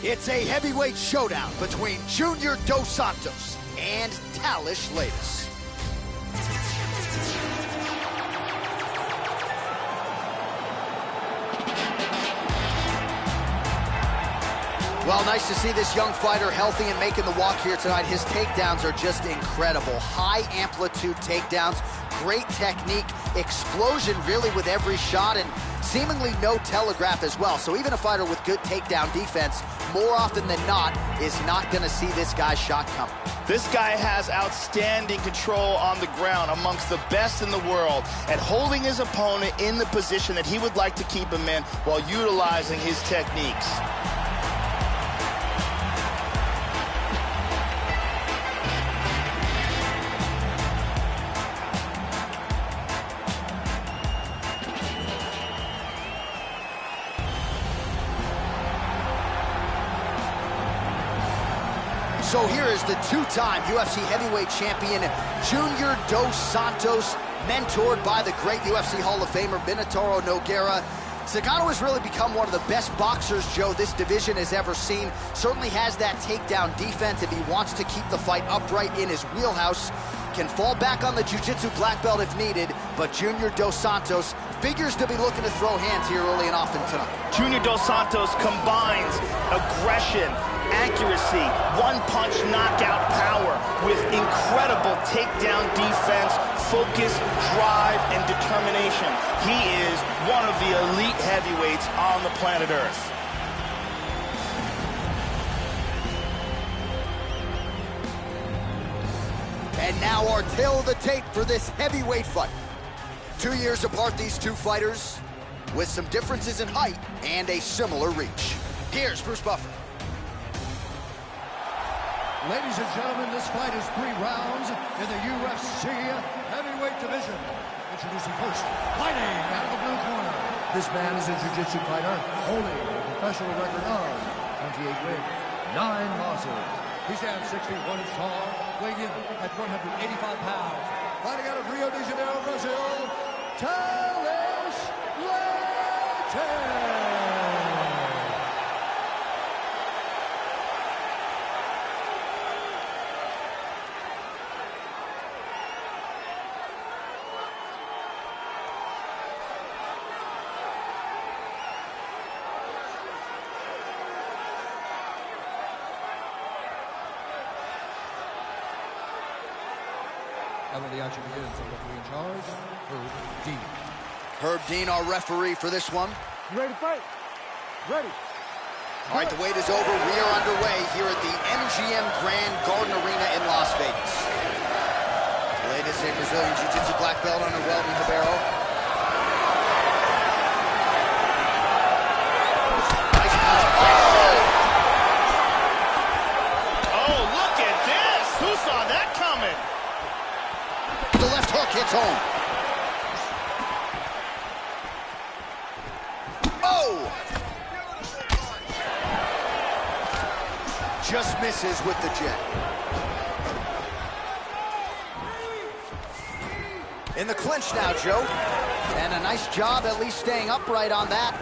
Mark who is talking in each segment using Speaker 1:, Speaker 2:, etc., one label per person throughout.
Speaker 1: It's a heavyweight showdown between Junior Dos Santos and Talish Latis. Well, nice to see this young fighter healthy and making the walk here tonight. His takedowns are just incredible. High amplitude takedowns, great technique, explosion really with every shot, and seemingly no telegraph as well. So even a fighter with good takedown defense, more often than not, is not going to see this guy's shot coming.
Speaker 2: This guy has outstanding control on the ground, amongst the best in the world, and holding his opponent in the position that he would like to keep him in while utilizing his techniques.
Speaker 1: So here is the two-time UFC heavyweight champion, Junior Dos Santos, mentored by the great UFC Hall of Famer, Minotauro Nogueira. Zagano has really become one of the best boxers, Joe, this division has ever seen. Certainly has that takedown defense if he wants to keep the fight upright in his wheelhouse. Can fall back on the jiu-jitsu black belt if needed, but Junior Dos Santos figures to be looking to throw hands here early and often tonight.
Speaker 2: Junior Dos Santos combines aggression, accuracy, one-punch knockout power with incredible takedown defense, focus, drive, and determination. He is one of the elite heavyweights on the planet Earth.
Speaker 1: And now our tale of the tape for this heavyweight fight. 2 years apart, these two fighters, with some differences in height and a similar reach. Here's Bruce Buffer.
Speaker 3: Ladies and gentlemen, this fight is 3 rounds in the UFC heavyweight division. Introducing first, fighting out of the blue corner. This man is a jiu-jitsu fighter holding a professional record of 28 wins, 9 losses. He stands 6 feet 1 inch tall, weighing in at 185 pounds. Fighting out of Rio de Janeiro, Brazil, Talish Latis. And when the action begins, the referee in charge, Herb Dean.
Speaker 1: Herb Dean, our referee for this one.
Speaker 3: You ready to fight? Ready.
Speaker 1: All right, the wait is over. We are underway here at the MGM Grand Garden Arena in Las Vegas. Latest a Brazilian Jiu-Jitsu black belt under Weldon Ribeiro. Nice punch.
Speaker 2: Oh, look at this! Who saw that coming?
Speaker 1: The left hook hits home. Oh! Just misses with the jab. In the clinch now, Joe. And a nice job at least staying upright on that.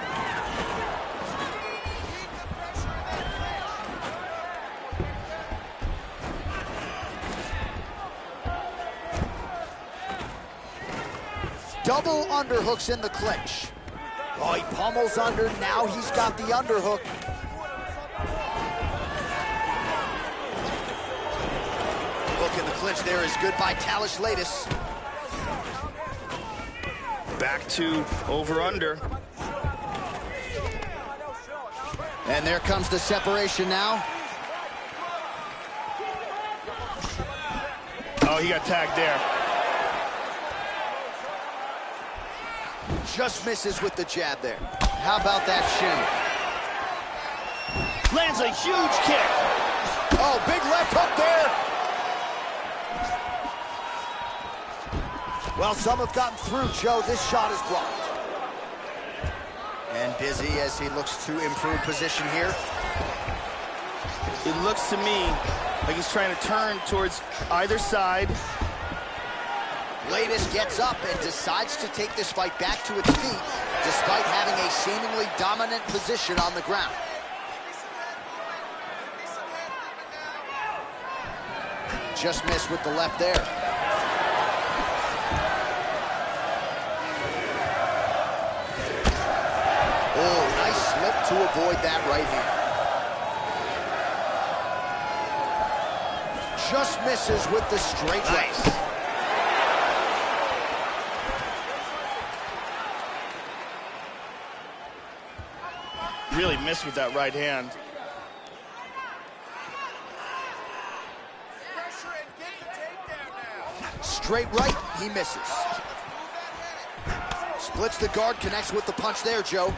Speaker 1: Double underhooks in the clinch. Oh, he pummels under. Now he's got the underhook. Hook in the clinch there is good by Talish Latis.
Speaker 2: Back to over-under.
Speaker 1: And there comes the separation now.
Speaker 2: Oh, he got tagged there.
Speaker 1: Just misses with the jab there. How about that shin?
Speaker 2: Lands a huge kick.
Speaker 1: Oh, big left hook there. Well, some have gotten through, Joe. This shot is blocked. And busy as he looks to improve position here.
Speaker 2: It looks to me like he's trying to turn towards either side.
Speaker 1: Latis gets up and decides to take this fight back to its feet, despite having a seemingly dominant position on the ground. just missed with the left there. Oh, nice slip to avoid that right hand. Just misses with the straight right.
Speaker 2: Really missed with that right hand.
Speaker 1: Straight right, he misses. Splits the guard, connects with the punch there, Joe.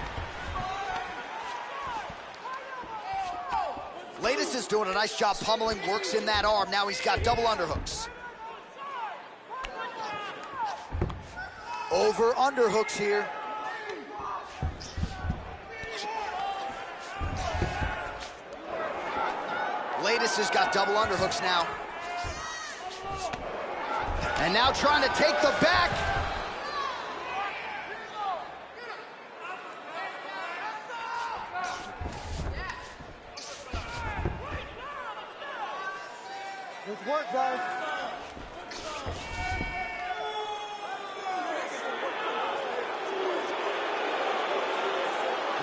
Speaker 1: Latest is doing a nice job pummeling, works in that arm. Now he's got double underhooks. Over underhooks here. Latest has got double underhooks now. And now trying to take the back.
Speaker 3: Good work, guys.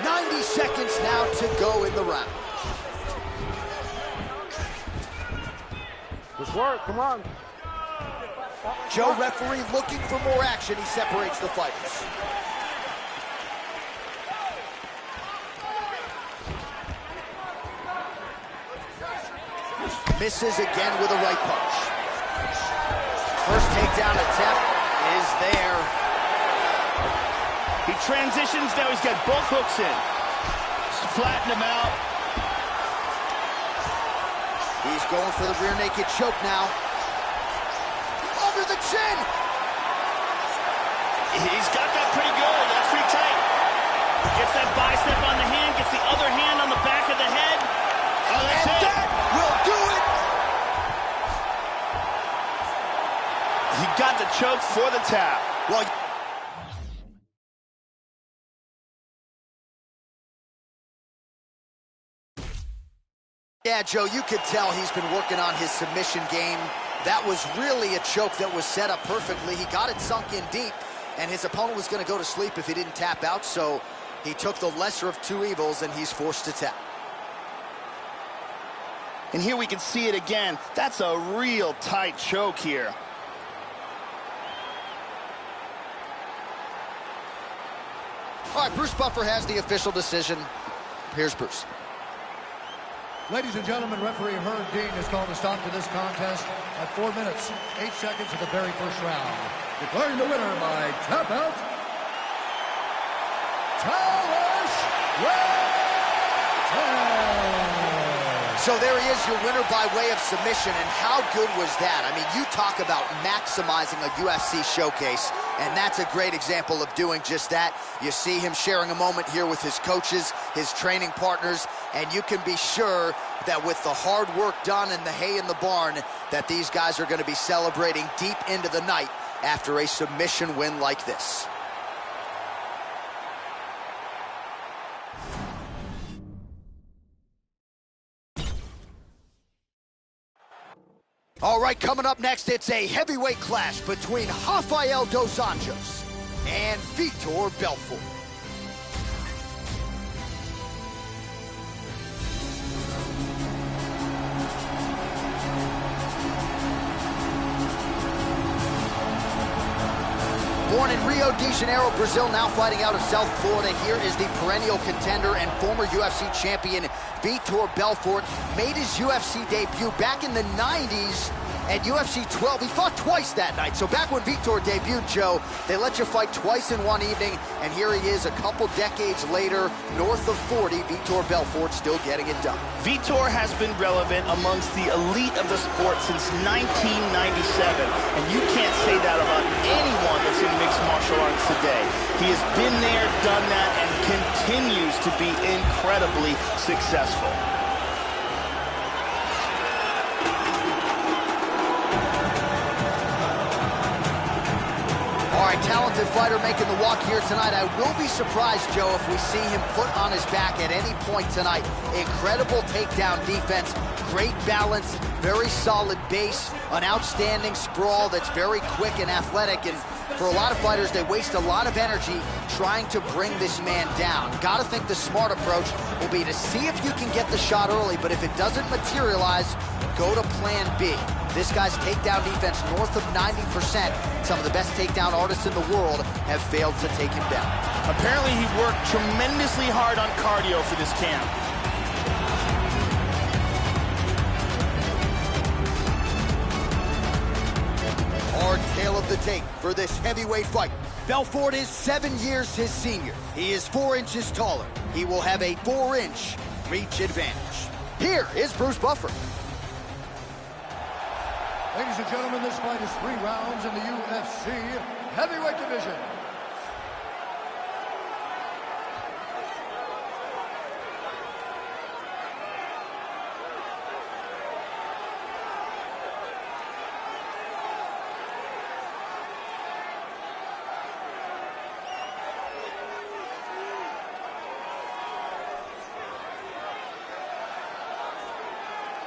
Speaker 1: "90 seconds now to go in the round.
Speaker 3: Good work, come on.
Speaker 1: Joe, referee looking for more action. He separates the fighters. Misses again with a right punch. First takedown attempt is there.
Speaker 2: He transitions, now he's got both hooks in. Just flatten him out.
Speaker 1: He's going for the rear naked choke now. Under the chin.
Speaker 2: He's got that pretty good, that's pretty tight. Gets that bicep on the hand, gets the other hand on the back of the head. Oh, that's
Speaker 1: And
Speaker 2: it.
Speaker 1: that will do it.
Speaker 2: He got the choke for the tap.
Speaker 1: Well, yeah, Joe, you could tell he's been working on his submission game. That was really a choke that was set up perfectly. He got it sunk in deep, and his opponent was going to go to sleep if he didn't tap out, so he took the lesser of two evils, and he's forced to tap.
Speaker 2: And here we can see it again. That's a real tight choke here.
Speaker 1: All right, Bruce Buffer has the official decision. Here's Bruce.
Speaker 3: Ladies and gentlemen, referee Herb Dean has called a stop to this contest at 4 minutes, 8 seconds of the very first round. Declaring the winner by tap out, Talish Weston.
Speaker 1: So there he is, your winner by way of submission, and how good was that? I mean, you talk about maximizing a UFC showcase, and that's a great example of doing just that. You see him sharing a moment here with his coaches, his training partners, and you can be sure that with the hard work done and the hay in the barn, that these guys are going to be celebrating deep into the night after a submission win like this. All right, coming up next, it's a heavyweight clash between Rafael dos Anjos and Vitor Belfort. Born in Rio de Janeiro, Brazil, now fighting out of South Florida, here is the perennial contender and former UFC champion Vitor Belfort. Made his UFC debut back in the 90s at UFC 12. He fought twice that night. So back when Vitor debuted, Joe, they let you fight twice in one evening, and here he is a couple decades later, north of 40, Vitor Belfort still getting it done.
Speaker 2: Vitor has been relevant amongst the elite of the sport since 1997, and you can't say that about anyone that's in mixed martial arts today. He has been there, done that, and continues to be incredibly successful.
Speaker 1: All right, talented fighter making the walk here tonight. I will be surprised, Joe, if we see him put on his back at any point tonight. Incredible takedown defense, great balance, very solid base, an outstanding sprawl that's very quick and athletic. And for a lot of fighters, they waste a lot of energy trying to bring this man down. Gotta think the smart approach will be to see if you can get the shot early, but if it doesn't materialize, go to plan B. This guy's takedown defense north of 90%. Some of the best takedown artists in the world have failed to take him down.
Speaker 2: Apparently he worked tremendously hard on cardio for this camp.
Speaker 1: Hard tale of the tape for this heavyweight fight. Belfort is 7 years his senior. He is 4 inches taller. He will have a 4-inch reach advantage. Here is Bruce Buffer.
Speaker 3: Ladies and gentlemen, this fight is 3 rounds in the UFC heavyweight division.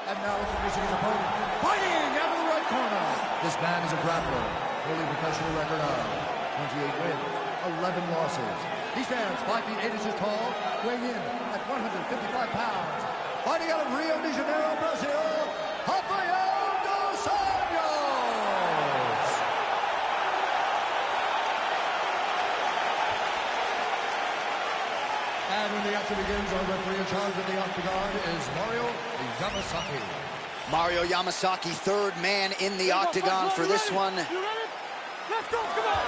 Speaker 3: And now introducing his opponent, fighting out of the right corner. This man is a grappler, holding a professional record of 28 wins, 11 losses. He stands 5 feet 8 inches tall, weighing in at 155 pounds. Fighting out of Rio de Janeiro, Brazil, Rafael dos Anjos. And when the action begins, our referee in charge of the octagon is Mario Yamasaki.
Speaker 1: Mario Yamasaki, 3rd man in the octagon for this one.
Speaker 4: You ready? Let's go, come on!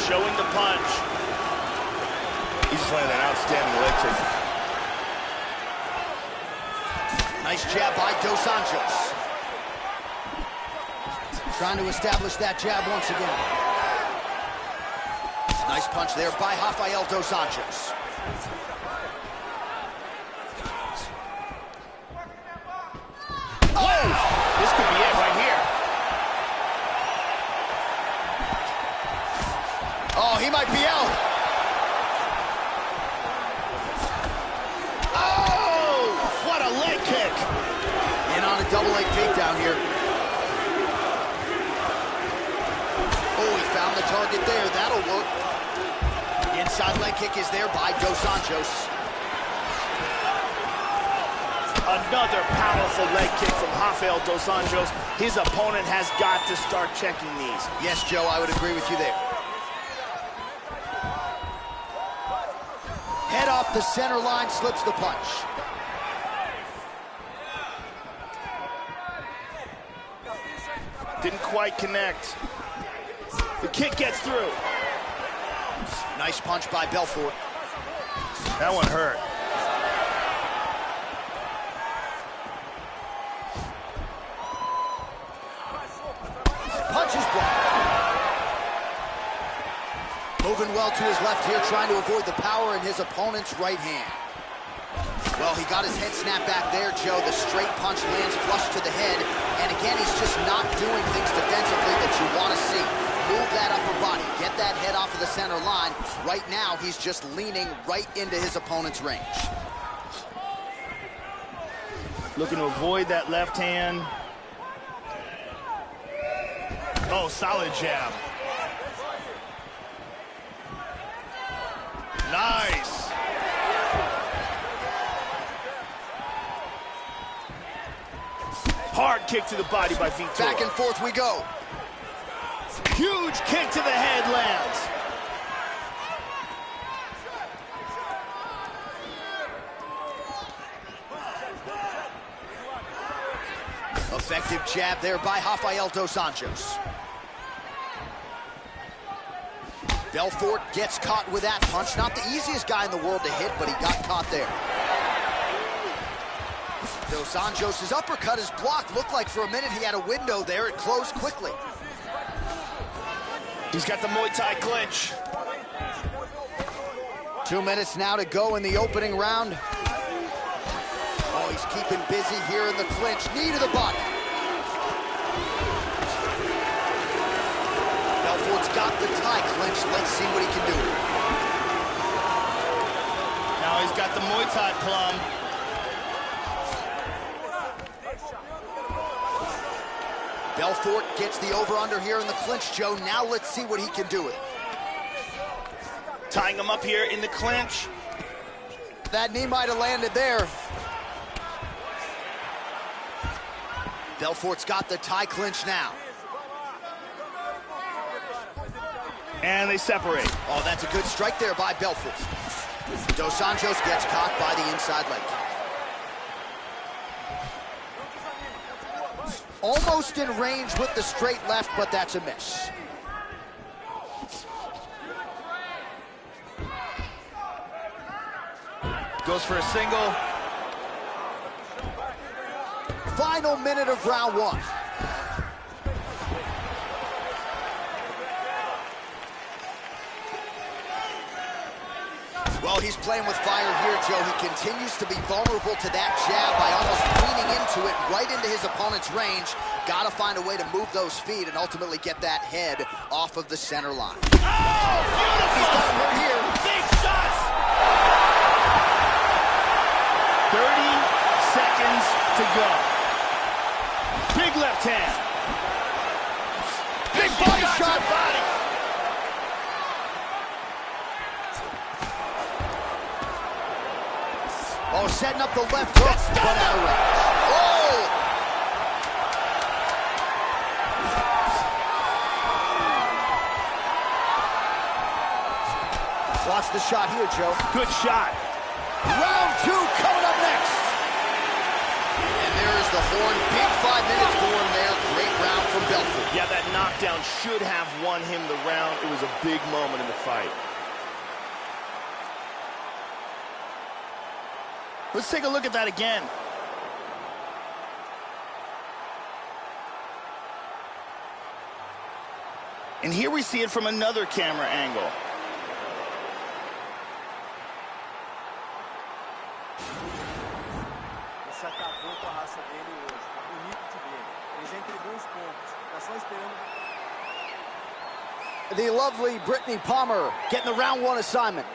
Speaker 2: Showing the punch. He's playing an outstanding leg kick.
Speaker 1: Nice jab by Dos Anjos. Trying to establish that jab once again. Nice punch there by Rafael dos Anjos.
Speaker 2: Oh! This could be it right here.
Speaker 1: Oh, he might be out.
Speaker 2: Oh! What a leg kick!
Speaker 1: In on a double leg takedown here. Oh, he found the target there. That'll work. Inside leg kick is there by Dos Anjos.
Speaker 2: Another powerful leg kick from Rafael dos Anjos. His opponent has got to start checking these.
Speaker 1: Yes, Joe, I would agree with you there. Head off the center line, slips the punch.
Speaker 2: Didn't quite connect. The kick gets through.
Speaker 1: Nice punch by Belfort.
Speaker 2: That one hurt.
Speaker 1: Punch is blocked. Moving well to his left here, trying to avoid the power in his opponent's right hand. Well, he got his head snapped back there, Joe. The straight punch lands flush to the head. And again, he's just not doing things defensively that you want to see. Move that upper body, get that head off of the center line. Right now, he's just leaning right into his opponent's range.
Speaker 2: Looking to avoid that left hand. Oh, solid jab. Nice. Hard kick to the body by Vitor.
Speaker 1: Back and forth we go.
Speaker 2: Huge kick to the head lands.
Speaker 1: Effective jab there by Rafael dos Anjos. Belfort gets caught with that punch. Not the easiest guy in the world to hit, but he got caught there. Dos Anjos' uppercut is blocked. Looked like for a minute he had a window there. It closed quickly.
Speaker 2: He's got the Muay Thai clinch.
Speaker 1: 2 minutes now to go in the opening round. Anjos keeping busy here in the clinch. Knee to the body. Belfort's got the tie clinch. Let's see what he can do.
Speaker 2: Now he's got the Muay Thai plum.
Speaker 1: Belfort gets the over-under here in the clinch, Joe. Now let's see what he can do with it.
Speaker 2: Tying him up here in the clinch.
Speaker 1: That knee might have landed there. Belfort's got the tie clinch now.
Speaker 2: And they separate.
Speaker 1: Oh, that's a good strike there by Belfort. Dos Anjos gets caught by the inside leg kick. Almost in range with the straight left, but that's a miss.
Speaker 2: Goes for a single.
Speaker 1: Final minute of round one. Well, he's playing with fire here, Joe. He continues to be vulnerable to that jab by almost leaning into it right into his opponent's range. Got to find a way to move those feet and ultimately get that head off of the center line.
Speaker 2: Oh, beautiful!
Speaker 1: He's got hurt here.
Speaker 2: Big shots! 30 seconds to go. Big left hand.
Speaker 1: Big body shot.
Speaker 2: Body.
Speaker 1: Oh, setting up the left hook, but out of range. Oh! Watch the shot here, Joe.
Speaker 2: Good shot.
Speaker 1: Round two coming up next. And there is the horn. Big 5 minutes for him there. Great round from Belfort.
Speaker 2: Yeah, that knockdown should have won him the round. It was a big moment in the fight. Let's take a look at that again. And here we see it from another camera angle.
Speaker 4: Você acabou com a raça dele hoje. Tá bonito de ver. Ele já entregou os pontos. Tá só esperando.
Speaker 1: The lovely Brittany Palmer getting the round one assignment.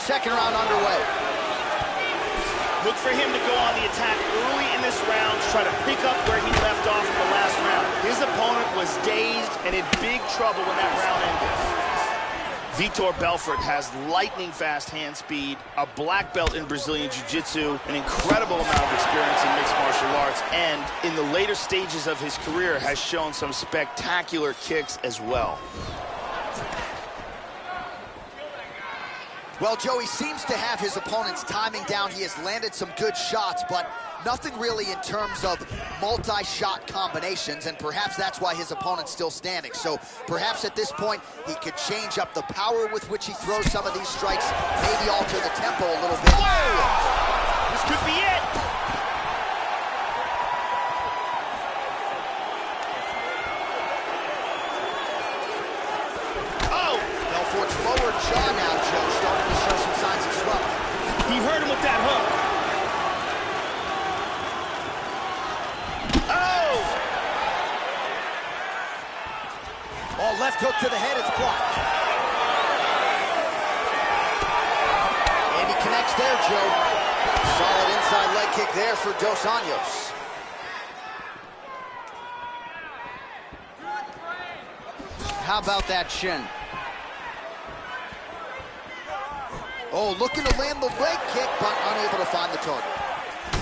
Speaker 1: Second round underway.
Speaker 2: Look for him to go on the attack early in this round, try to pick up where he left off in the last round. His opponent was dazed and in big trouble when that round ended. Vitor Belfort has lightning-fast hand speed, a black belt in Brazilian Jiu-Jitsu, an incredible amount of experience in mixed martial arts, and in the later stages of his career has shown some spectacular kicks as well.
Speaker 1: Well, Joey seems to have his opponent's timing down. He has landed some good shots, but nothing really in terms of multi-shot combinations, and perhaps that's why his opponent's still standing. So perhaps at this point, he could change up the power with which he throws some of these strikes, maybe alter the tempo a little bit.
Speaker 2: Whoa! This could be it! Oh!
Speaker 1: Belfort's lower jaw now, Joe, starting to show some signs of swelling.
Speaker 2: He hurt him with that hook. Oh!
Speaker 1: Oh, left hook to the head, it's blocked. And he connects there, Joe. Solid inside leg kick there for Dos Anjos. How about that shin? Oh, looking to land the leg kick, but unable to find the target.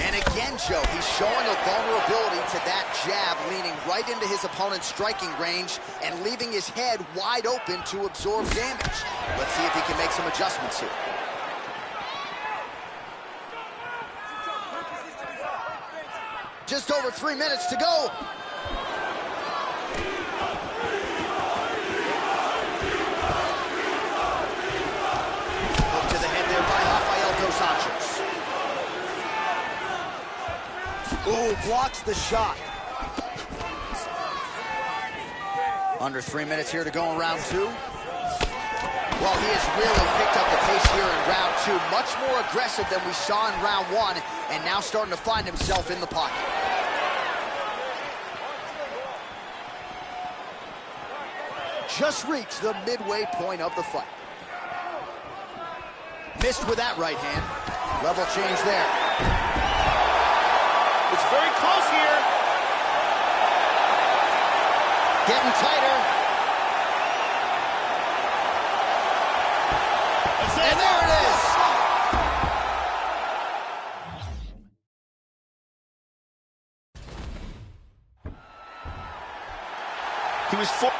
Speaker 1: And again, Joe, he's showing a vulnerability to that jab, leaning right into his opponent's striking range and leaving his head wide open to absorb damage. Let's see if he can make some adjustments here. Just over 3 minutes to go. Ooh, blocks the shot. Under 3 minutes here to go in round two. Well, he has really picked up the pace here in round two. Much more aggressive than we saw in round one, and now starting to find himself in the pocket. Just reached the midway point of the fight. Missed with that right hand. Level change there.
Speaker 2: It's very close here.
Speaker 1: Getting tighter. And there it is.
Speaker 2: He was full.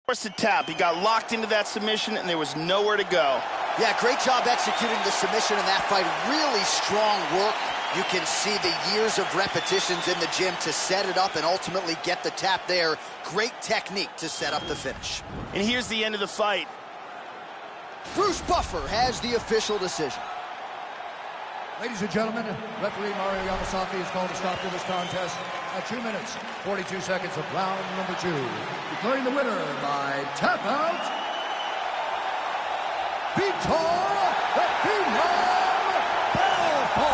Speaker 2: Forced to tap. He got locked into that submission, and there was nowhere to go.
Speaker 1: Yeah, great job executing the submission in that fight. Really strong work. You can see the years of repetitions in the gym to set it up and ultimately get the tap there. Great technique to set up the finish.
Speaker 2: And here's the end of the fight.
Speaker 1: Bruce Buffer has the official decision.
Speaker 3: Ladies and gentlemen, referee Mario Yamasaki has called a stop to this contest at 2 minutes, 42 seconds of round number 2. Declaring the winner by tap out, Vitor the Phenom Belfort.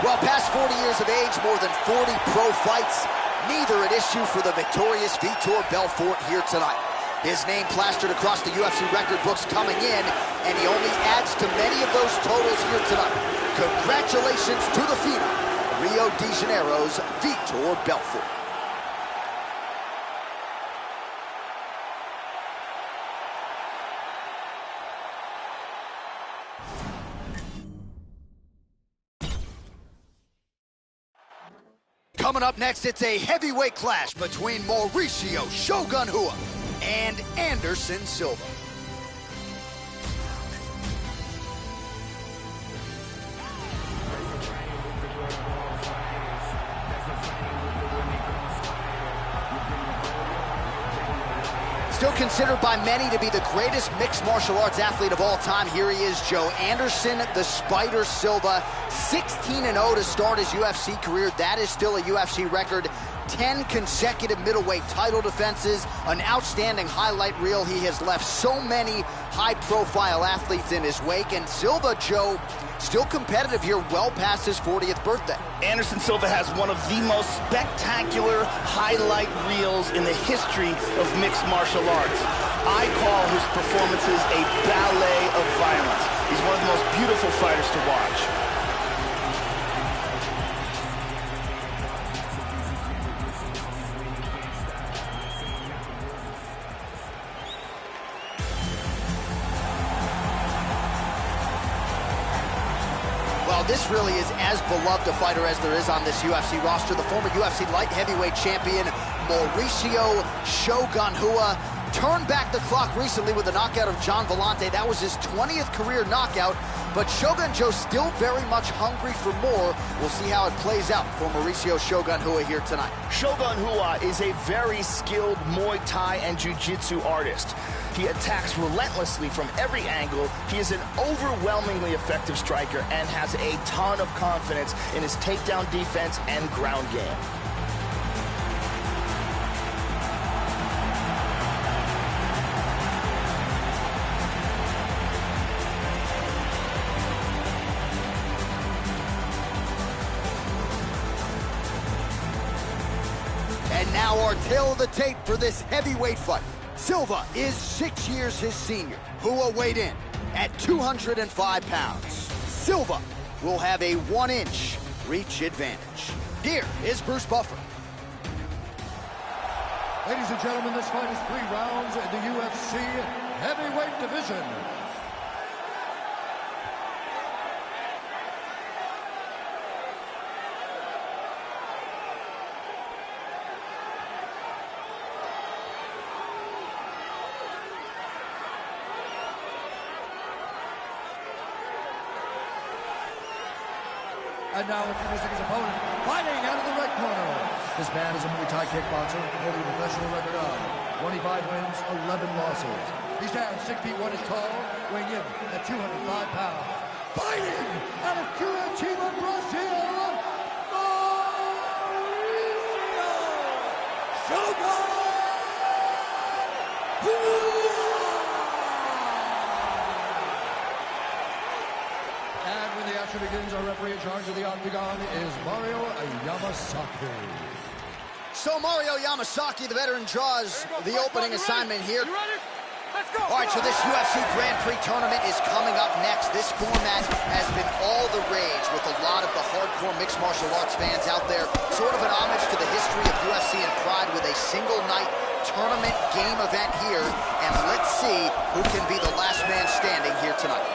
Speaker 1: Well, past 40 years of age, more than 40 pro fights, neither an issue for the victorious Vitor Belfort here tonight. His name plastered across the UFC record books coming in, and he only adds to many of those totals here tonight. Congratulations to the Phenom, Rio de Janeiro's Vitor Belfort. Coming up next, it's a heavyweight clash between Mauricio Shogun Rua and Anderson Silva. Still considered by many to be the greatest mixed martial arts athlete of all time. Here he is, Joe Anderson, the Spider Silva. 16-0 to start his UFC career. That is still a UFC record. 10 consecutive middleweight title defenses, an outstanding highlight reel. He has left so many high-profile athletes in his wake, and Silva, Joe, still competitive here well past his 40th birthday.
Speaker 2: Anderson Silva has one of the most spectacular highlight reels in the history of mixed martial arts. I call his performances a ballet of violence. He's one of the most beautiful fighters to watch.
Speaker 1: Well, this really is as beloved a fighter as there is on this UFC roster. The former UFC light heavyweight champion, Mauricio Shogun Rua, turned back the clock recently with the knockout of John Vellante. That was his 20th career knockout, but Shogun Joe still very much hungry for more. We'll see how it plays out for Mauricio Shogun Rua here tonight.
Speaker 2: Shogun Rua is a very skilled Muay Thai and Jiu-Jitsu artist. He attacks relentlessly from every angle. He is an overwhelmingly effective striker and has a ton of confidence in his takedown defense and ground game.
Speaker 1: And now our tale of the tape for this heavyweight fight. Silva is 6 years his senior. Rua weighed in at 205 pounds. Silva will have a 1-inch reach advantage. Here is Bruce Buffer.
Speaker 3: Ladies and gentlemen, this fight is 3 rounds in the UFC heavyweight division. And now introducing his opponent, fighting out of the red corner. This man is a Muay Thai kickboxer holding a professional record of 25 wins, 11 losses. He stands 6 feet 1 inch tall, weighing in at 205 pounds. Fighting out of Curitiba, Brazil, and when the action begins, our referee in charge of the octagon is Mario Yamasaki.
Speaker 1: So Mario Yamasaki, the veteran, draws the opening assignment here. All right, so this UFC Grand Prix tournament is coming up next. This format has been all the rage with a lot of the hardcore mixed martial arts fans out there. Sort of an homage to the history of UFC and Pride with a single night tournament game event here. And let's see who can be the last man standing here tonight.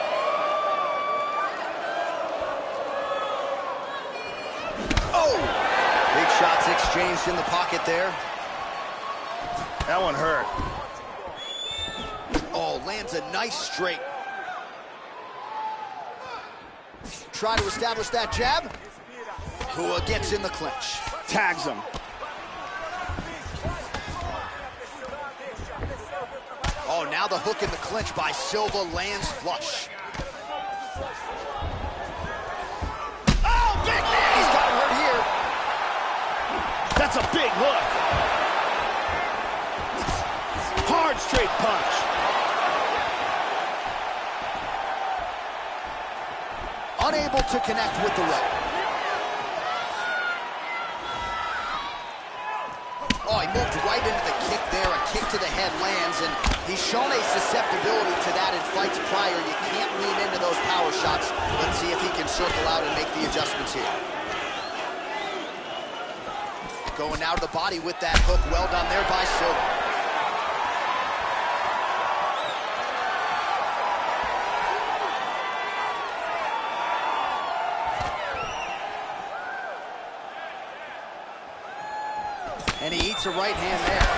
Speaker 1: Oh! Big shots exchanged in the pocket there.
Speaker 2: That one hurt.
Speaker 1: Oh, lands a nice straight. Try to establish that jab. Hua gets in the clinch.
Speaker 2: Tags him.
Speaker 1: Oh, now the hook in the clinch by Silva lands flush. Oh, big man! He's got hurt here.
Speaker 2: That's a big hook. Hard straight punch.
Speaker 1: Unable to connect with the leg. Oh, he moved right into the kick there. A kick to the head lands, and he's shown a susceptibility to that in fights prior. You can't lean into those power shots. Let's see if he can circle out and make the adjustments here. Going out of the body with that hook. Well done there by Silva. And he eats a right hand there.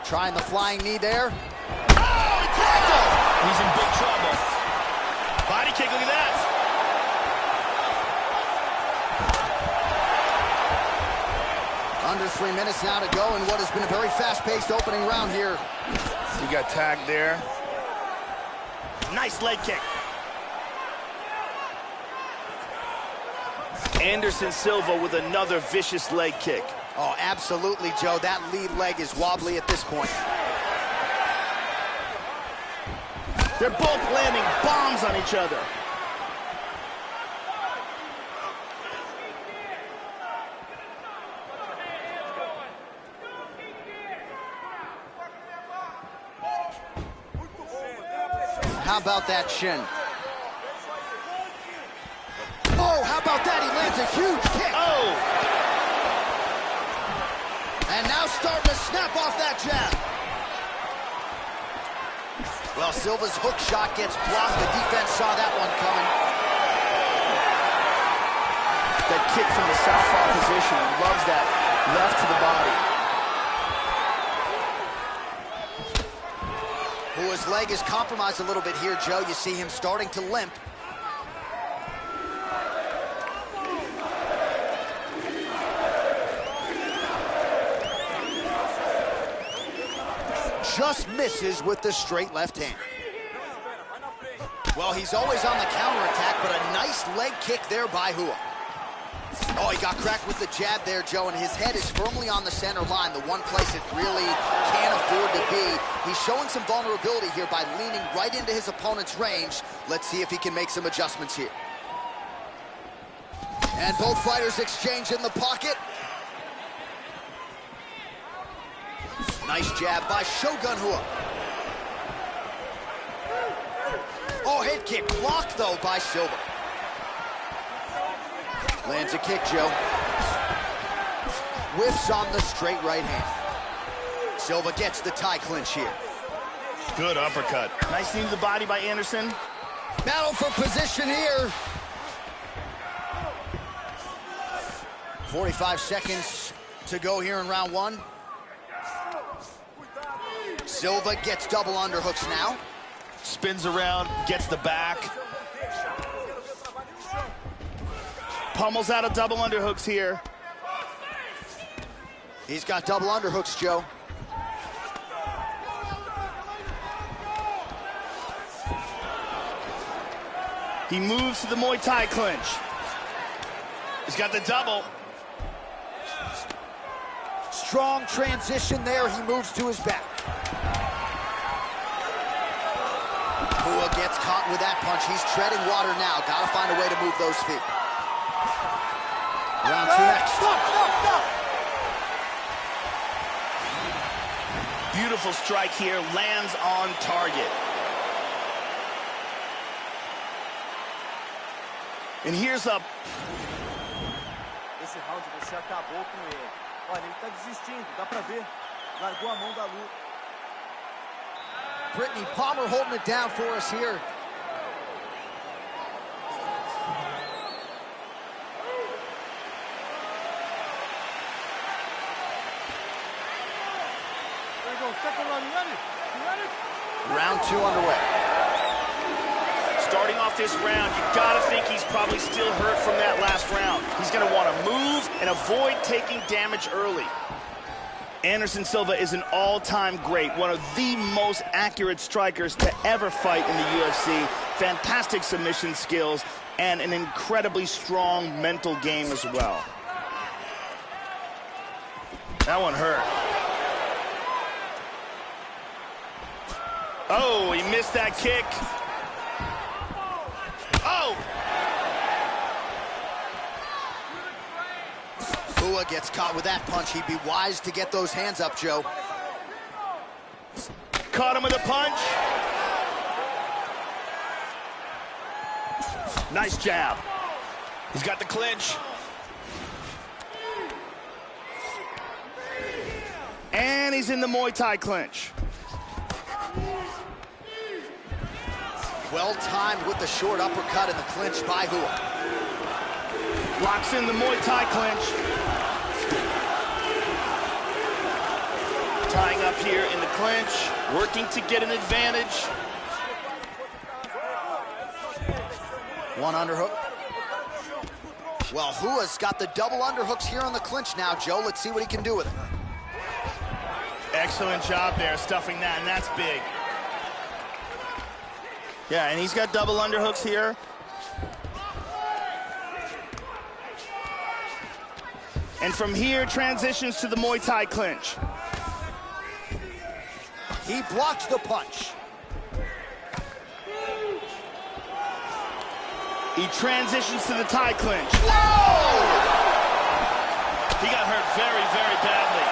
Speaker 1: Trying the flying knee there. Oh, he tagged him!
Speaker 2: He's in big trouble. Body kick, look at that.
Speaker 1: Under 3 minutes now to go in what has been a very fast-paced opening round here.
Speaker 2: He got tagged there. Nice leg kick. Anderson Silva with another vicious leg kick.
Speaker 1: Oh, absolutely, Joe. That lead leg is wobbly at this point.
Speaker 2: They're both landing bombs on each other.
Speaker 1: How about that shin? Oh, how about that? He lands a huge kick.
Speaker 2: Oh!
Speaker 1: And now starting to snap off that jab. Well, Silva's hook shot gets blocked. The defense saw that one coming.
Speaker 2: That kick from the southpaw position. He loves that left to the body.
Speaker 1: Hua's leg is compromised a little bit here, Joe. You see him starting to limp. Just misses with the straight left hand. Well, he's always on the counterattack, but a nice leg kick there by Hua. Oh, he got cracked with the jab there, Joe, and his head is firmly on the center line, the one place it really can't afford to be. He's showing some vulnerability here by leaning right into his opponent's range. Let's see if he can make some adjustments here. And both fighters exchange in the pocket. Nice jab by Shogun Hua. Oh, head kick blocked, though, by Silva. Lands a kick, Joe. Whiffs on the straight right hand. Silva gets the tie clinch here.
Speaker 2: Good uppercut. Nice knee to the body by Anderson.
Speaker 1: Battle for position here. 45 seconds to go here in round one. Silva gets double underhooks now.
Speaker 2: Spins around, gets the back. pummels out of double underhooks here.
Speaker 1: He's got double underhooks, Joe.
Speaker 2: He moves to the Muay Thai clinch. He's got the double.
Speaker 1: Strong transition there. He moves to his back. Pua gets caught with that punch. He's treading water now. Got to find a way to move those feet. Round two next. Stop.
Speaker 2: Beautiful strike here. Lands on target. And here's up.
Speaker 4: Esse round você acabou com ele. Olha, ele tá desistindo, dá pra ver. Largou a mão da luta.
Speaker 1: Brittany Palmer holding it down for us here. Round two underway.
Speaker 2: Starting off this round, you gotta think he's probably still hurt from that last round. He's gonna want to move and avoid taking damage early. Anderson Silva is an all-time great, one of the most accurate strikers to ever fight in the UFC. Fantastic submission skills and an incredibly strong mental game as well. That one hurt. Oh, he missed that kick. Oh!
Speaker 1: Pua gets caught with that punch. He'd be wise to get those hands up, Joe.
Speaker 2: Caught him with a punch. Nice jab. He's got the clinch. And he's in the Muay Thai clinch.
Speaker 1: Well timed with the short uppercut in the clinch by Hua.
Speaker 2: Locks in the Muay Thai clinch. Tying up here in the clinch, working to get an advantage.
Speaker 1: One underhook. Well, Hua's got the double underhooks here on the clinch now, Joe. Let's see what he can do with it.
Speaker 2: Excellent job there, stuffing that, and that's big. Yeah, and he's got double underhooks here. And from here, transitions to the Muay Thai clinch.
Speaker 1: He blocks the punch.
Speaker 2: He transitions to the Thai clinch.
Speaker 1: Whoa!
Speaker 2: He got hurt very, very badly.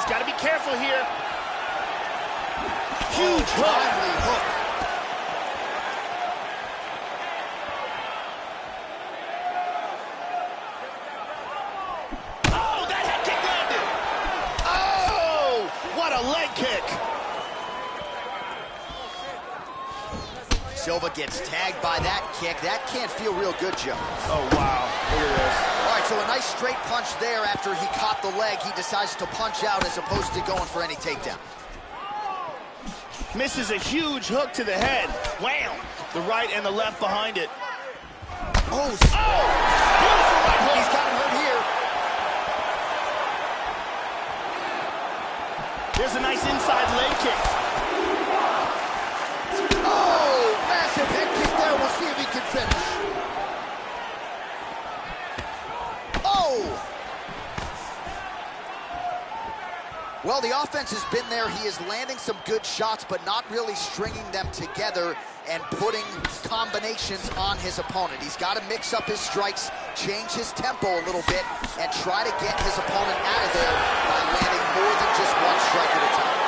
Speaker 2: Got to be careful here. Huge hook. Oh, that head kick landed. Oh, what a leg kick.
Speaker 1: Silva gets tagged by that kick. That can't feel real good, Joe.
Speaker 2: Oh, wow. Look at this.
Speaker 1: All right, so a nice straight punch there. After he caught the leg, he decides to punch out as opposed to going for any takedown.
Speaker 2: Misses a huge hook to the head. Wham! The right and the left behind it.
Speaker 1: Oh,
Speaker 2: beautiful right hook.
Speaker 1: He's got him hurt here.
Speaker 2: There's a nice inside leg kick.
Speaker 1: Oh, massive head kick there. We'll see if he can finish. Oh! Well, the offense has been there. He is landing some good shots, but not really stringing them together and putting combinations on his opponent. He's got to mix up his strikes, change his tempo a little bit, and try to get his opponent out of there by landing more than just one strike at a time.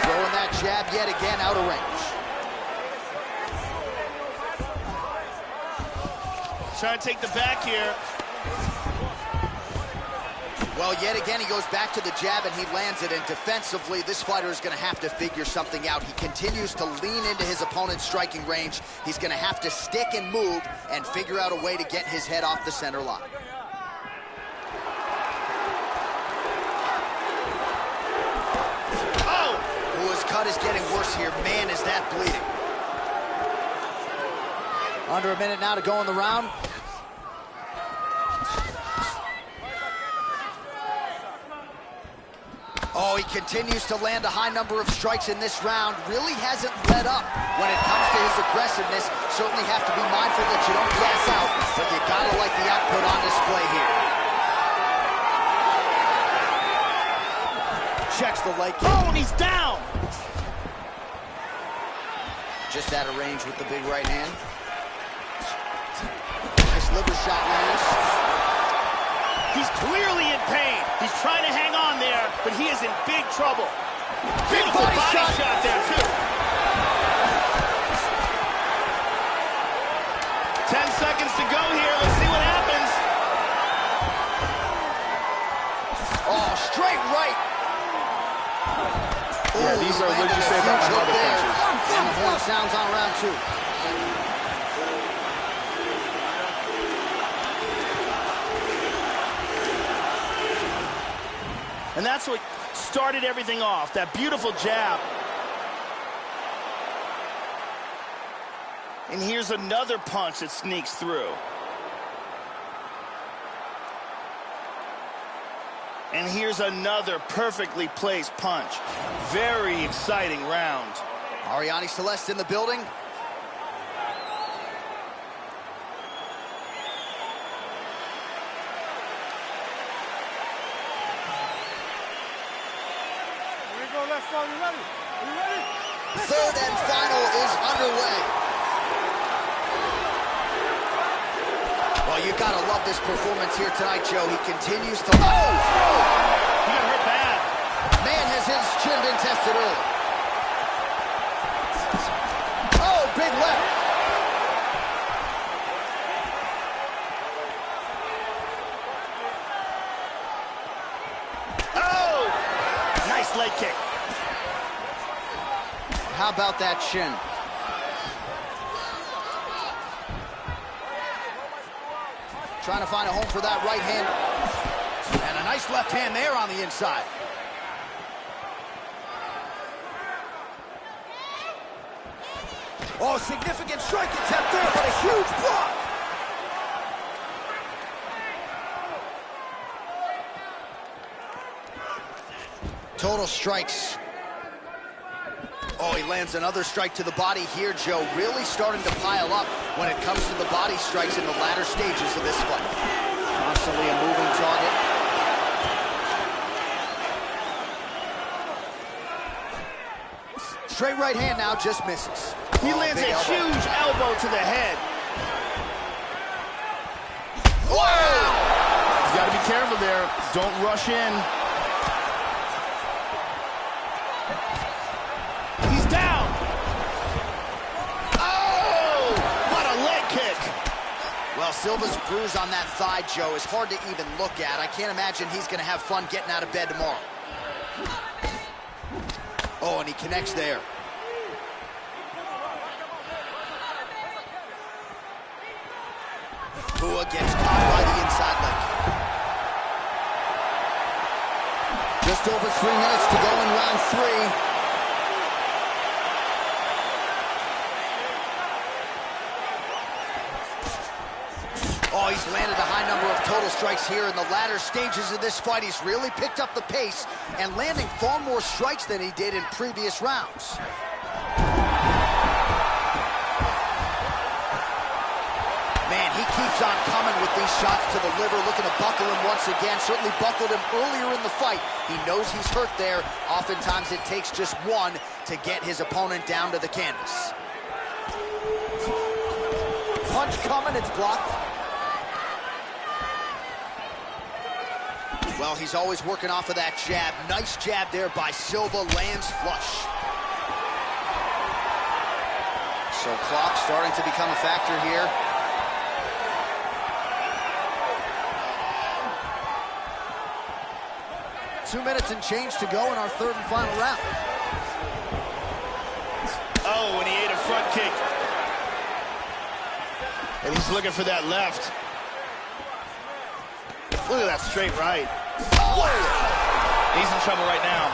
Speaker 1: Throwing that jab yet again out of range. Trying
Speaker 2: to take the back here.
Speaker 1: Well, yet again, he goes back to the jab and he lands it. And defensively, this fighter is going to have to figure something out. He continues to lean into his opponent's striking range. He's going to have to stick and move and figure out a way to get his head off the center line. Oh! Ooh, his cut is getting worse here. Man, is that bleeding. Under a minute now to go in the round. Oh, he continues to land a high number of strikes in this round. Really hasn't let up when it comes to his aggressiveness. Certainly have to be mindful that you don't gas out, but you gotta like the output on display here. Checks the leg kick.
Speaker 2: Oh, and he's down!
Speaker 1: Just out of range with the big right hand. Nice liver shot lands.
Speaker 2: He's clearly in pain. He's trying to hang on there, but he is in big trouble. Beautiful body shot there, too. 10 seconds to go here. Let's see what happens.
Speaker 1: Oh, straight right.
Speaker 5: Yeah, these are, what did you say about my other punches?
Speaker 1: And the horn sounds on round 2.
Speaker 2: And that's what started everything off, that beautiful jab. And here's another punch that sneaks through. And here's another perfectly placed punch. Very exciting round.
Speaker 1: Ariane Celeste in the building. Third and final is underway. Well, you gotta love this performance here tonight, Joe. He continues to... Oh!
Speaker 2: He got hurt bad.
Speaker 1: Man, has his chin been tested early. Oh, big left.
Speaker 2: Oh! Nice leg kick.
Speaker 1: How about that shin? Trying to find a home for that right hand. And a nice left hand there on the inside. Oh, significant strike attempt there, but a huge block. Total strikes. Oh, he lands another strike to the body here, Joe. Really starting to pile up when it comes to the body strikes in the latter stages of this fight. Constantly a moving target. Straight right hand now, just misses.
Speaker 2: He lands a huge elbow to the head.
Speaker 1: Wow!
Speaker 2: You got to be careful there. Don't rush in. He's down. Oh! What a leg kick.
Speaker 1: Well, Silva's bruise on that thigh, Joe, is hard to even look at. I can't imagine he's going to have fun getting out of bed tomorrow. Oh, and he connects there. Bua gets caught by the inside leg. Just over 3 minutes to go in round 3. Oh, he's landed a high number of total strikes here in the latter stages of this fight. He's really picked up the pace and landing far more strikes than he did in previous rounds. Man, he keeps on coming with these shots to the liver, looking to buckle him once again. Certainly buckled him earlier in the fight. He knows he's hurt there. Oftentimes it takes just one to get his opponent down to the canvas. Punch coming, it's blocked. Well, he's always working off of that jab. Nice jab there by Silva, lands flush. So clock starting to become a factor here. 2 minutes and change to go in our third and final round.
Speaker 2: Oh, and he ate a front kick. And he's looking for that left. Look at that straight right. Wow! He's in trouble right now.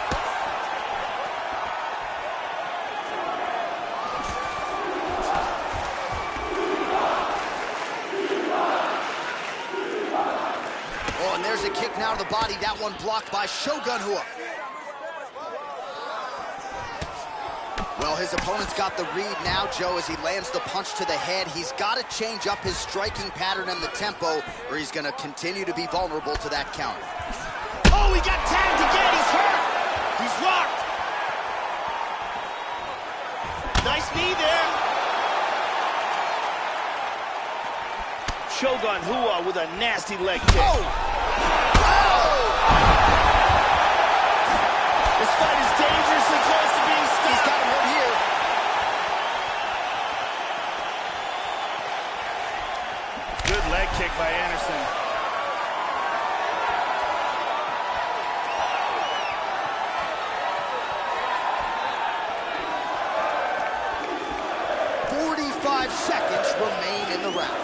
Speaker 1: Oh, and there's a kick now to the body. That one blocked by Shogun Rua. Well, his opponent's got the read now, Joe, as he lands the punch to the head. He's got to change up his striking pattern and the tempo, or he's going to continue to be vulnerable to that counter.
Speaker 2: Oh, he got tagged again. He's hurt. He's rocked. Nice knee there. Shogun Rua with a nasty leg kick.
Speaker 1: Oh! Wow!
Speaker 2: This fight is dangerously close to being stopped.
Speaker 1: He's got him hurt here.
Speaker 2: Good leg kick by Anderson.
Speaker 1: Seconds remain in the round.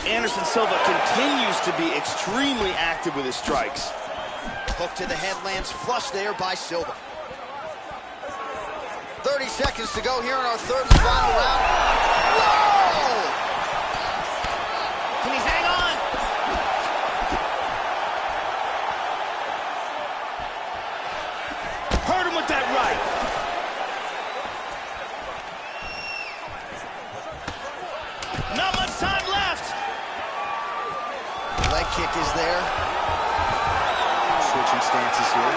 Speaker 2: Anderson Silva continues to be extremely active with his strikes.
Speaker 1: Hook to the head lands flush there by Silva. 30 seconds to go here in our third and final round. Whoa!
Speaker 2: Can he hang on? Hurt him with that right. Not much time left.
Speaker 1: Leg kick is there. Switching stances here.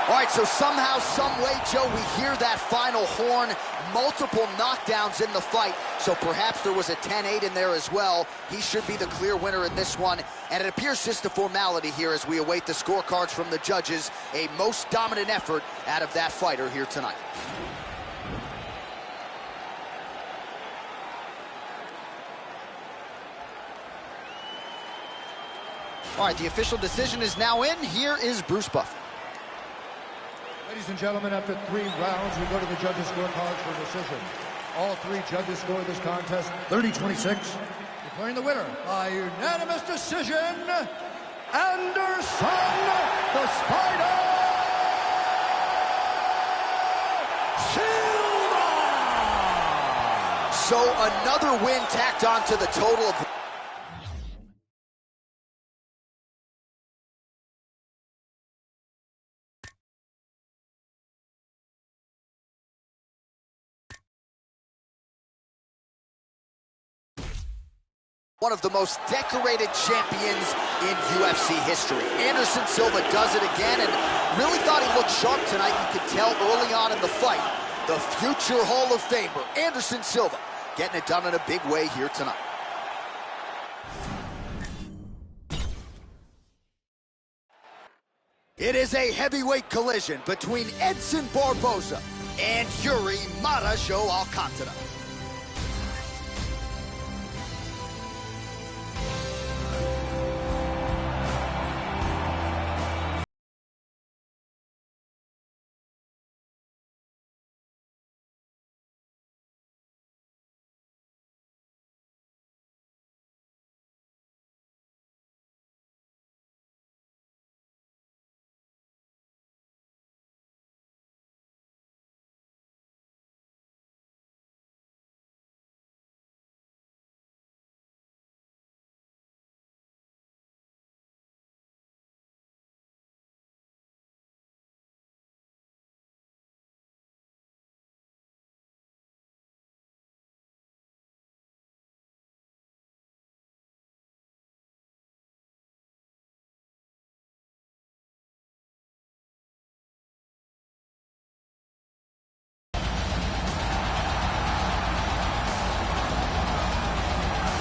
Speaker 1: All right, so somehow, some way, Joe, we hear that final horn. Multiple knockdowns in the fight, so perhaps there was a 10-8 in there as well. He should be the clear winner in this one, and it appears just a formality here as we await the scorecards from the judges. A most dominant effort out of that fighter here tonight. All right, the official decision is now in. Here is Bruce Buffer.
Speaker 3: Ladies and gentlemen, after 3 rounds, we go to the judges' scorecards for decision. All 3 judges scored this contest 30-26, declaring the winner by unanimous decision, Anderson the Spider Silva!
Speaker 1: So another win tacked on to the total of... one of the most decorated champions in UFC history. Anderson Silva does it again and really thought he looked sharp tonight. You could tell early on in the fight. The future Hall of Famer, Anderson Silva, getting it done in a big way here tonight. It is a heavyweight collision between Edson Barboza and Yuri Marajo Alcantara.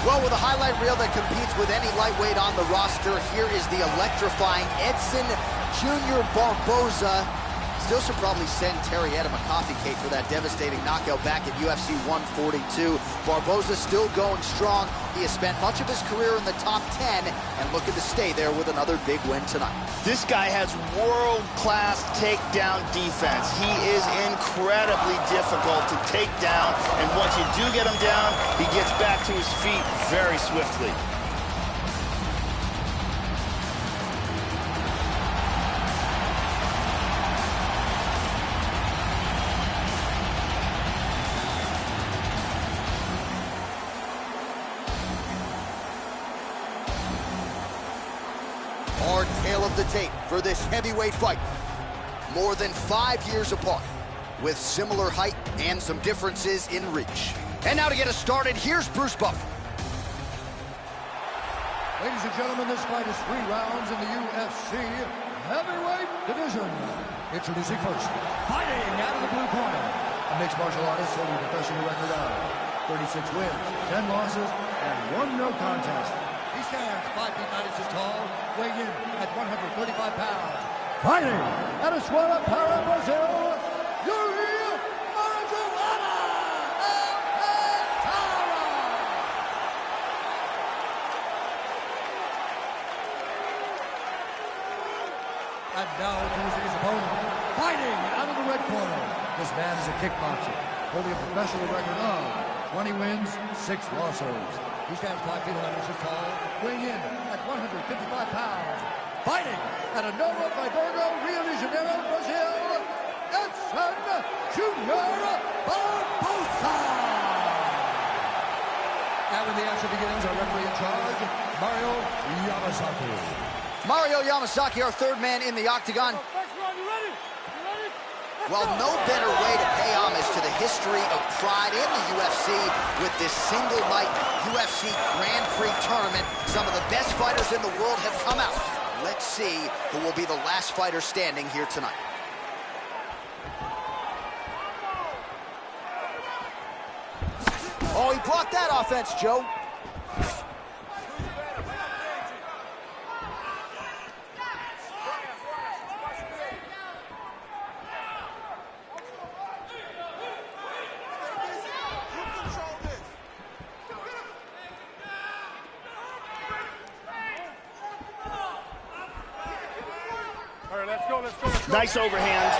Speaker 1: Well, with a highlight reel that competes with any lightweight on the roster, here is the electrifying Edson Jr. Barboza. Still should probably send Terry Edom a coffee cake for that devastating knockout back at UFC 142. Barboza still going strong. He has spent much of his career in the top 10 and looking to stay there with another big win tonight.
Speaker 2: This guy has world-class takedown defense. He is incredibly difficult to take down, and once you do get him down, he gets back to his feet very swiftly.
Speaker 1: Hard tale of the tape for this heavyweight fight. More than 5 years apart, with similar height and some differences in reach. And now to get us started, here's Bruce Buffer.
Speaker 3: Ladies and gentlemen, this fight is 3 rounds in the UFC heavyweight division. Introducing first, fighting out of the blue corner, a mixed martial artist holding a professional record of 36 wins, 10 losses, and 1 no contest. He stands 5 feet 9 inches tall, weighing in at 135 pounds. Fighting out of TURNIR Brazil, and now introducing his opponent, fighting out of the red corner. This man is a kickboxer, holding a professional record of 20 wins, 6 losses. He stands 5 feet 11 inches tall, weighing in at 155 pounds. Fighting out of Nova Friburgo, Rio de Janeiro, Brazil, Edson Junior Barbosa. And when the action begins, our referee in charge, Mario Yamasaki.
Speaker 1: Mario Yamasaki, our third man in the octagon. Well, no better way to pay homage to the history of pride in the UFC with this single night UFC Grand Prix tournament. Some of the best fighters in the world have come out. Let's see who will be the last fighter standing here tonight. Oh, he blocked that offense, Joe.
Speaker 2: Nice overhand.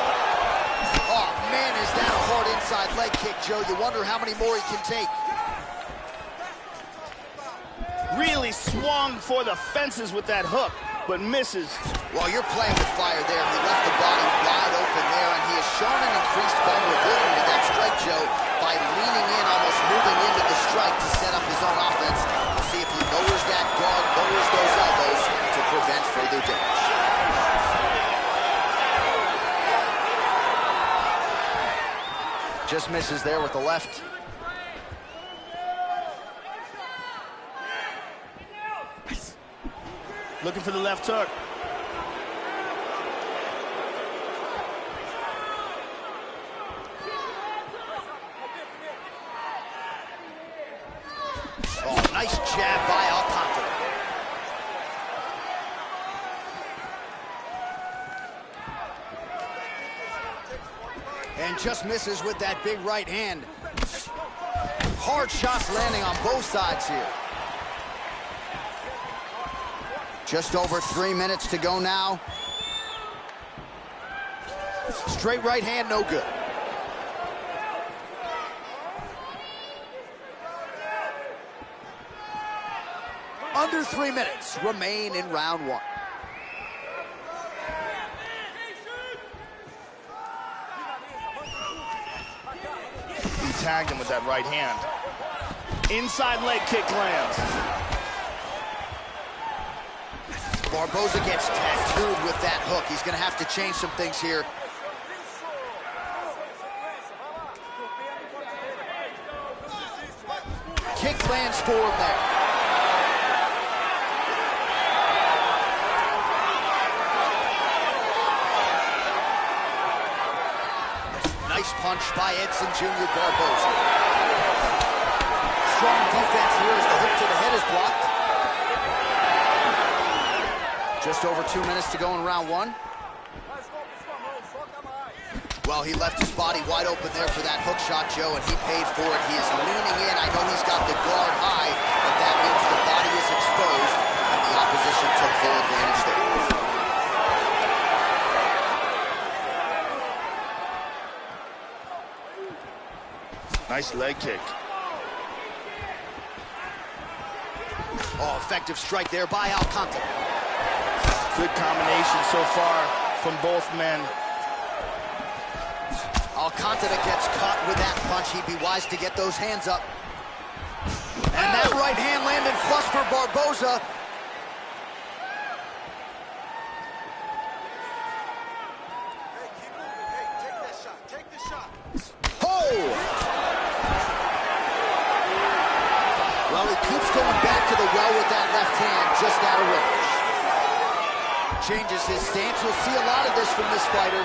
Speaker 1: Oh, man, is that a hard inside leg kick, Joe. You wonder how many more he can take.
Speaker 2: Really swung for the fences with that hook, but misses.
Speaker 1: Well, you're playing with fire there. He left the body wide open there, and he has shown an increased vulnerability to that strike, Joe, by leaning in, almost moving into the strike to set up his own offense. We'll see if he lowers that guard, lowers those elbows to prevent further damage. Just misses there with the left.
Speaker 2: Looking for the left hook.
Speaker 1: Oh, nice jab by Alcantara. And just misses with that big right hand. Hard shots landing on both sides here. Just over 3 minutes to go now. Straight right hand, no good. Under 3 minutes remain in round 1.
Speaker 2: He tagged him with that right hand. Inside leg kick lands.
Speaker 1: Barbosa gets tattooed with that hook. He's going to have to change some things here. Kick lands for him there. Nice punch by Edson Junior Barbosa. Strong defense here as the hook to the head is blocked. Just over 2 minutes to go in round 1. Well, he left his body wide open there for that hook shot, Joe, and he paid for it. He is leaning in. I know he's got the guard high, but that means
Speaker 2: Nice leg kick.
Speaker 1: Oh, effective strike there by Alcantara.
Speaker 2: Good combination so far from both men.
Speaker 1: Alcantara gets caught with that punch. He'd be wise to get those hands up. And that right hand landed flush for Barboza.
Speaker 3: Hey, keep moving. Hey, take that shot. Take the shot.
Speaker 1: Oh! Well, he keeps going back to the well with that left hand, just out of range. Changes his stance. You'll see a lot of this from this fighter.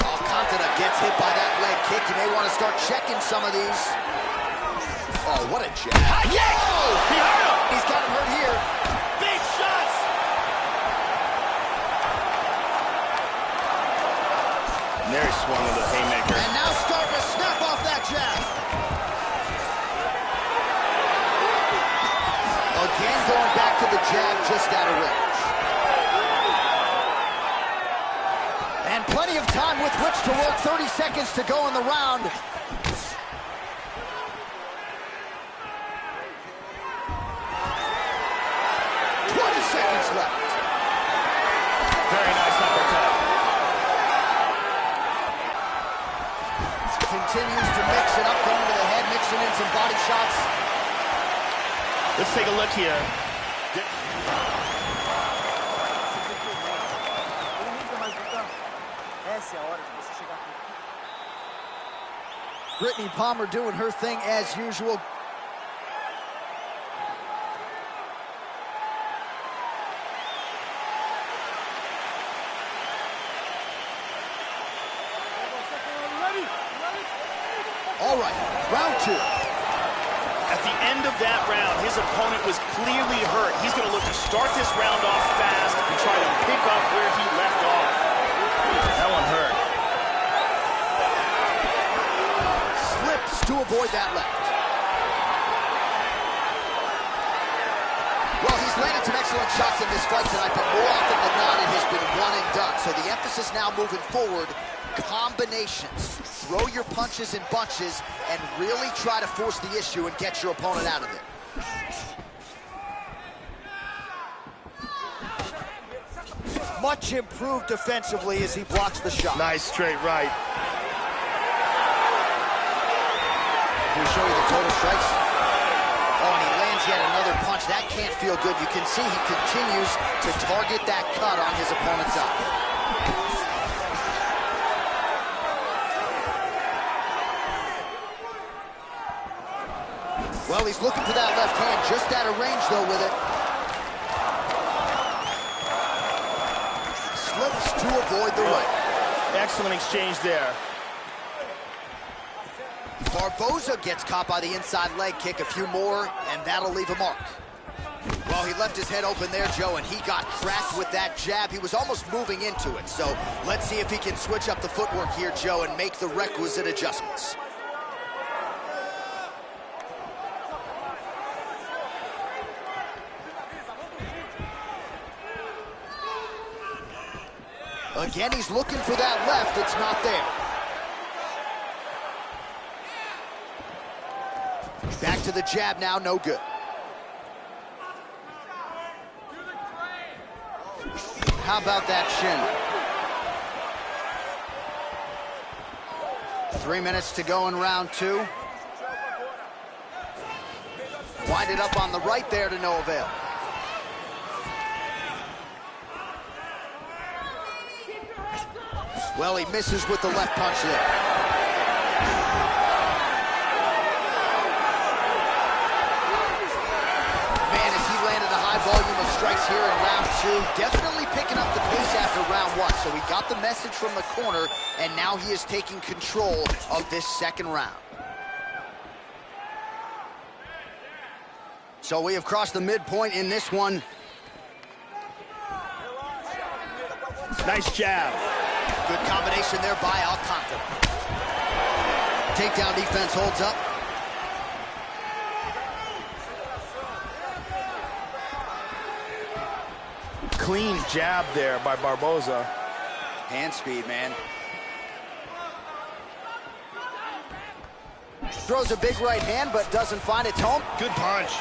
Speaker 1: Alcantara gets hit by that leg kick. You may want to start checking some of these. Oh, what a jab.
Speaker 2: He hurt him.
Speaker 1: He's got him hurt here.
Speaker 2: Big shots. And there he swung with a haymaker.
Speaker 1: And now starting to snap off that jab. Again, going back to the jab, just out of range. And plenty of time with which to work. 30 seconds to go in the round. 20 seconds left.
Speaker 2: Very nice uppercut.
Speaker 1: Continues to mix it up, going to the head, mixing in some body shots.
Speaker 2: Let's take a look here.
Speaker 4: Essa é a hora de você chegar aqui.
Speaker 1: Brittany Palmer doing her thing as usual. All right, round two.
Speaker 2: At the end of that round, his opponent was clearly hurt. He's going to look to start this round off fast and try to pick up where he left off. That one hurt.
Speaker 1: Slips to avoid that left. Well, he's landed some excellent shots in this fight tonight, but more often than not, it has been one and done. So the emphasis now moving forward, combinations. Throw your punches in bunches and really try to force the issue and get your opponent out of it. Much improved defensively as he blocks the shot.
Speaker 2: Nice straight right.
Speaker 1: Can we show you the total strikes? Oh, and he lands yet another punch. That can't feel good. You can see he continues to target that cut on his opponent's eye. Well, he's looking for that left hand, just out of range, though, with it. Slips to avoid the right.
Speaker 2: Excellent exchange there.
Speaker 1: Barboza gets caught by the inside leg kick. A few more, and that'll leave a mark. Well, he left his head open there, Joe, and he got cracked with that jab. He was almost moving into it. So let's see if he can switch up the footwork here, Joe, and make the requisite adjustments. Again, he's looking for that left. It's not there. Back to the jab now, no good. How about that shin? 3 minutes to go in round two. Wind it up on the right there to no avail. Well, he misses with the left punch there. Man, if he landed a high volume of strikes here in round two, definitely picking up the pace after round one. So he got the message from the corner, and now he is taking control of this second round. So we have crossed the midpoint in this one.
Speaker 2: Nice jab.
Speaker 1: Good combination there by Alcantara. Takedown defense holds up.
Speaker 2: Clean jab there by Barboza.
Speaker 1: Hand speed, man. Throws a big right hand, but doesn't find its home.
Speaker 2: Good punch.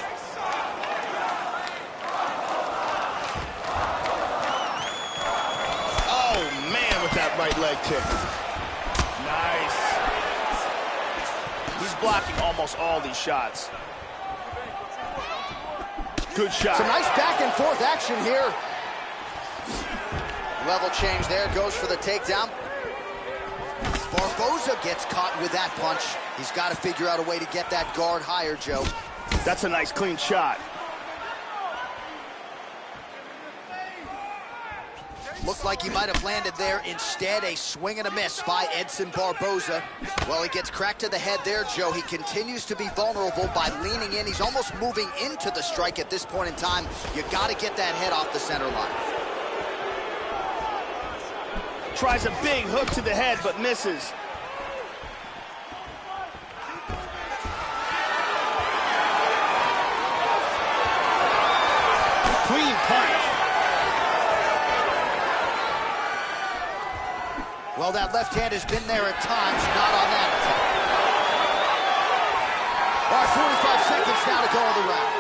Speaker 2: Oh, man, with that right leg kick. Nice. He's blocking almost all these shots. Good shot.
Speaker 1: Some nice back and forth action here. Level change there, goes for the takedown. Barboza gets caught with that punch. He's got to figure out a way to get that guard higher, Joe.
Speaker 2: That's a nice clean shot.
Speaker 1: Looked like he might have landed there. Instead, a swing and a miss by Edson Barboza. Well, he gets cracked to the head there, Joe. He continues to be vulnerable by leaning in. He's almost moving into the strike at this point in time. You got to get that head off the center line.
Speaker 2: Tries a big hook to the head, but misses. Clean punch.
Speaker 1: Well, that left hand has been there at times, not on that attack. All right, 45 seconds now to go in the round.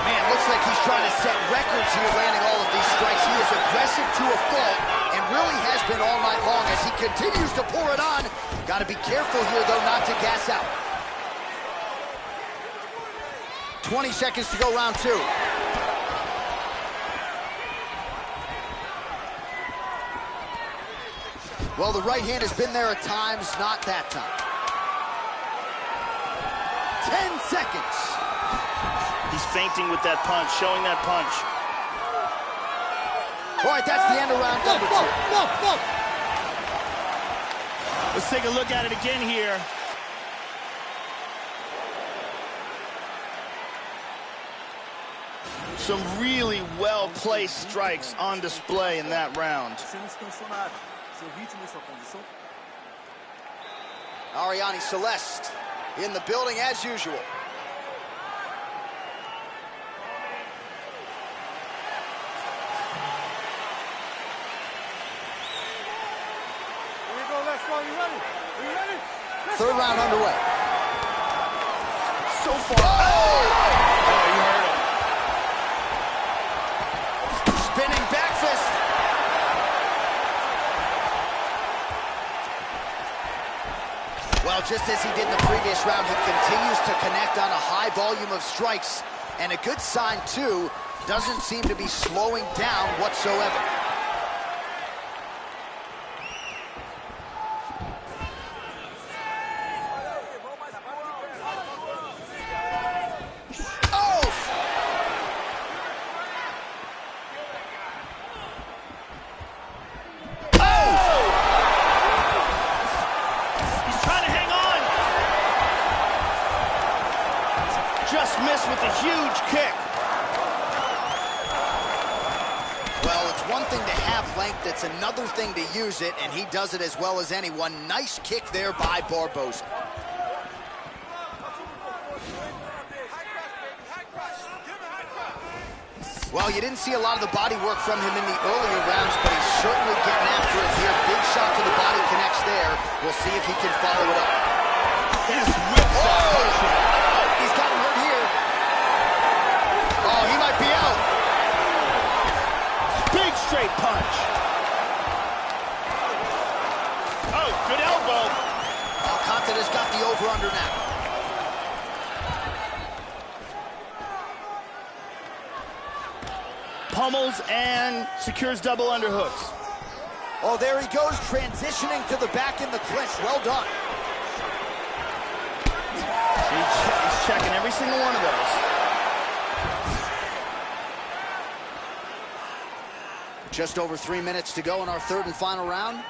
Speaker 1: Man, looks like he's trying to set records here, landing all of these strikes. He is aggressive to a fault, and really has been all night long as he continues to pour it on. Got to be careful here, though, not to gas out. 20 seconds to go, round two. Well, the right hand has been there at times, not that time. 10 seconds.
Speaker 2: He's feinting with that punch, showing that punch.
Speaker 1: All right, that's the end of round number two.
Speaker 2: Let's take a look at it again here. Some really well-placed strikes on display in that round.
Speaker 1: Ariane Celeste in the building as usual. Third round underway.
Speaker 2: So far. Oh, you heard him.
Speaker 1: Spinning back fist. Well, just as he did in the previous round, he continues to connect on a high volume of strikes. And a good sign, too, doesn't seem to be slowing down whatsoever.
Speaker 2: Just missed with a huge kick.
Speaker 1: Well, it's one thing to have length, it's another thing to use it, and he does it as well as anyone. Nice kick there by Barboza. Well, you didn't see a lot of the body work from him in the earlier rounds, but he's certainly getting after it here. Big shot to the body connects there. We'll see if he can follow it up.
Speaker 2: His whips that motion.
Speaker 1: He's got him hurt here. Oh, he might be out.
Speaker 2: Big straight punch. Oh, good elbow.
Speaker 1: Alcantara's got the over-under now.
Speaker 2: Pummels and secures double underhooks.
Speaker 1: Oh, there he goes, transitioning to the back in the clinch. Well done.
Speaker 2: He's checking every single one of those.
Speaker 1: Just over 3 minutes to go in our third and final round.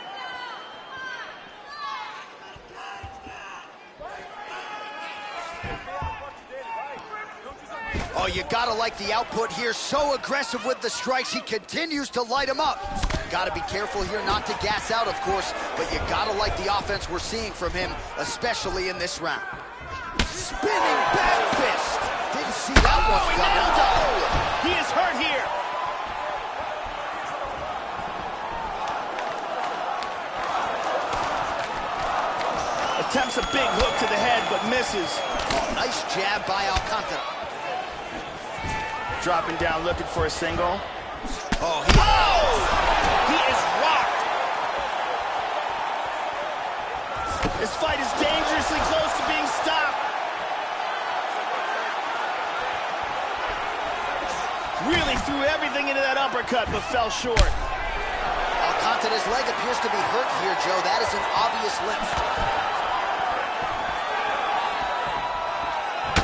Speaker 1: Oh, you gotta like the output here. So aggressive with the strikes. He continues to light him up. Gotta be careful here not to gas out, of course, but you gotta like the offense we're seeing from him, especially in this round. Spinning back fist. Didn't see that one coming.
Speaker 2: He is hurt here. Attempts a big hook to the head, but misses.
Speaker 1: Oh, nice jab by Alcantara.
Speaker 2: Dropping down, looking for a single.
Speaker 1: Oh,
Speaker 2: He is rocked. This fight is dangerously close to being stopped. Really threw everything into that uppercut, but fell short.
Speaker 1: Alcantara's leg appears to be hurt here, Joe. That is an obvious limp.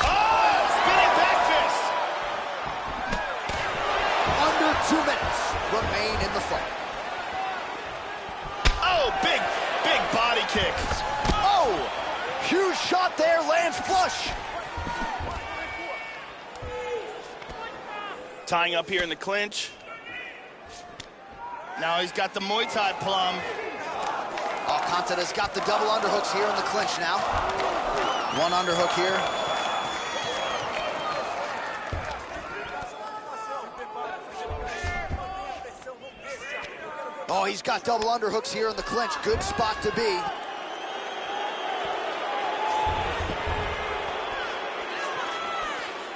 Speaker 2: Oh, spinning back fist.
Speaker 1: Under 2 minutes remain in the fight.
Speaker 2: Oh, big body kick.
Speaker 1: Oh, huge shot there, lands flush.
Speaker 2: Tying up here in the clinch. Now he's got the Muay Thai plum.
Speaker 1: Alcantara's got the double underhooks here in the clinch now. One underhook here. Oh, he's got double underhooks here in the clinch. Good spot to be.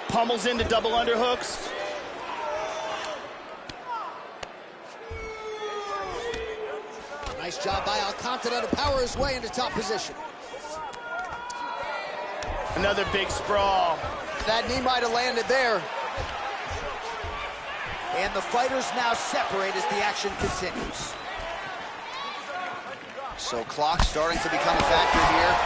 Speaker 2: Pummels into double underhooks.
Speaker 1: Nice job by Alcantara to power his way into top position.
Speaker 2: Another big sprawl.
Speaker 1: That knee might have landed there. And the fighters now separate as the action continues. So clock starting to become a factor here.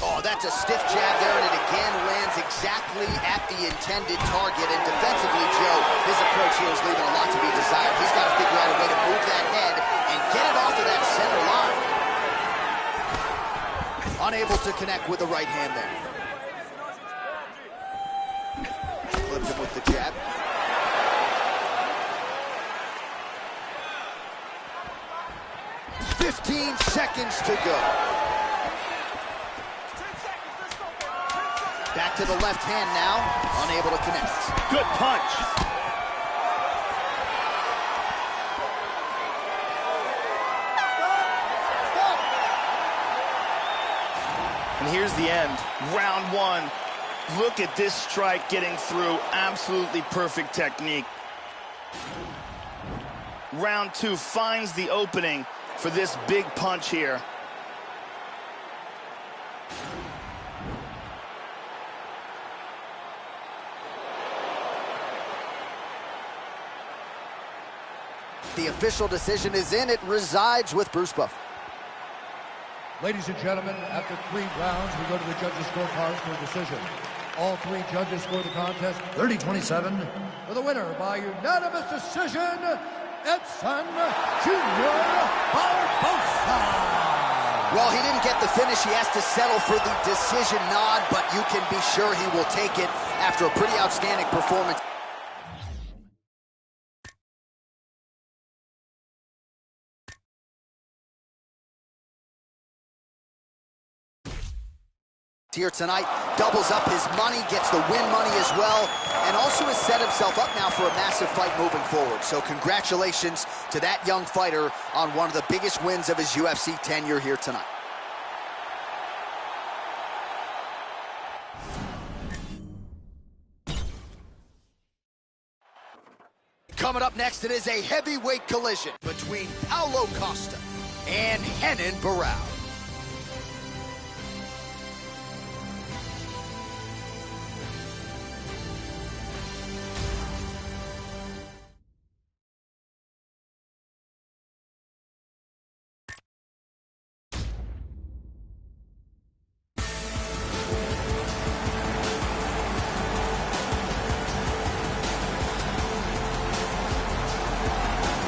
Speaker 1: Oh, that's a stiff jab there, and it again lands exactly at the intended target. And defensively, Joe, his approach here is leaving a lot to be desired. He's got to figure out a way to move that head and get it off of that center line. Unable to connect with the right hand there. Clipped him with the jab. "15 seconds to go." Back to the left hand now, unable to connect.
Speaker 2: Good punch. And here's the end. Round 1. Look at this strike getting through. Absolutely perfect technique. Round 2 finds the opening for this big punch here.
Speaker 1: The official decision is in. It resides with Bruce Buffer.
Speaker 3: Ladies and gentlemen, after 3 rounds, we go to the judges' scorecards for a decision. All 3 judges score the contest 30-27 for the winner by unanimous decision, Edson Jr. Barbosa.
Speaker 1: Well, he didn't get the finish. He has to settle for the decision nod, but you can be sure he will take it after a pretty outstanding performance. Here tonight, doubles up his money, gets the win money as well, and also has set himself up now for a massive fight moving forward. So congratulations to that young fighter on one of the biggest wins of his UFC tenure here tonight. Coming up next, it is a heavyweight collision between Paulo Costa and Renan Barão.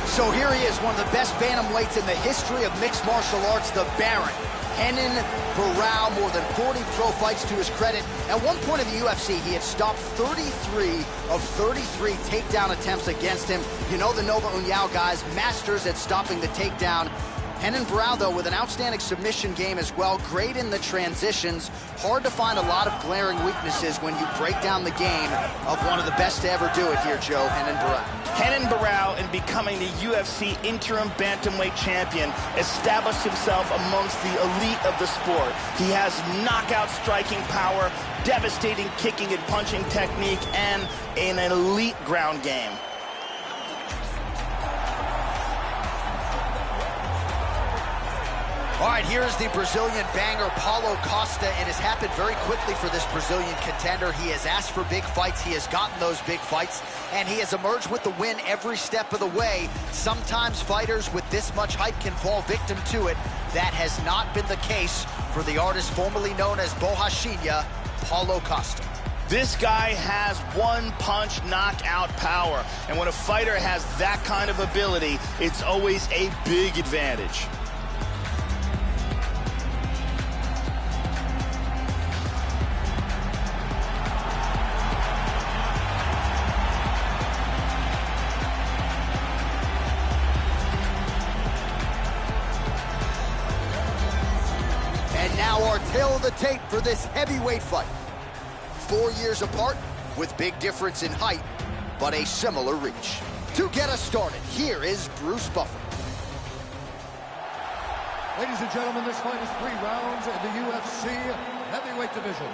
Speaker 1: So here he is, one of the best bantamweights in the history of mixed martial arts, the Baron. Renan Barão, more than 40 pro fights to his credit. At one point in the UFC, he had stopped 33 of 33 takedown attempts against him. You know the Nova União guys, masters at stopping the takedown. Renan Barão, though, with an outstanding submission game as well, great in the transitions. Hard to find a lot of glaring weaknesses when you break down the game of one of the best to ever do it here, Joe, Renan Barão.
Speaker 2: Renan Barão, in becoming the UFC interim bantamweight champion, established himself amongst the elite of the sport. He has knockout striking power, devastating kicking and punching technique, and an elite ground game.
Speaker 1: All right, here's the Brazilian banger, Paulo Costa. It has happened very quickly for this Brazilian contender. He has asked for big fights. He has gotten those big fights, and he has emerged with the win every step of the way. Sometimes fighters with this much hype can fall victim to it. That has not been the case for the artist formerly known as Borrachinha, Paulo Costa.
Speaker 2: This guy has one-punch knockout power, and when a fighter has that kind of ability, it's always a big advantage.
Speaker 1: And now our tail of the tape for this heavyweight fight. 4 years apart, with big difference in height, but a similar reach. To get us started, here is Bruce Buffer.
Speaker 3: Ladies and gentlemen, this fight is 3 rounds in the UFC heavyweight division.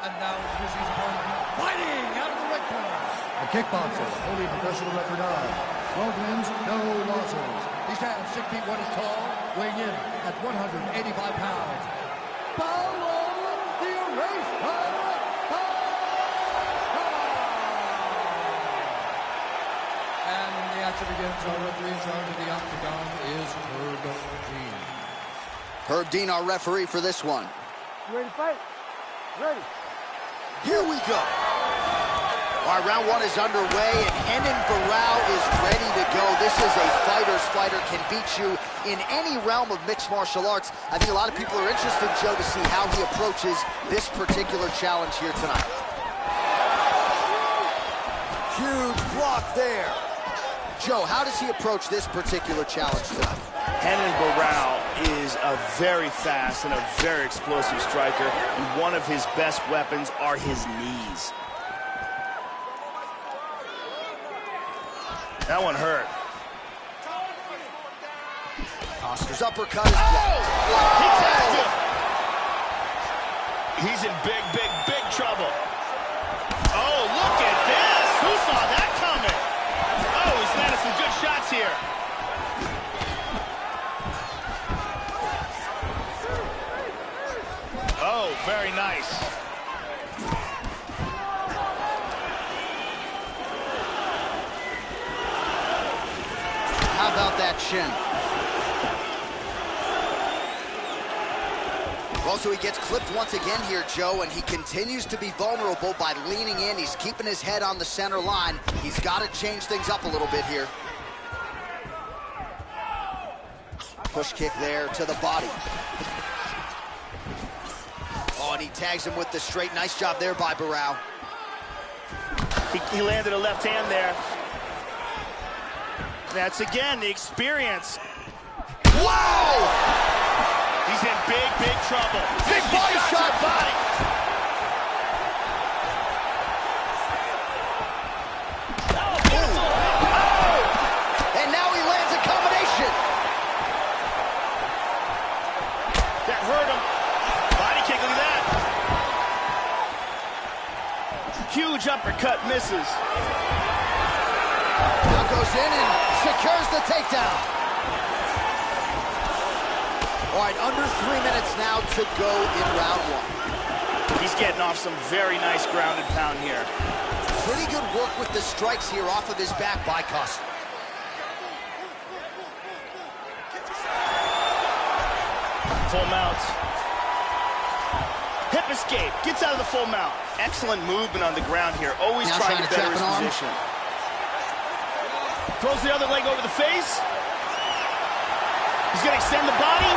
Speaker 3: And now introducing his opponent, fighting out of the red corner. A kickboxer, holding professional record of 12 wins, no losses. He stands 6 feet 1 inch tall, weighing in at 185 pounds. Paulo the Eraser. And when the action begins, our referee in charge of the octagon is Herb Dean.
Speaker 1: Herb Dean, our referee for this one.
Speaker 6: You ready to fight? Ready.
Speaker 1: Here we go. All right, round 1 is underway, and Renan Barão is ready to go. This is a fighter's fighter, can beat you in any realm of mixed martial arts. I think a lot of people are interested, Joe, to see how he approaches this particular challenge here tonight. Huge block there. Joe, how does he approach this particular challenge tonight?
Speaker 2: Renan Barão is a very fast and a very explosive striker, and one of his best weapons are his knees. That one hurt.
Speaker 1: Costa's uppercut is blocked.
Speaker 2: He tagged him. He's in big, big, big trouble. Oh, look at this. Who saw that coming? Oh, he's landed some good shots here. Oh, very nice.
Speaker 1: How about that shin? Well, so he gets clipped once again here, Joe, and he continues to be vulnerable by leaning in. He's keeping his head on the center line. He's got to change things up a little bit here. Push kick there to the body. Oh, and he tags him with the straight. Nice job there by Barão.
Speaker 2: He landed a left hand there. That's, again, the experience.
Speaker 1: Wow!
Speaker 2: He's in big, big trouble.
Speaker 1: Big body shot.
Speaker 2: Body. Oh, beautiful. Oh!
Speaker 1: And now he lands a combination.
Speaker 2: That hurt him. Body kick, look at that. Huge uppercut misses.
Speaker 1: Now goes in and secures the takedown. All right, under 3 minutes now to go in round 1.
Speaker 2: He's getting off some very nice ground and pound here.
Speaker 1: Pretty good work with the strikes here off of his back by Costa.
Speaker 2: Full mount. Hip escape. Gets out of the full mount. Excellent movement on the ground here. Always
Speaker 1: Now
Speaker 2: trying to better his
Speaker 1: trap an arm.
Speaker 2: position. Throws the other leg over the face. He's going to extend the body.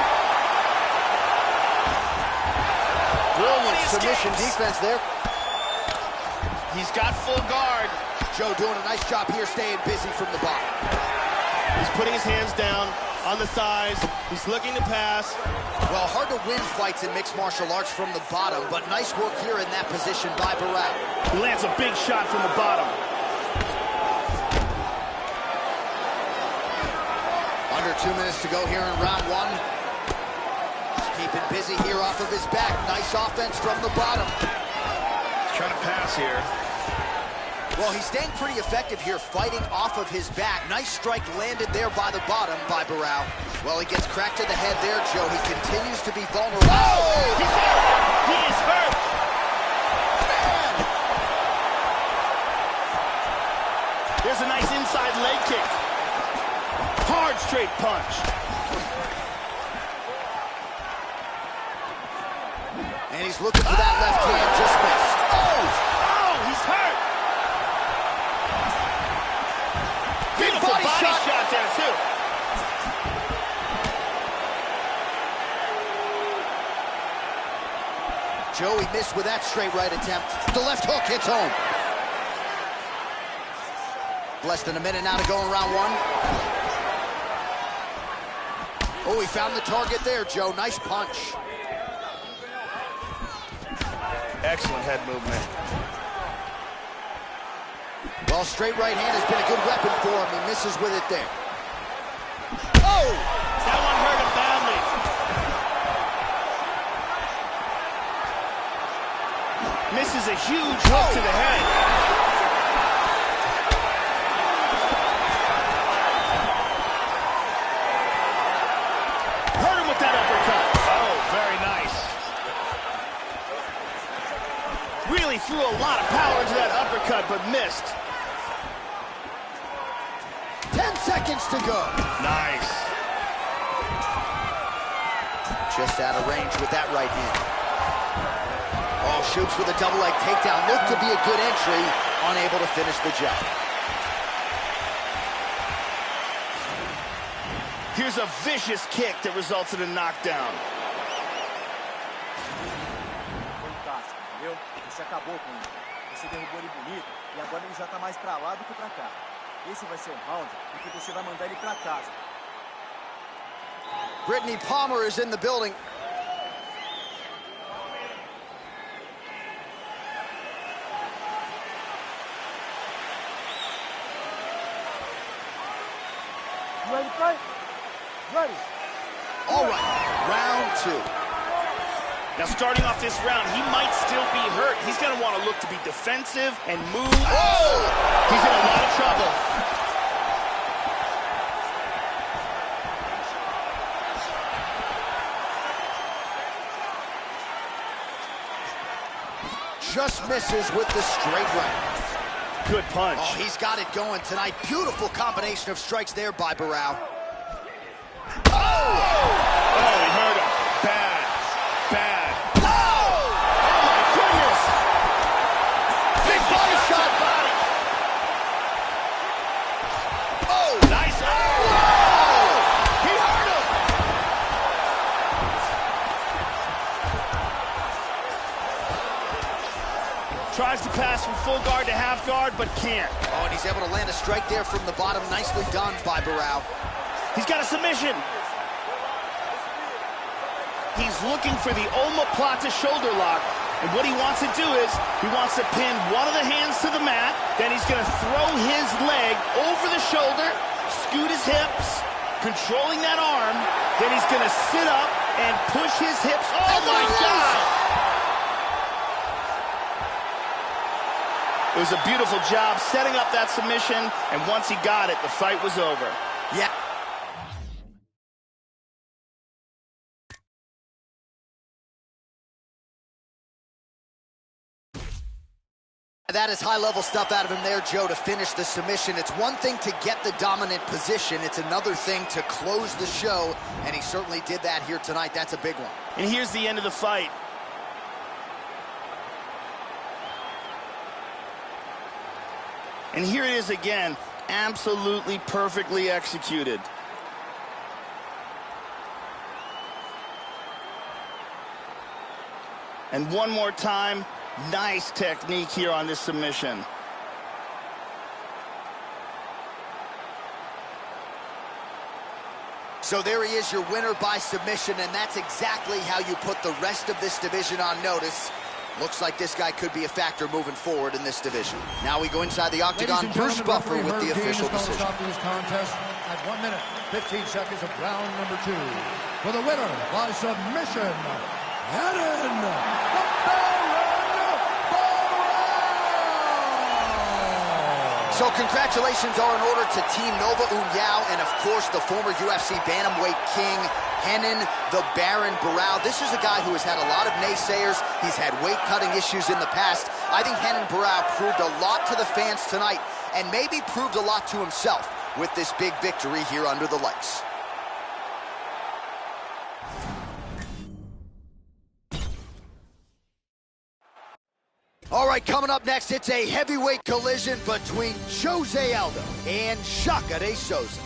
Speaker 1: Brilliant submission defense there.
Speaker 2: He's got full guard.
Speaker 1: Joe doing a nice job here staying busy from the bottom.
Speaker 2: He's putting his hands down on the thighs. He's looking to pass.
Speaker 1: Well, hard to win fights in mixed martial arts from the bottom, but nice work here in that position by Barao.
Speaker 2: He lands a big shot from the bottom.
Speaker 1: Under 2 minutes to go here in round one. He's keeping busy here off of his back. Nice offense from the bottom.
Speaker 2: He's trying to pass here.
Speaker 1: Well, he's staying pretty effective here, fighting off of his back. Nice strike landed there by the bottom by Barao. Well, he gets cracked to the head there, Joe. He continues to be vulnerable.
Speaker 2: Oh! He's hurt! He is hurt!
Speaker 1: Man!
Speaker 2: There's a nice inside leg kick. Hard straight punch.
Speaker 1: And he's looking for that left hand, just missed.
Speaker 2: Oh! Oh, he's hurt! Beautiful body shot there, too.
Speaker 1: Joey missed with that straight right attempt. The left hook hits home. Less than a minute now to go in round one. Oh, he found the target there, Joe. Nice punch.
Speaker 2: Excellent head movement.
Speaker 1: Well, straight right hand has been a good weapon for him. He misses with it there. Oh!
Speaker 2: That one hurt him badly. Misses a huge hook to the head. Hurt him with that uppercut. Oh, very nice. Really threw a lot of power into that uppercut, but missed.
Speaker 1: 10 seconds to go.
Speaker 2: Nice.
Speaker 1: Just out of range with that right hand. Oh, shoots with a double leg takedown. Looked to be a good entry. Unable to finish the job.
Speaker 2: Here's a vicious kick that results in a knockdown.
Speaker 4: Fantástico, entendeu? Você acabou com ele. Você derrubou ele bonito e agora ele já tá mais pra lá do que pra cá. Esse vai ser um round em que você vai mandar ele pra casa.
Speaker 1: Brittany Palmer is in the building.
Speaker 6: You ready to fight? Ready.
Speaker 1: All right, round two.
Speaker 2: Now, starting off this round, he might still be hurt. He's going to want to look to be defensive and move.
Speaker 1: Oh!
Speaker 2: He's in a lot of trouble.
Speaker 1: Just misses with the straight right.
Speaker 2: Good punch.
Speaker 1: Oh, he's got it going tonight. Beautiful combination of strikes there by Barao.
Speaker 2: Oh, he hurt him. Bad. Bad. Oh! Oh, my goodness! Big body shot. Body.
Speaker 1: Oh!
Speaker 2: Nice. Oh! He hurt him. Tries to pass from full guard to half guard, but can't.
Speaker 1: Oh, and he's able to land a strike there from the bottom. Nicely done by Barao.
Speaker 2: He's got a submission. He's looking for the omoplata shoulder lock. And what he wants to do is, he wants to pin one of the hands to the mat, then he's going to throw his leg over the shoulder, scoot his hips, controlling that arm, then he's going to sit up and push his hips. Oh my God! It was a beautiful job setting up that submission, and once he got it, the fight was over.
Speaker 1: Yeah. That is high-level stuff out of him there, Joe, to finish the submission. It's one thing to get the dominant position. It's another thing to close the show, and he certainly did that here tonight. That's a big one.
Speaker 2: And here's the end of the fight. And here it is again. absolutely perfectly executed. And one more time, nice technique here on this submission.
Speaker 1: So there he is, your winner by submission, and that's exactly how you put the rest of this division on notice. Looks like this guy could be a factor moving forward in this division. Now we go inside the octagon. Bruce Buffer with the official decision.
Speaker 3: Stop this contest at 1 minute, 15 seconds of round number 2. For the winner by submission, Hidden the
Speaker 1: So congratulations are in order to Team Nova Uniao and, of course, the former UFC bantamweight king, Renan the Baron Barao. This is a guy who has had a lot of naysayers. He's had weight-cutting issues in the past. I think Renan Barao proved a lot to the fans tonight and maybe proved a lot to himself with this big victory here under the lights. All right, coming up next, it's a heavyweight collision between Jose Aldo and Shaka de Souza.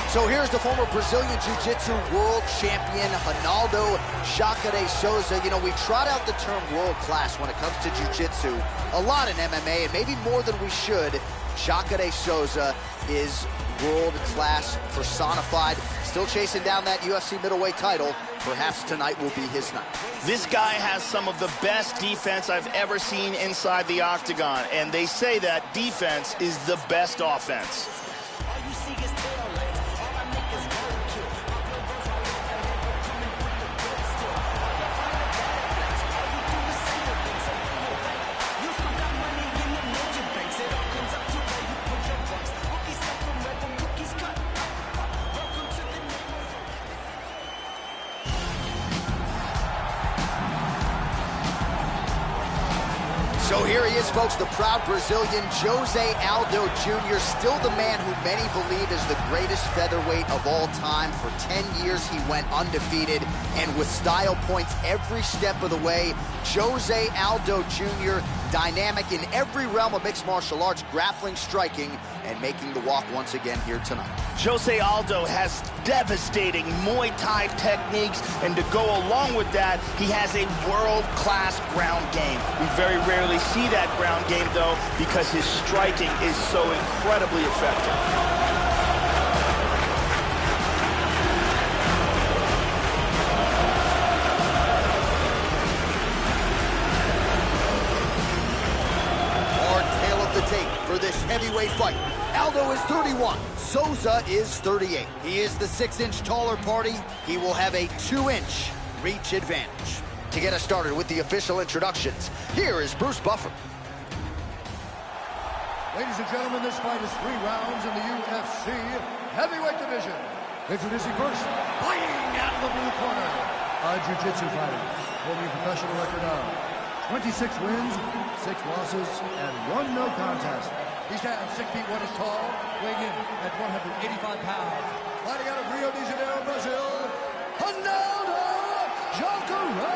Speaker 1: So here's the former Brazilian Jiu-Jitsu world champion, Ronaldo Shaka de Souza. You know, we trot out the term world-class when it comes to Jiu-Jitsu a lot in MMA, and maybe more than we should. Shaka de Souza is world-class personified. Still chasing down that UFC middleweight title. Perhaps tonight will be his night.
Speaker 2: This guy has some of the best defense I've ever seen inside the octagon, and they say that defense is the best offense.
Speaker 1: So here he is, folks, the proud Brazilian Jose Aldo Jr., still the man who many believe is the greatest featherweight of all time. For 10 years, he went undefeated, and with style points every step of the way. Jose Aldo Jr., dynamic in every realm of mixed martial arts, grappling, striking, and making the walk once again here tonight.
Speaker 2: Jose Aldo has devastating Muay Thai techniques, and to go along with that, he has a world-class ground game. We very rarely see that ground game, though, because his striking is so incredibly effective.
Speaker 1: For this heavyweight fight, Aldo is 31, Souza is 38. He is the 6-inch taller party. He will have a 2-inch reach advantage. To get us started with the official introductions, here is Bruce Buffer.
Speaker 3: Ladies and gentlemen, this fight is 3 rounds in the UFC heavyweight division. Introducing first, fighting out of the blue corner, a jiu-jitsu fighter, holding a professional record of 26 wins, 6 losses, and 1 no contest. He stands 6 feet 1 inch tall, weighing in at 185 pounds. Fighting out of Rio de Janeiro, Brazil, Ronaldo Souza!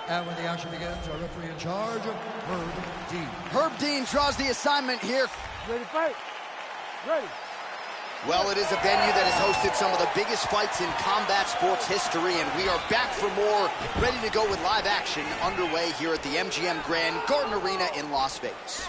Speaker 3: And when the action begins, our referee in charge, Herb Dean.
Speaker 1: Herb Dean draws the assignment here.
Speaker 6: Ready to fight? Ready.
Speaker 1: Well, it is a venue that has hosted some of the biggest fights in combat sports history, and we are back for more, ready to go with live action underway here at the MGM Grand Garden Arena in Las Vegas.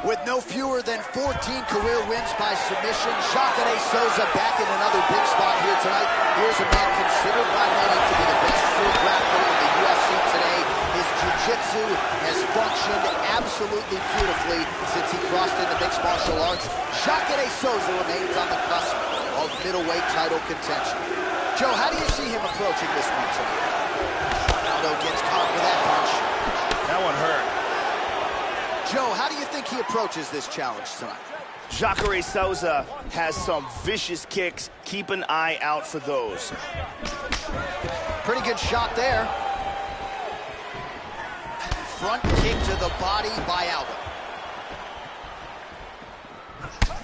Speaker 1: With no fewer than 14 career wins by submission, Shaka de Souza back in another big spot here tonight. Here's a man considered by many to be the best true grappler in the UFC today. His jiu-jitsu has functioned absolutely beautifully since he crossed into mixed martial arts. Jacare Souza remains on the cusp of middleweight title contention. Joe, how do you see him approaching this one tonight? Aldo gets caught with that punch.
Speaker 2: That one hurt.
Speaker 1: Joe, how do you think he approaches this challenge tonight?
Speaker 2: Jacare Souza has some vicious kicks. Keep an eye out for those.
Speaker 1: Pretty good shot there. Front kick to the body by Aldo.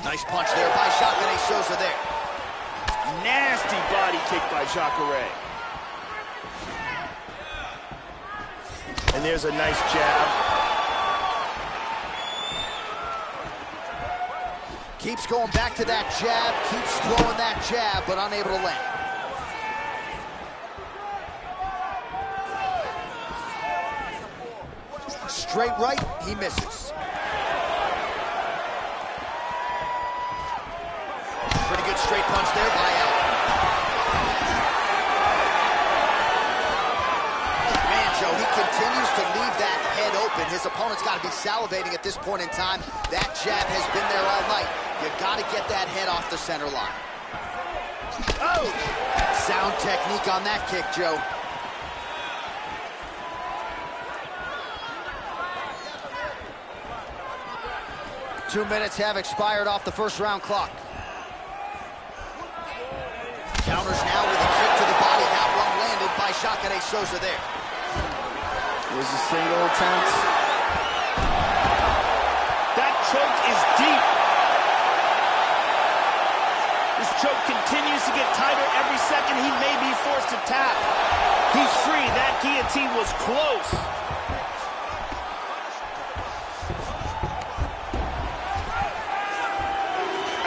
Speaker 1: Nice punch there by Jacare Souza there.
Speaker 2: Nasty body kick by Jacare. And there's a nice jab.
Speaker 1: Keeps going back to that jab, keeps throwing that jab, but unable to land. Straight right, he misses. Pretty good straight punch there by Aldo. Man, Joe, he continues to leave that head open. His opponent's got to be salivating at this point in time. That jab has been there all night. You got to get that head off the center line. Oh! Sound technique on that kick, Joe. Two minutes have expired off the first round clock. Counters now with a kick to the body. That one landed by Jacare Souza there.
Speaker 2: Here's a single attempt. That choke is deep. This choke continues to get tighter every second. He may be forced to tap. He's free. That guillotine was close.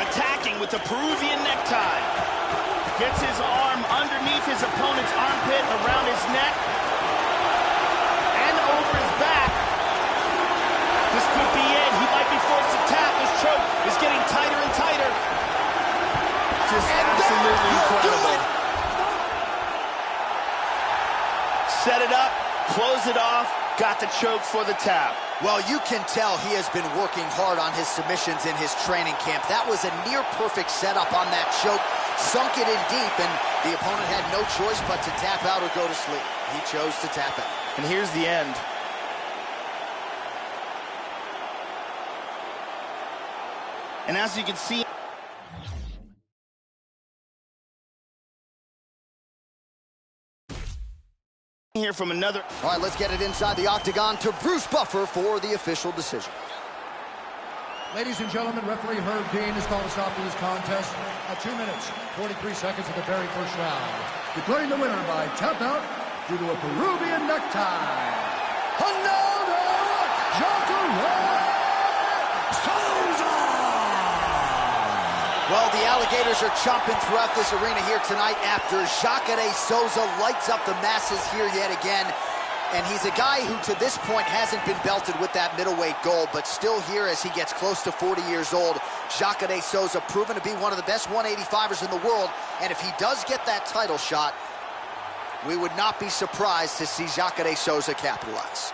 Speaker 2: Attacking with the Peruvian necktie. Gets his arm underneath his opponent's armpit, around his neck, and over his back. This could be it. He might be forced to tap. This choke is getting tighter and tighter. Just absolutely incredible. Set it up, close it off, got the choke for the tap.
Speaker 1: Well, you can tell he has been working hard on his submissions in his training camp. That was a near-perfect setup on that choke. Sunk it in deep, and the opponent had no choice but to tap out or go to sleep. He chose to tap out.
Speaker 2: And here's the end. And as you can see here from another.
Speaker 1: All right, let's get it inside the octagon to Bruce Buffer for the official decision.
Speaker 3: Ladies and gentlemen, referee Herb Dean has called a stop to this contest at 2 minutes, 43 seconds of the very first round. Declaring the winner by tap out due to a Peruvian necktie, Ronaldo Jacare Souza!
Speaker 1: Well, the alligators are chomping throughout this arena here tonight after Jacare Souza lights up the masses here yet again. And he's a guy who, to this point, hasn't been belted with that middleweight gold, but still here as he gets close to 40 years old. Jacare Souza proven to be one of the best 185ers in the world, and if he does get that title shot, we would not be surprised to see Jacare Souza capitalize.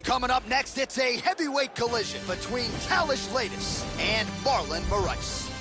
Speaker 1: Coming up next, it's a heavyweight collision between Kalish Latis and Marlon Moraes.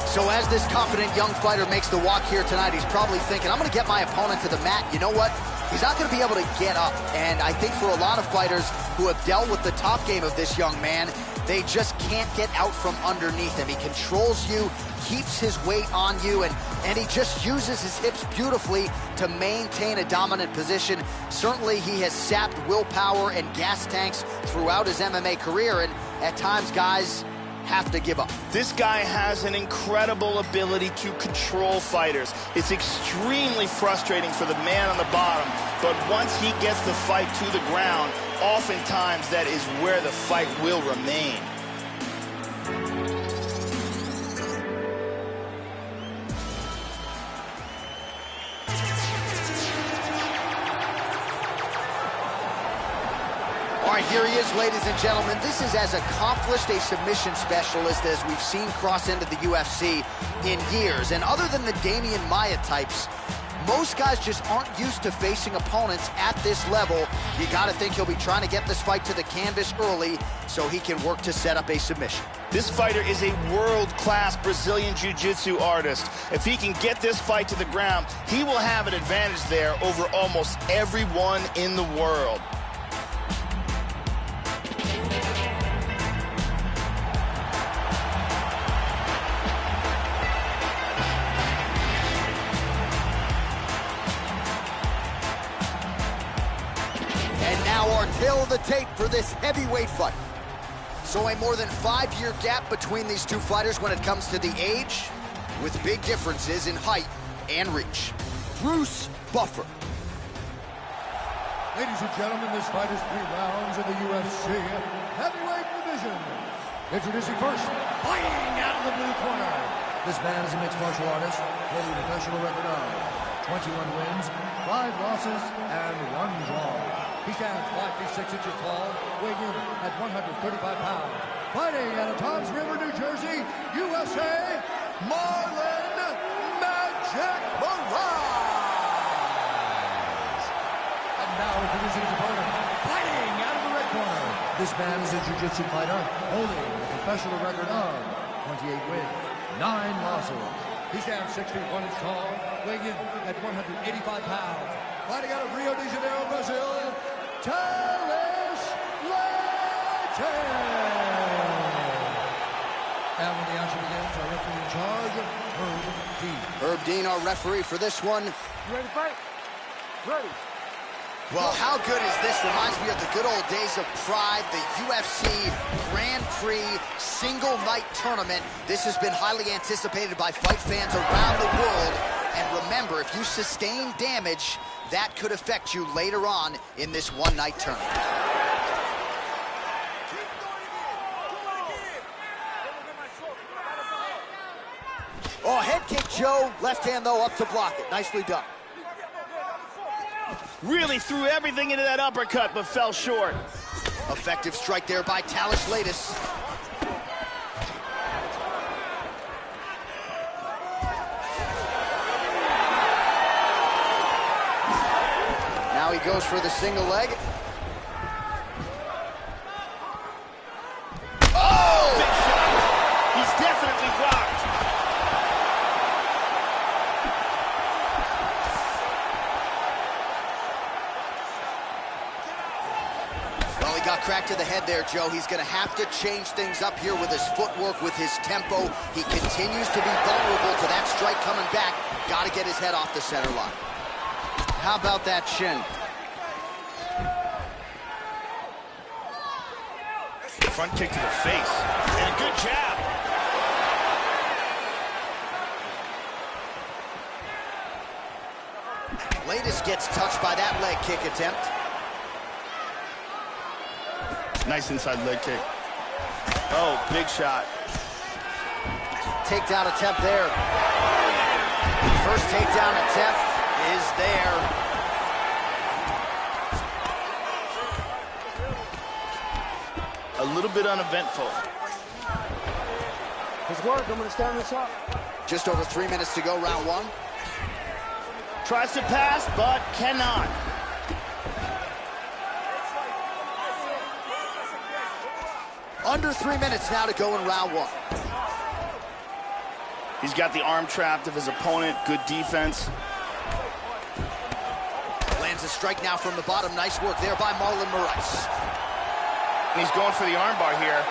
Speaker 1: So as this confident young fighter makes the walk here tonight, he's probably thinking, I'm going to get my opponent to the mat. You know what? He's not going to be able to get up. And I think for a lot of fighters who have dealt with the top game of this young man, they just can't get out from underneath him. He controls you, keeps his weight on you, and he just uses his hips beautifully to maintain a dominant position. Certainly, he has sapped willpower and gas tanks throughout his MMA career, and at times, guys have to give up.
Speaker 2: This guy has an incredible ability to control fighters. It's extremely frustrating for the man on the bottom, but once he gets the fight to the ground, oftentimes that is where the fight will remain.
Speaker 1: right, here he is, ladies and gentlemen. This is as accomplished a submission specialist as we've seen cross into the UFC in years. And other than the Damian Maia types, most guys just aren't used to facing opponents at this level. You gotta think he'll be trying to get this fight to the canvas early so he can work to set up a submission.
Speaker 2: This fighter is a world-class Brazilian Jiu-Jitsu artist. If he can get this fight to the ground, he will have an advantage there over almost everyone in the world.
Speaker 1: Tail of the tape for this heavyweight fight. So a more than 5-year gap between these two fighters when it comes to the age, with big differences in height and reach. Bruce Buffer.
Speaker 3: Ladies and gentlemen, this fight is 3 rounds in the UFC heavyweight division. Introducing first, fighting out of the blue corner. This man is a mixed martial artist, holding a professional record of 21 wins, 5 losses, and 1 draw. He stands 5 feet 6 inches tall, weighing in at 135 pounds. Fighting out of Toms River, New Jersey, USA, Marlon Magic Moraes. And now introducing his opponent, fighting out of the red corner. This man is a jiu-jitsu fighter, holding a professional record of 28 wins, 9 losses. He stands 6 feet 1 inch tall, weighing in at 185 pounds. Fighting out of Rio de Janeiro, Brazil, Talis Legend. And when the action begins, our referee in charge, Herb Dean.
Speaker 1: Herb Dean, our referee for this one.
Speaker 6: You ready to fight? Ready.
Speaker 1: Well, how good is this? Reminds me of the good old days of Pride, the UFC Grand Prix single night tournament. This has been highly anticipated by fight fans around the world. And remember, if you sustain damage, that could affect you later on in this one-night tournament. Oh, head kick, Joe. Left hand, though, up to block it. Nicely done.
Speaker 2: Really threw everything into that uppercut, but fell short.
Speaker 1: Effective strike there by Talis Legend. Now he goes for the single leg. Oh!
Speaker 2: Big shot. He's definitely rocked.
Speaker 1: Well, he got cracked to the head there, Joe. He's going to have to change things up here with his footwork, with his tempo. He continues to be vulnerable to that strike coming back. Got to get his head off the center line. How about that shin?
Speaker 2: Front kick to the face. And a good jab.
Speaker 1: Latest gets touched by that leg kick attempt.
Speaker 2: Nice inside leg kick. Oh, big shot.
Speaker 1: Takedown attempt there. First takedown attempt is there.
Speaker 2: A little bit uneventful.
Speaker 6: His work, I'm going to stand this up.
Speaker 1: Just over 3 minutes to go, round 1.
Speaker 2: Tries to pass, but cannot.
Speaker 1: Under 3 minutes now to go in round 1.
Speaker 2: He's got the arm trapped of his opponent. Good defense.
Speaker 1: Lands a strike now from the bottom. Nice work there by Marlon Moraes.
Speaker 2: He's going for the armbar here.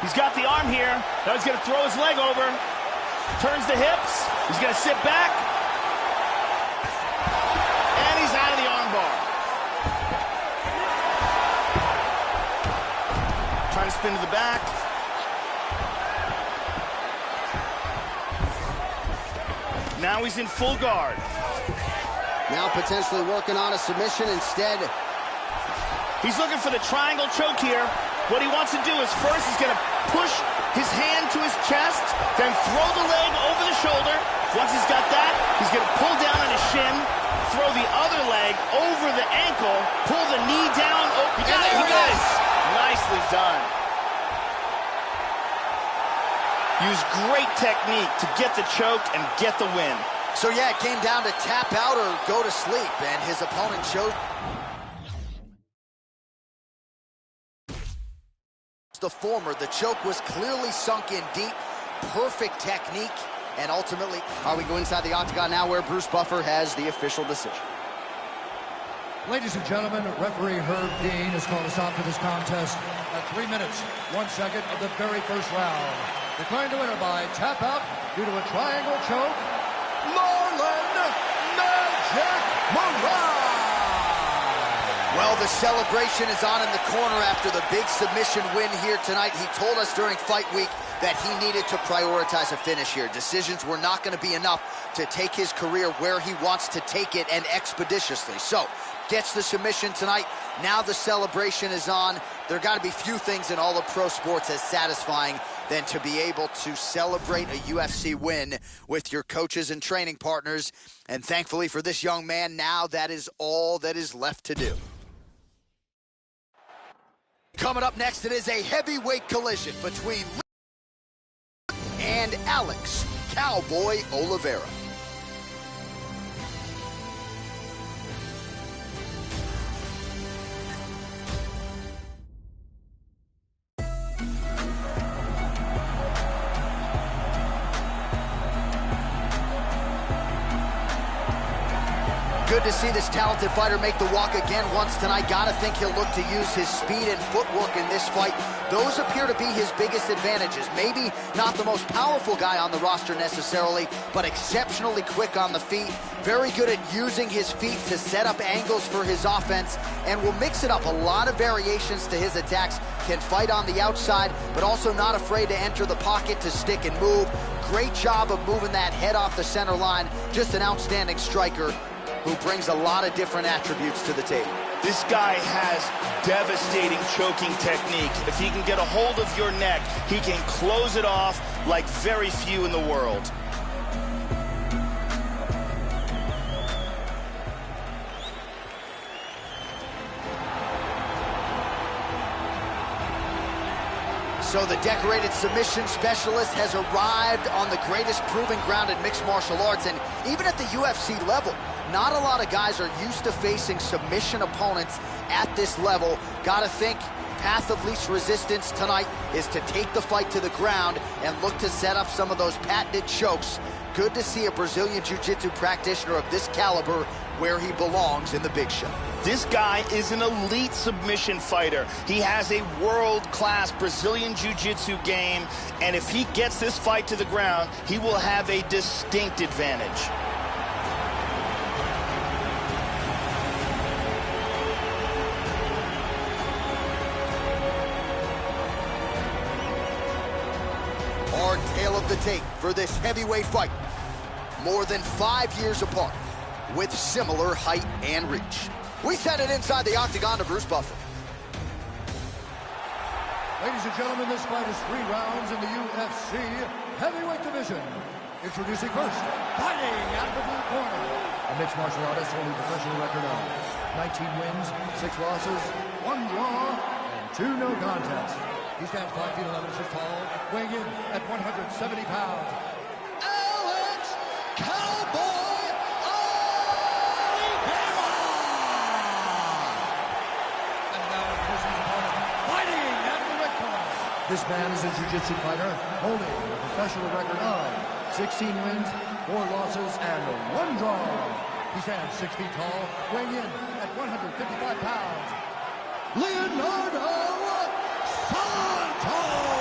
Speaker 2: He's got the arm here. Now he's going to throw his leg over. Turns the hips. He's going to sit back. And he's out of the armbar. Trying to spin to the back. Now he's in full guard.
Speaker 1: Now potentially working on a submission instead.
Speaker 2: He's looking for the triangle choke here. What he wants to do is first he's going to push his hand to his chest, then throw the leg over the shoulder. Once he's got that, he's going to pull down on his shin, throw the other leg over the ankle, pull the knee down. Oh,
Speaker 1: He got it.
Speaker 2: Nicely done. Use great technique to get the choke and get the win.
Speaker 1: So yeah, it came down to tap out or go to sleep, and his opponent chose the former. The choke was clearly sunk in deep, perfect technique, and ultimately, we go inside the octagon now where Bruce Buffer has the official decision.
Speaker 3: Ladies and gentlemen, referee Herb Dean has called a stop to this contest at 3 minutes, 1 second of the very first round. Declaring the winner by tap out due to a triangle choke, Marlon Magic Moraes.
Speaker 1: Well, the celebration is on in the corner after the big submission win here tonight. He told us during fight week that he needed to prioritize a finish here. Decisions were not going to be enough to take his career where he wants to take it, and expeditiously. So, gets the submission tonight. Now the celebration is on. There got to be few things in all of pro sports as satisfying than to be able to celebrate a UFC win with your coaches and training partners. And thankfully for this young man, now that is all that is left to do. Coming up next, it is a heavyweight collision between and Alex Cowboy Oliveira. Good to see this talented fighter make the walk again once tonight. Gotta think he'll look to use his speed and footwork in this fight. Those appear to be his biggest advantages. Maybe not the most powerful guy on the roster necessarily, but exceptionally quick on the feet. Very good at using his feet to set up angles for his offense, and will mix it up. A lot of variations to his attacks. Can fight on the outside, but also not afraid to enter the pocket to stick and move. Great job of moving that head off the center line. Just an outstanding striker who brings a lot of different attributes to the table.
Speaker 2: This guy has devastating choking technique. If he can get a hold of your neck, he can close it off like very few in the world.
Speaker 1: So the decorated submission specialist has arrived on the greatest proving ground in mixed martial arts, and even at the UFC level, not a lot of guys are used to facing submission opponents at this level. Gotta think path of least resistance tonight is to take the fight to the ground and look to set up some of those patented chokes. Good to see a Brazilian Jiu-Jitsu practitioner of this caliber where he belongs in the big show.
Speaker 2: This guy is an elite submission fighter. He has a world-class Brazilian Jiu-Jitsu game, and if he gets this fight to the ground, he will have a distinct advantage.
Speaker 1: Our tale of the tape for this heavyweight fight. More than 5 years apart, with similar height and reach. We send it inside the octagon to Bruce Buffer.
Speaker 3: Ladies and gentlemen, this fight is 3 rounds in the UFC heavyweight division. Introducing first, fighting out of the blue corner, a mixed martial artist holding a professional record of 19 wins, 6 losses, 1 draw, and 2 no contests. He stands 5 feet 11 inches tall, weighing in at 170 pounds. Alex Cowboy Oliveira! And now introducing his opponent, fighting out of the red corner. This man is a jiu-jitsu fighter holding a professional record of 16 wins, 4 losses, and 1 draw. He stands 6 feet tall, weighing in at 155 pounds. Leonardo Santos!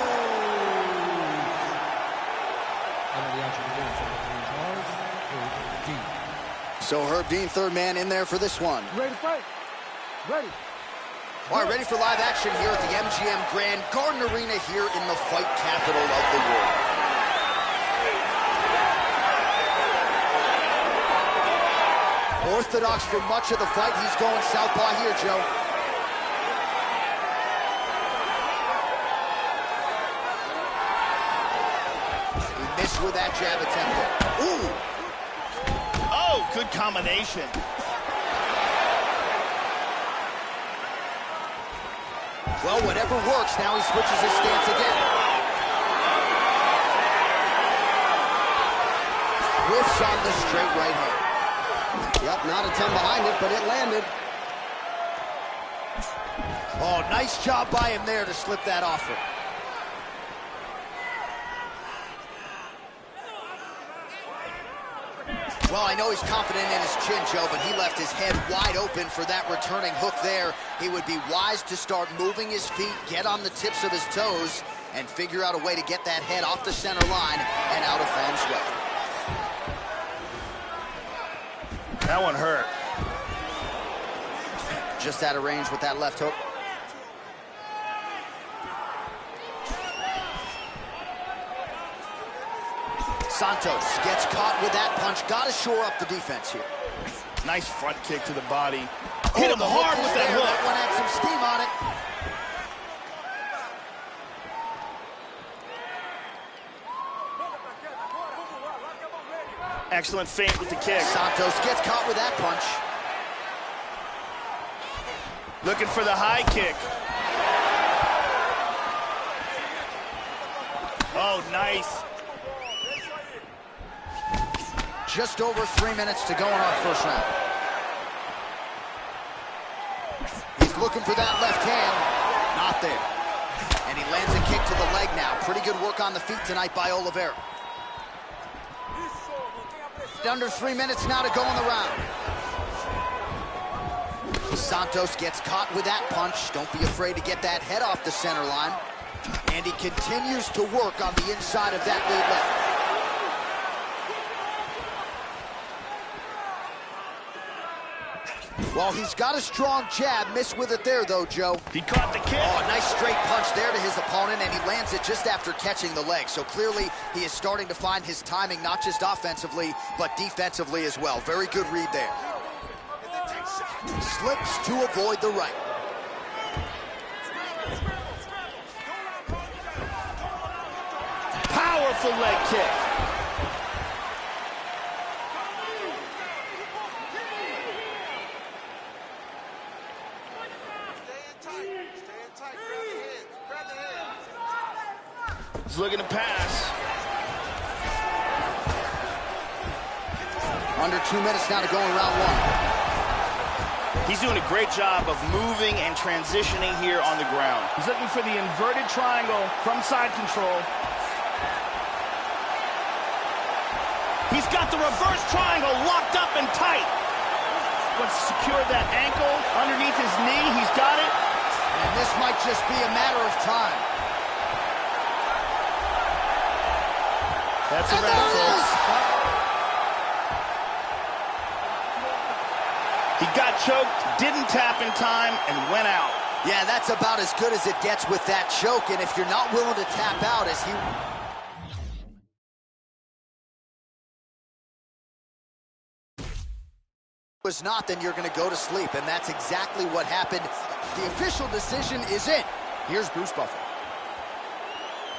Speaker 1: So Herb Dean, third man in there for this one.
Speaker 6: Ready to fight? Ready.
Speaker 1: All right, ready for live action here at the MGM Grand Garden Arena here in the fight capital of the world. Orthodox for much of the fight. He's going southpaw here, Joe. He missed with that jab attempt. Ooh!
Speaker 2: Oh, good combination.
Speaker 1: Well, whatever works, now he switches his stance again. Whiffs on the straight right hand. Yep, not a ton behind it, but it landed. Oh, nice job by him there to slip that offer. Well, I know he's confident in his chin, Joe, but he left his head wide open for that returning hook there. He would be wise to start moving his feet, get on the tips of his toes, and figure out a way to get that head off the center line and out of harm's way.
Speaker 2: That one hurt.
Speaker 1: Just out of range with that left hook. Santos gets caught with that punch. Got to shore up the defense here.
Speaker 2: Nice front kick to the body. Hit him hard with that hook.
Speaker 1: That one had some steam on it.
Speaker 2: Excellent feint with the kick.
Speaker 1: Santos gets caught with that punch.
Speaker 2: Looking for the high kick. Oh, nice.
Speaker 1: Just over 3 minutes to go in our first round. He's looking for that left hand. Not there. And he lands a kick to the leg now. Pretty good work on the feet tonight by Oliveira. Under 3 minutes now to go in the round. Santos gets caught with that punch. Don't be afraid to get that head off the center line. And he continues to work on the inside of that lead leg. Well, he's got a strong jab. Missed with it there, though, Joe.
Speaker 2: He caught the kick.
Speaker 1: Oh, a nice straight punch there to his opponent, and he lands it just after catching the leg. So clearly, he is starting to find his timing, not just offensively, but defensively as well. Very good read there. Slips to avoid the right.
Speaker 2: Powerful leg kick. He's looking to pass.
Speaker 1: Under 2 minutes now to go in round one.
Speaker 2: He's doing a great job of moving and transitioning here on the ground. He's looking for the inverted triangle from side control. He's got the reverse triangle locked up and tight. Wants to secure that ankle underneath his knee. He's got it.
Speaker 1: And this might just be a matter of time.
Speaker 2: That's a wrap, folks. He got choked, didn't tap in time, and went out.
Speaker 1: Yeah, that's about as good as it gets with that choke. And if you're not willing to tap out as he... was not, then you're going to go to sleep. And that's exactly what happened. The official decision is in. Here's Bruce Buffer.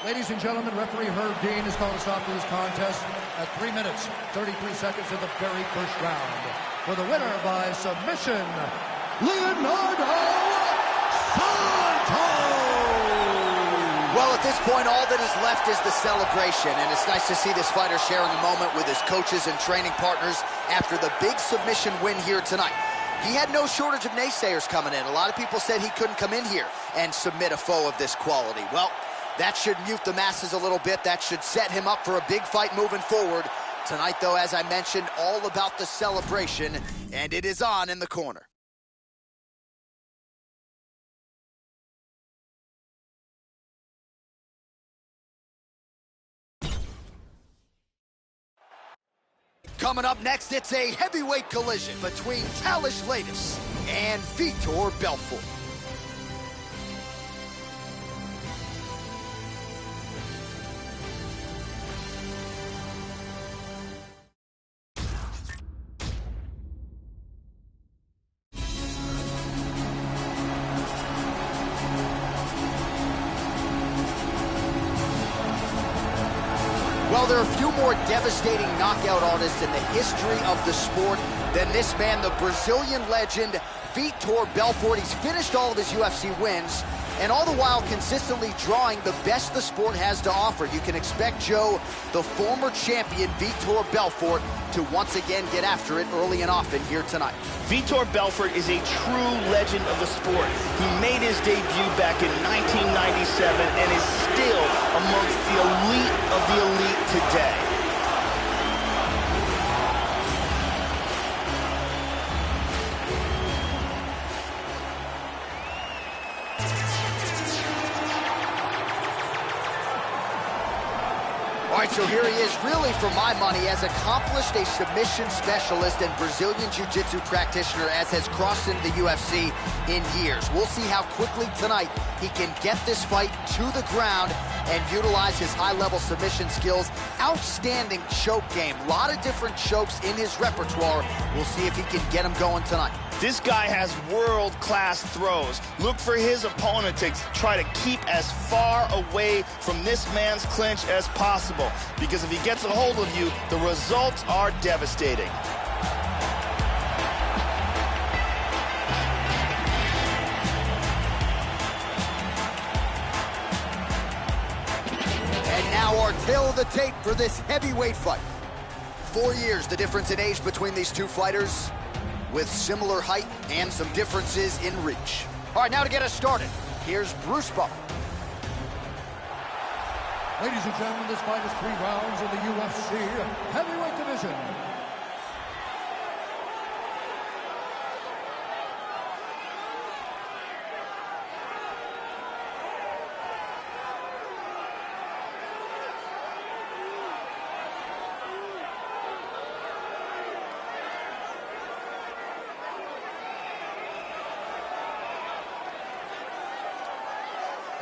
Speaker 3: Ladies and gentlemen, referee Herb Dean has called a stop to this contest at 3 minutes, 33 seconds of the very first round. For the winner by submission, Leonardo Santos!
Speaker 1: Well, at this point, all that is left is the celebration, and it's nice to see this fighter sharing a moment with his coaches and training partners after the big submission win here tonight. He had no shortage of naysayers coming in. A lot of people said he couldn't come in here and submit a foe of this quality. Well, that should mute the masses a little bit. That should set him up for a big fight moving forward. Tonight, though, as I mentioned, all about the celebration, and it is on in the corner. Coming up next, it's a heavyweight collision between Talish Latis and Vitor Belfort. Well, Well, there are a few more devastating knockout artists in the history of the sport than this man, the Brazilian legend, Vitor Belfort. He's finished all of his UFC wins, and all the while consistently drawing the best the sport has to offer. You can expect, Joe, the former champion, Vitor Belfort, to once again get after it early and often here tonight.
Speaker 2: Vitor Belfort is a true legend of the sport. He made his debut back in 1997 and is still amongst the elite of the elite today.
Speaker 1: All right, so here he is, really, for my money, as accomplished a submission specialist and Brazilian Jiu-Jitsu practitioner as has crossed into the UFC in years. We'll see how quickly tonight he can get this fight to the ground and utilize his high-level submission skills. Outstanding choke game. A lot of different chokes in his repertoire. We'll see if he can get them going tonight.
Speaker 2: This guy has world-class throws. Look for his opponent to try to keep as far away from this man's clinch as possible, because if he gets a hold of you, the results are devastating.
Speaker 1: And now our tail of the tape for this heavyweight fight. 4 years, the difference in age between these two fighters, with similar height and some differences in reach. All right, now to get us started, here's Bruce Buffer.
Speaker 3: Ladies and gentlemen, this fight is 3 rounds in the UFC heavyweight division.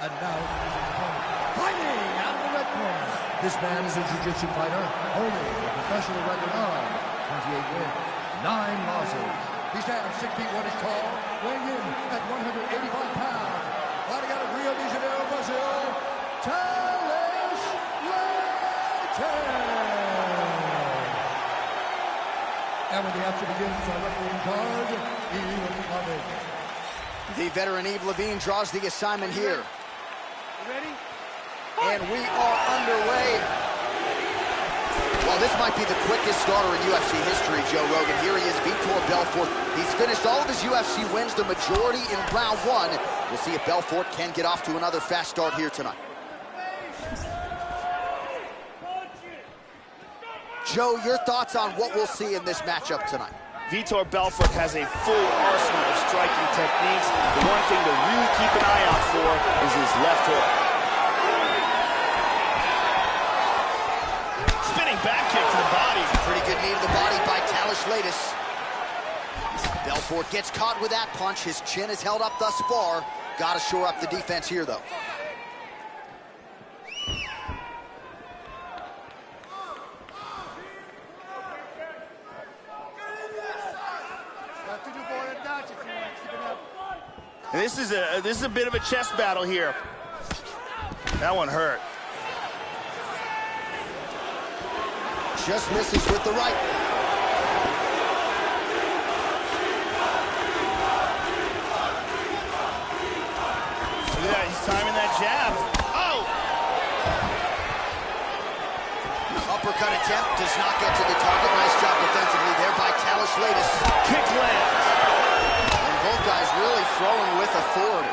Speaker 3: And now, fighting out of the red corner. This man is a jiu-jitsu fighter, holding a professional record of 28 wins, 9 losses. He stands 6 feet 1 inch tall, weighing in at 185 pounds. Fighting out of Rio de Janeiro, Brazil, Talis And when the action begins, our referee in charge, Yves Levine.
Speaker 1: The veteran Yves Levine draws the assignment here.
Speaker 6: Ready?
Speaker 1: And we are underway. Well, this might be the quickest starter in UFC history, Joe Rogan. Here he is, Vitor Belfort. He's finished all of his UFC wins, the majority in round 1. We'll see if Belfort can get off to another fast start here tonight. Joe, your thoughts on what we'll see in this matchup tonight?
Speaker 2: Vitor Belfort has a full arsenal of striking techniques. The one thing to really keep an eye out for is his left hook. Spinning back kick to the body.
Speaker 1: Pretty good knee to the body by Talis. Belfort gets caught with that punch. His chin is held up thus far. Got to shore up the defense here, though.
Speaker 2: And this is a bit of a chess battle here. That one hurt.
Speaker 1: Just misses with the right.
Speaker 2: Look at that, he's timing that jab. Oh!
Speaker 1: Uppercut attempt does not get to the target. Nice job defensively there by Talis.
Speaker 2: Kick lands.
Speaker 1: Both guys really throwing with authority.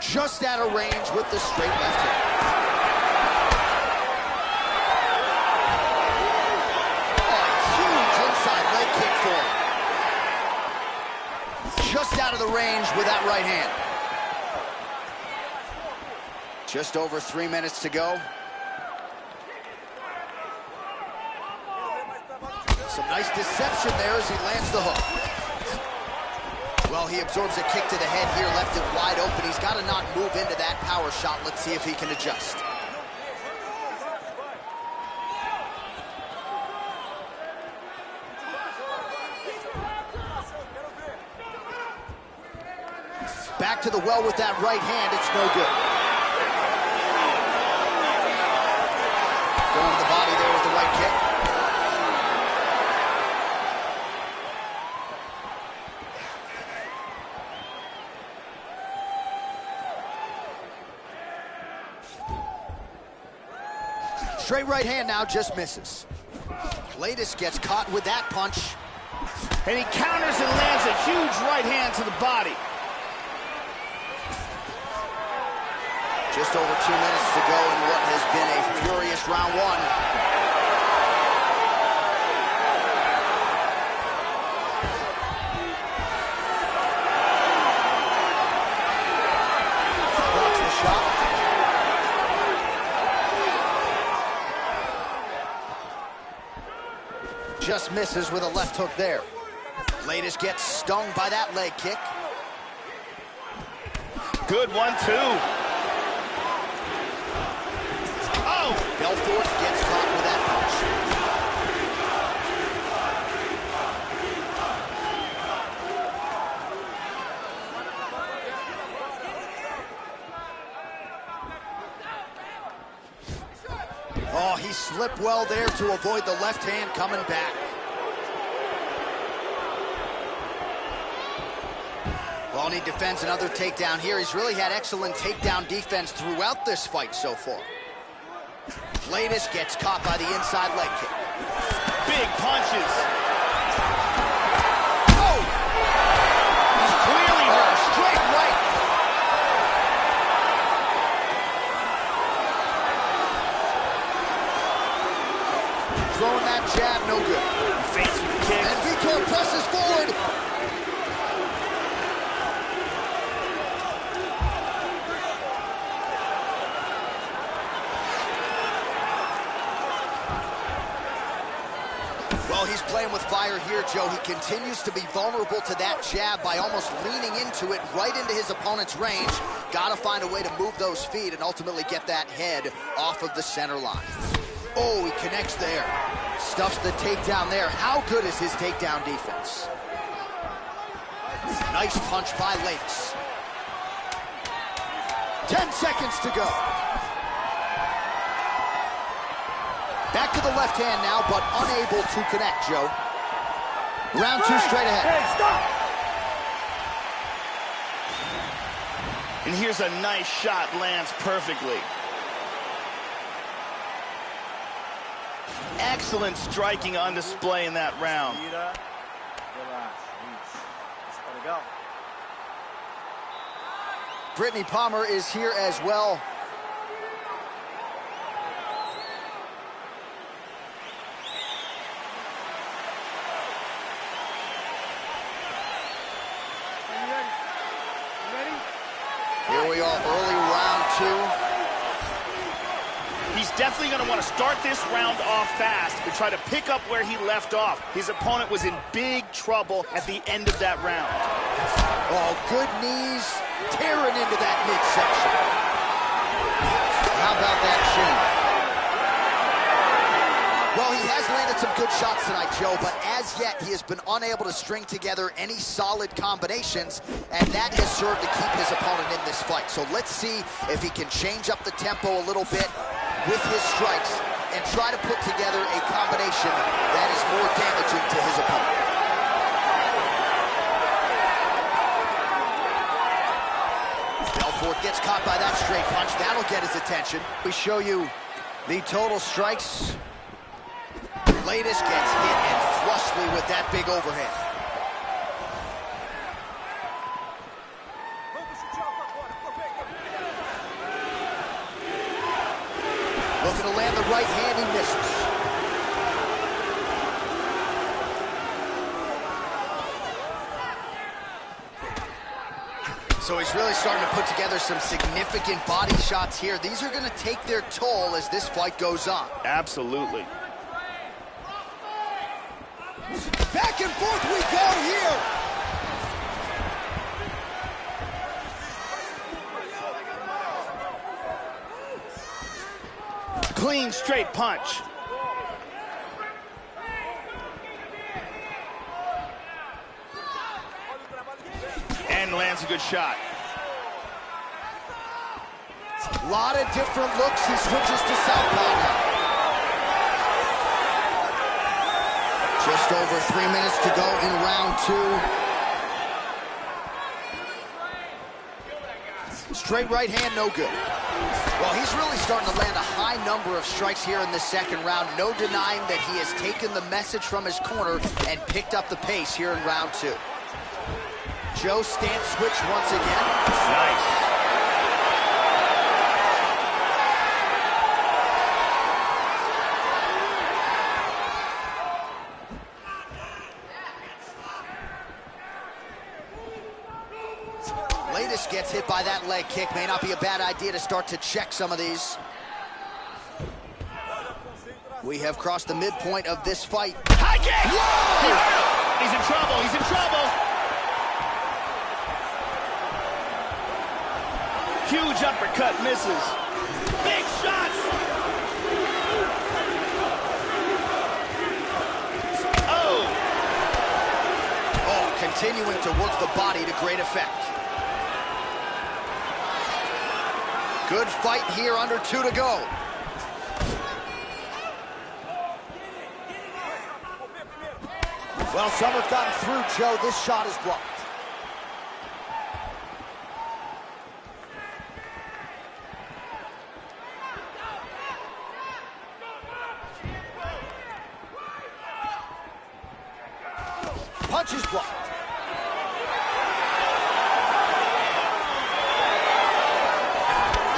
Speaker 1: Just out of range with the straight left hand. Oh, huge inside leg kick for him. Just out of the range with that right hand. Just over 3 minutes to go. Some nice deception there as he lands the hook. Well, he absorbs a kick to the head here, left it wide open. He's got to not move into that power shot. Let's see if he can adjust. Back to the well with that right hand. It's no good. Going to the body there with the right kick. Straight right hand now, just misses. Latest gets caught with that punch.
Speaker 2: And he counters and lands a huge right hand to the body.
Speaker 1: Just over 2 minutes to go in what has been a furious round one. Blocks the shot. Just misses with a left hook there. Latest gets stung by that leg kick.
Speaker 2: Good 1-2. Oh!
Speaker 1: Belfort gets caught with that punch. Oh, he slipped well there to avoid the left hand coming back. Well, he defends another takedown here. He's really had excellent takedown defense throughout this fight so far. Latest gets caught by the inside leg kick.
Speaker 2: Big punches.
Speaker 1: Oh!
Speaker 2: He's clearly hurt.
Speaker 1: Straight right. Throwing that jab, no good.
Speaker 2: He feints with the kick.
Speaker 1: And Vitor presses forward. Well, he's playing with fire here, Joe. He continues to be vulnerable to that jab by almost leaning into it right into his opponent's range. Got to find a way to move those feet and ultimately get that head off of the center line. Oh, he connects there. Stuffs the takedown there. How good is his takedown defense? Nice punch by Latest. 10 seconds to go. Back to the left hand now, but unable to connect, Joe. Round two straight ahead.
Speaker 6: Hey, stop!
Speaker 2: And here's a nice shot, lands perfectly. Excellent striking on display in that round.
Speaker 1: Brittany Palmer is here as well. Here we are, early round two.
Speaker 2: He's definitely going to want to start this round off fast to try to pick up where he left off. His opponent was in big trouble at the end of that round.
Speaker 1: Oh, good knees, tearing into that midsection. How about that shin? Well, he has landed some good shots tonight, Joe, but as yet, he has been unable to string together any solid combinations, and that has served to keep his opponent in this fight. So let's see if he can change up the tempo a little bit with his strikes and try to put together a combination that is more damaging to his opponent. Belfort gets caught by that straight punch. That'll get his attention. We show you the total strikes. Latest gets hit and flushly with that big overhand. Looking to land the right hand, he misses. So he's really starting to put together some significant body shots here. These are going to take their toll as this fight goes on.
Speaker 2: Absolutely.
Speaker 1: Back and forth we go here.
Speaker 2: Clean, straight punch. And lands That's a good shot.
Speaker 1: A lot of different looks. He switches to southpaw now. Just over 3 minutes to go in round 2. Straight right hand, no good. Well, he's really starting to land a high number of strikes here in the second round. No denying that he has taken the message from his corner and picked up the pace here in round 2. Joe, stance switch once again.
Speaker 2: Nice.
Speaker 1: Latest gets hit by that leg kick. May not be a bad idea to start to check some of these. We have crossed the midpoint of this fight.
Speaker 2: High kick!
Speaker 1: Whoa!
Speaker 2: He's in trouble, he's in trouble! Huge uppercut misses. Big shots!
Speaker 1: Oh, continuing to work the body to great effect. Good fight here, under 2 to go. Well, Summer's gotten through, Joe. This shot is blocked. Punch is blocked.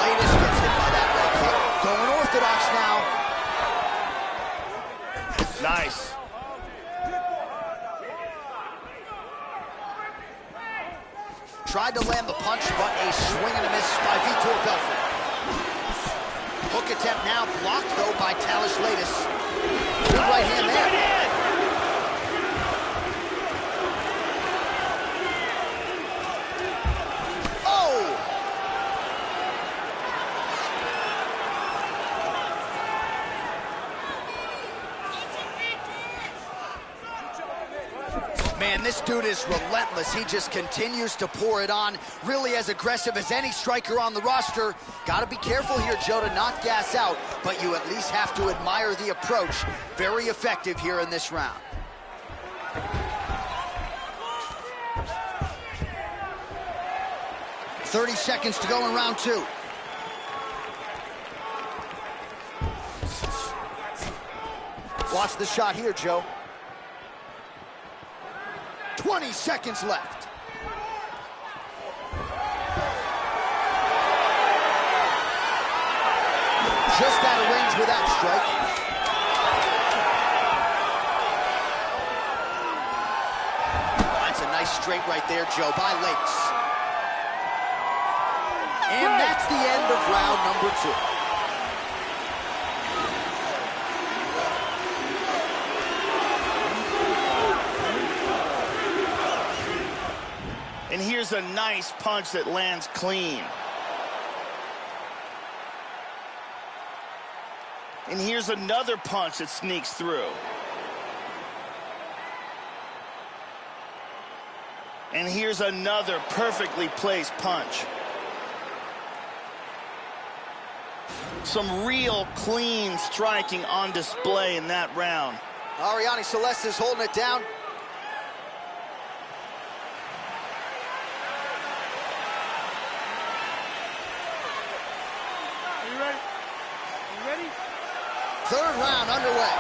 Speaker 1: Latest gets hit by that leg kick. Going orthodox now.
Speaker 2: Nice.
Speaker 1: Tried to land the punch, but a swing and a miss by Vitor Belfort. Hook attempt now blocked, though, by Talish Latest. Good right hand there.
Speaker 2: Right hand.
Speaker 1: Man, this dude is relentless. He just continues to pour it on. Really as aggressive as any striker on the roster. Got to be careful here, Joe, to not gas out, but you at least have to admire the approach. Very effective here in this round. "30 seconds to go in round 2. Watch the shot here, Joe. 20 seconds left. Just out of range with that strike. That's a nice straight right there, Joe, by Lakes. And that's the end of round number 2.
Speaker 2: And here's a nice punch that lands clean. And here's another punch that sneaks through. And here's another perfectly placed punch. Some real clean striking on display in that round.
Speaker 1: Ariane Celeste is holding it down. Third round underway.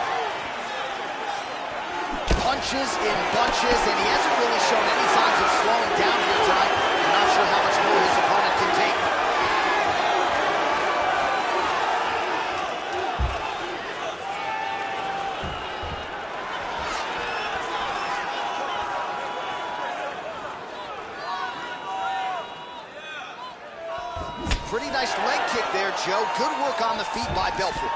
Speaker 1: Punches in bunches, and he hasn't really shown any signs of slowing down here tonight. I'm not sure how much more his opponent can take. Pretty nice leg kick there, Joe. Good work on the feet by Belfort.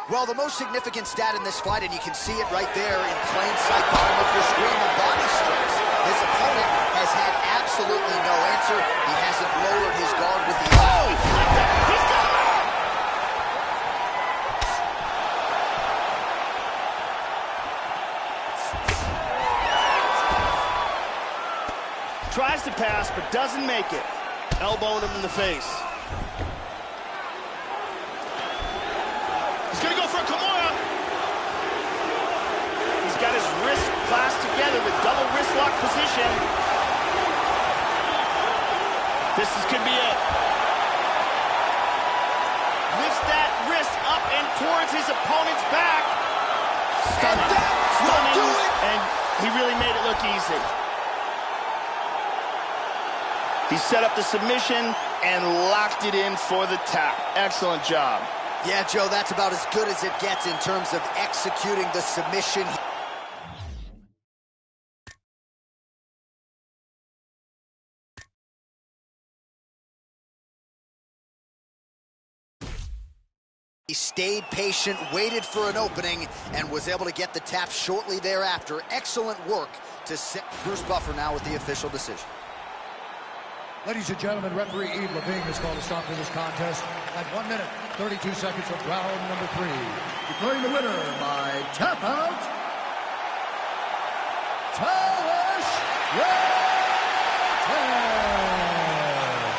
Speaker 1: Well, the most significant stat in this fight, and you can see it right there in plain sight, bottom of your screen, the body strikes. His opponent has had absolutely no answer. He hasn't lowered his guard with the...
Speaker 2: Oh, he flipped it. He's got him out. Tries to pass, but doesn't make it. Elbowing him in the face. He's gonna go for a Kimura. He's got his wrist clasped together with double wrist lock position. Could be it. Lifts that wrist up and towards his opponent's back. Stunning. Stunning. And he really made it look easy. He set up the submission and locked it in for the tap. Excellent job.
Speaker 1: Yeah, Joe, that's about as good as it gets in terms of executing the submission. He stayed patient, waited for an opening, and was able to get the tap shortly thereafter. Excellent work to set Bruce Buffer now with the official decision.
Speaker 3: Ladies and gentlemen, referee Eve Levine has called a stop to this contest at 1 minute, 32 seconds of round number 3. Declaring the winner by tap out,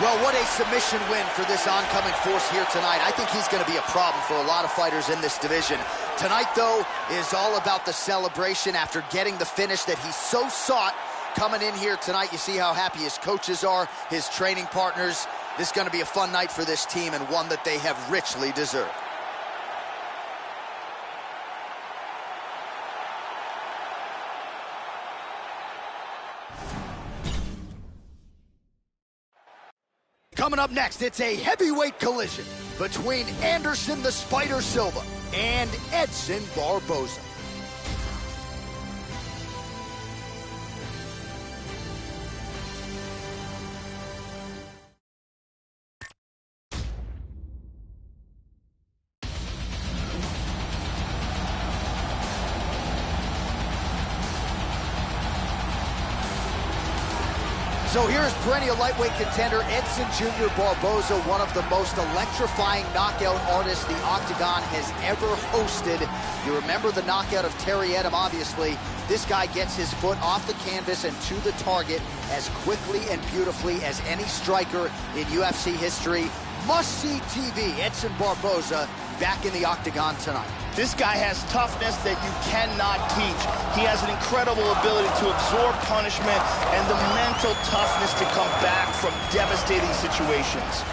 Speaker 1: Well, what a submission win for this oncoming force here tonight. I think he's going to be a problem for a lot of fighters in this division. Tonight, though, is all about the celebration after getting the finish that he so sought. Coming in here tonight, you see how happy his coaches are, his training partners. This is going to be a fun night for this team and one that they have richly deserved. Coming up next, it's a heavyweight collision between Anderson the Spider Silva and Edson Barboza. So here's perennial lightweight contender Edson Jr. Barboza, one of the most electrifying knockout artists the Octagon has ever hosted. You remember the knockout of Terry Edom, obviously. This guy gets his foot off the canvas and to the target as quickly and beautifully as any striker in UFC history. Must-see TV, Edson Barboza back in the Octagon tonight.
Speaker 2: This guy has toughness that you cannot teach. He has an incredible ability to absorb punishment and the mental toughness to come back from devastating situations.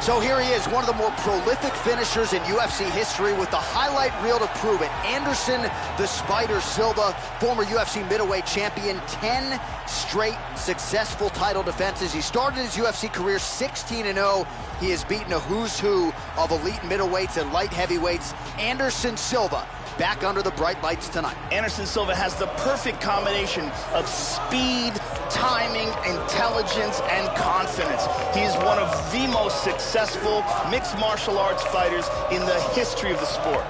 Speaker 1: So here he is, one of the more prolific finishers in UFC history with the highlight reel to prove it. Anderson the Spider Silva, former UFC middleweight champion, 10 straight successful title defenses. He started his UFC career 16-0. He has beaten a who's who of elite middleweights and light heavyweights. Anderson Silva back under the bright lights tonight.
Speaker 2: Anderson Silva has the perfect combination of speed, timing, intelligence, and confidence. He is one of the most successful mixed martial arts fighters in the history of the sport.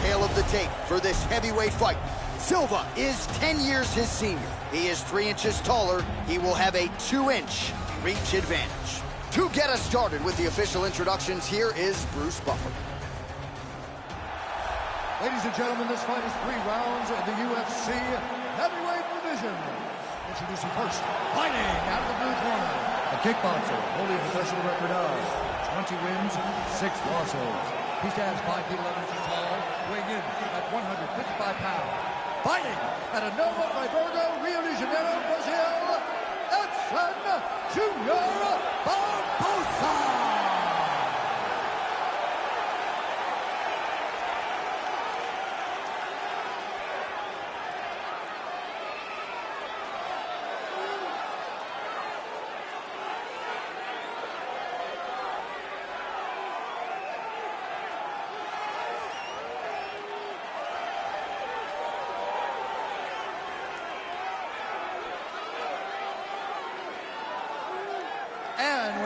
Speaker 1: Tale of the tape for this heavyweight fight. Silva is 10 years his senior. He is 3 inches taller. He will have a 2-inch reach advantage. To get us started with the official introductions, here is Bruce Buffer.
Speaker 3: Ladies and gentlemen, this fight is 3 rounds in the UFC heavyweight division. Introducing first, fighting out of the blue corner, a kickboxer holding a professional record of 20 wins, 6 losses. He stands 5 feet 11 inches tall, weighing in at 155 pounds. Fighting at a Nova Friburgo, Rio de Janeiro, Brazil, Edson Jr. Barboza.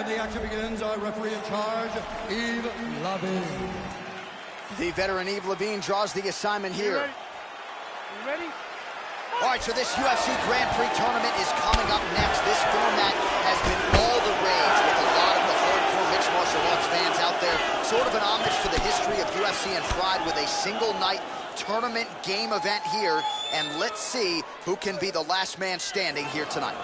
Speaker 3: the action begins. Our referee in charge, Yves Lavigne.
Speaker 1: The veteran Yves Lavigne draws the assignment here.
Speaker 6: You ready?
Speaker 1: All right, so this UFC Grand Prix tournament is coming up next. This format has been all the rage with a lot of the hardcore mixed martial arts fans out there. Sort of an homage to the history of UFC and Pride with a single night tournament game event here. And let's see who can be the last man standing here tonight.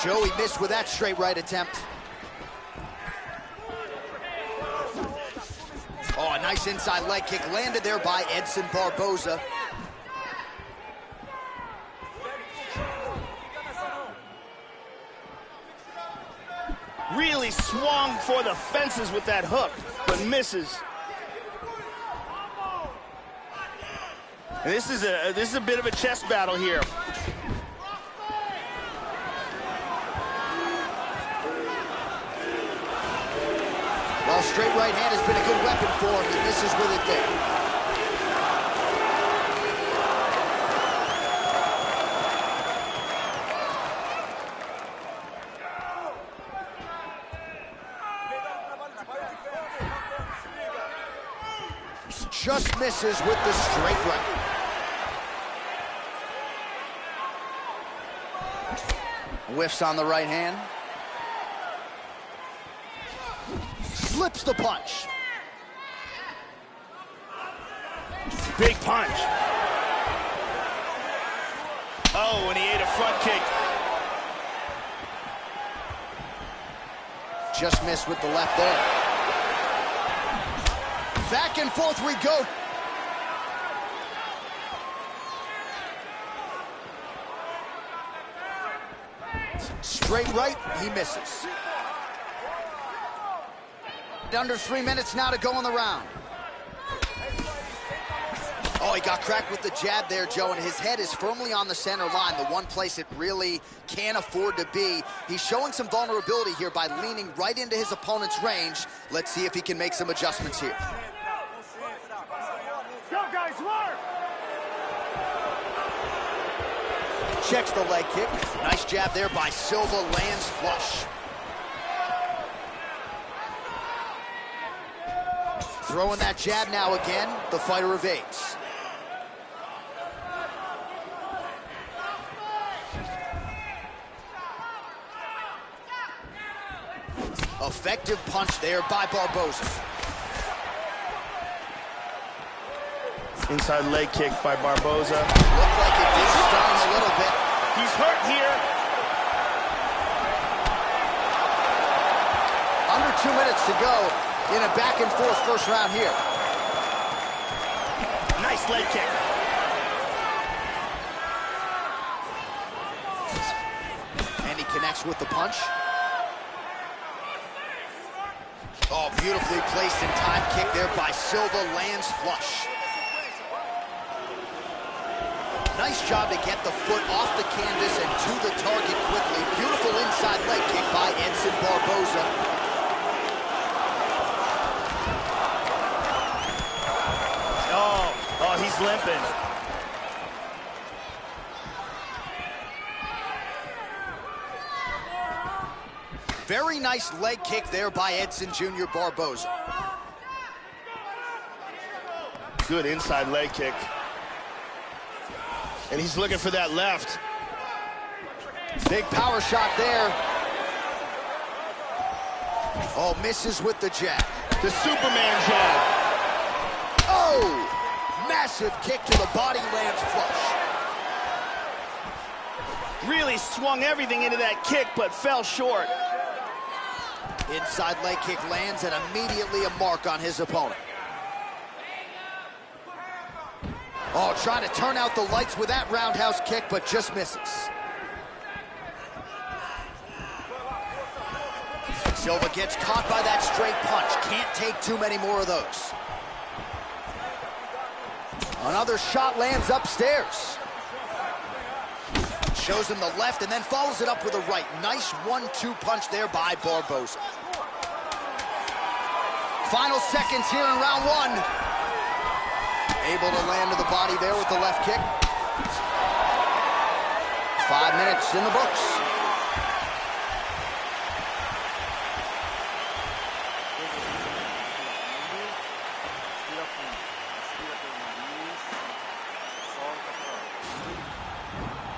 Speaker 1: Joey missed with that straight right attempt. Oh, a nice inside leg kick landed there by Edson Barboza.
Speaker 2: Really swung for the fences with that hook, but misses. And this is a bit of a chess battle here.
Speaker 1: Well, straight right hand has been a good weapon for him. He misses with it there. Just misses with the straight right. Whiffs on the right hand. Slips the punch.
Speaker 2: Big punch. Oh, and he ate a front kick.
Speaker 1: Just missed with the left there. Back and forth we go. Straight right, he misses. Under 3 minutes now to go in the round. Oh, he got cracked with the jab there, Joe, and his head is firmly on the center line, the one place it really can't afford to be. He's showing some vulnerability here by leaning right into his opponent's range. Let's see if he can make some adjustments here.
Speaker 6: Go, guys, work!
Speaker 1: Checks the leg kick. Nice jab there by Silva, lands flush. Throwing that jab now again, the fighter evades. Effective punch there by Barboza.
Speaker 2: Inside leg kick by Barboza.
Speaker 1: Looked like it did stun him a little bit.
Speaker 2: He's hurt here.
Speaker 1: Under 2 minutes to go in a back-and-forth first round here.
Speaker 2: Nice leg kick.
Speaker 1: And he connects with the punch. Oh, beautifully placed in time kick there by Silva, lands flush. Nice job to get the foot off the canvas and to the target quickly. Beautiful inside leg kick by Edson Barboza.
Speaker 2: Oh, he's limping.
Speaker 1: Very nice leg kick there by Edson Jr. Barboza.
Speaker 2: Good inside leg kick. And he's looking for that left.
Speaker 1: Big power shot there. Oh, misses with the jab.
Speaker 2: The Superman jab.
Speaker 1: Oh! Massive kick to the body, lands flush.
Speaker 2: Really swung everything into that kick, but fell short.
Speaker 1: Inside leg kick lands and immediately a mark on his opponent. Oh, trying to turn out the lights with that roundhouse kick, but just misses. Silva gets caught by that straight punch. Can't take too many more of those. Another shot lands upstairs. Shows him the left and then follows it up with a right. Nice 1-2 punch there by Barboza. Final seconds here in round one. Able to land to the body there with the left kick. 5 minutes in the books.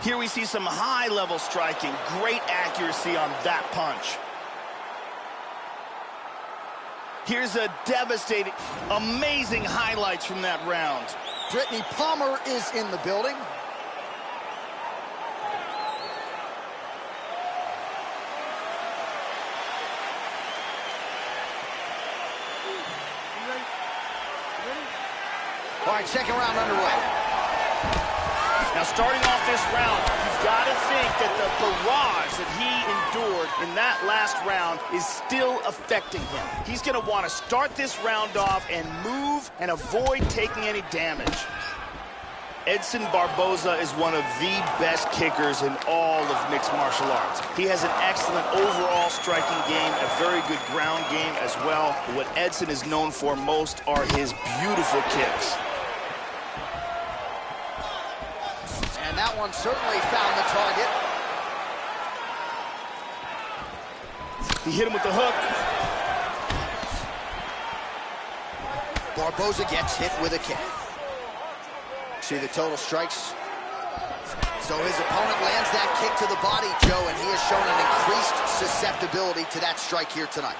Speaker 2: Here we see some high-level striking, great accuracy on that punch. Here's a devastating, amazing highlights from that round.
Speaker 1: Brittany Palmer is in the building. All right, second round underway.
Speaker 2: Now, starting off this round, you've got to think that the barrage that he endured in that last round is still affecting him. He's going to want to start this round off and move and avoid taking any damage. Edson Barboza is one of the best kickers in all of mixed martial arts. He has an excellent overall striking game, a very good ground game as well. But what Edson is known for most are his beautiful kicks.
Speaker 1: And that one certainly found the target.
Speaker 2: He hit him with the hook.
Speaker 1: Barboza gets hit with a kick. See the total strikes. So his opponent lands that kick to the body, Joe, and he has shown an increased susceptibility to that strike here tonight.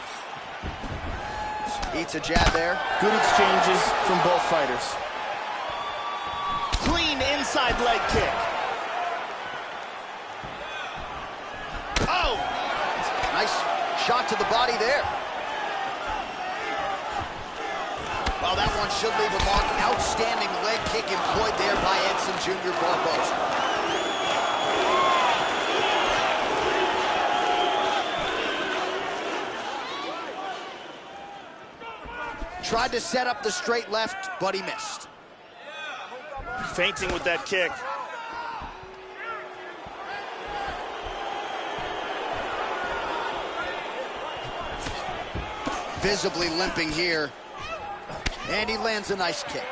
Speaker 1: Eats a jab there.
Speaker 2: Good exchanges from both fighters. Clean inside leg kick. Oh!
Speaker 1: Nice shot to the body there. Well, that one should leave a mark. Outstanding leg kick employed there by Edson Jr. Barboza. Tried to set up the straight left, but he missed.
Speaker 2: Feinting with that kick.
Speaker 1: Visibly limping here. And he lands a nice kick.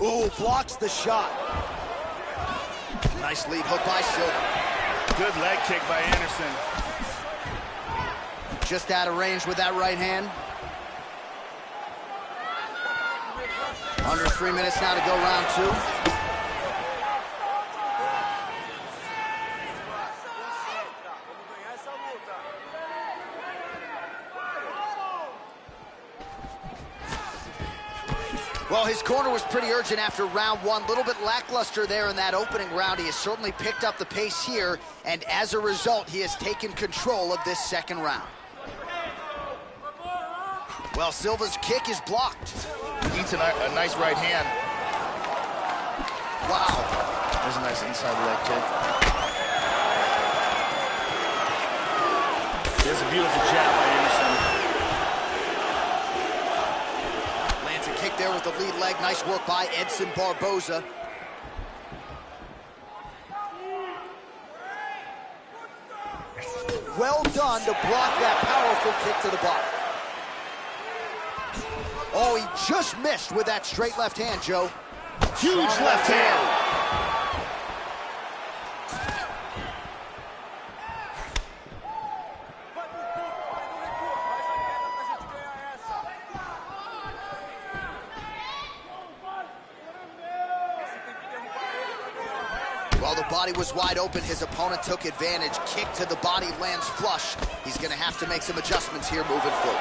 Speaker 1: Ooh, blocks the shot. Nice lead hook by Silva.
Speaker 2: Good leg kick by Anderson.
Speaker 1: Just out of range with that right hand. Under 3 minutes now to go, round two. Well, his corner was pretty urgent after round one. A little bit lackluster there in that opening round. He has certainly picked up the pace here, and as a result, he has taken control of this second round. Well, Silva's kick is blocked.
Speaker 2: Eats a nice right hand.
Speaker 1: Wow.
Speaker 2: There's a nice inside leg kick. There's a beautiful jab by Anderson.
Speaker 1: Lands a kick there with the lead leg. Nice work by Edson Barboza. Well done to block that powerful kick to the body. Oh, he just missed with that straight left hand, Joe.
Speaker 2: Huge left hand.
Speaker 1: While the body was wide open, his opponent took advantage. Kick to the body lands flush. He's going to have to make some adjustments here moving forward.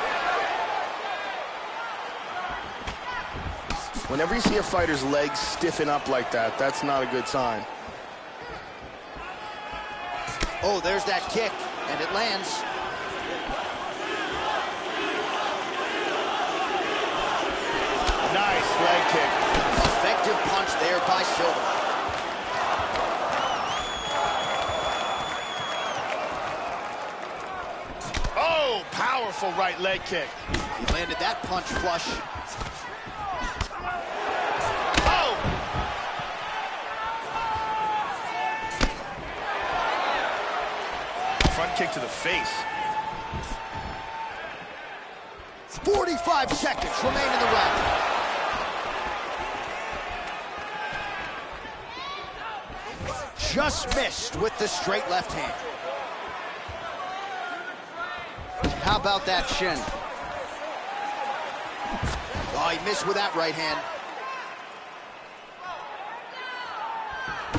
Speaker 2: Whenever you see a fighter's legs stiffen up like that, that's not a good sign.
Speaker 1: Oh, there's that kick, and it lands.
Speaker 2: Nice leg kick.
Speaker 1: Effective punch there by Silva.
Speaker 2: Oh, powerful right leg kick.
Speaker 1: He landed that punch flush.
Speaker 2: front kick to the face.
Speaker 1: 45 seconds remain in the round. Just missed with the straight left hand. How about that shin? Oh, he missed with that right hand.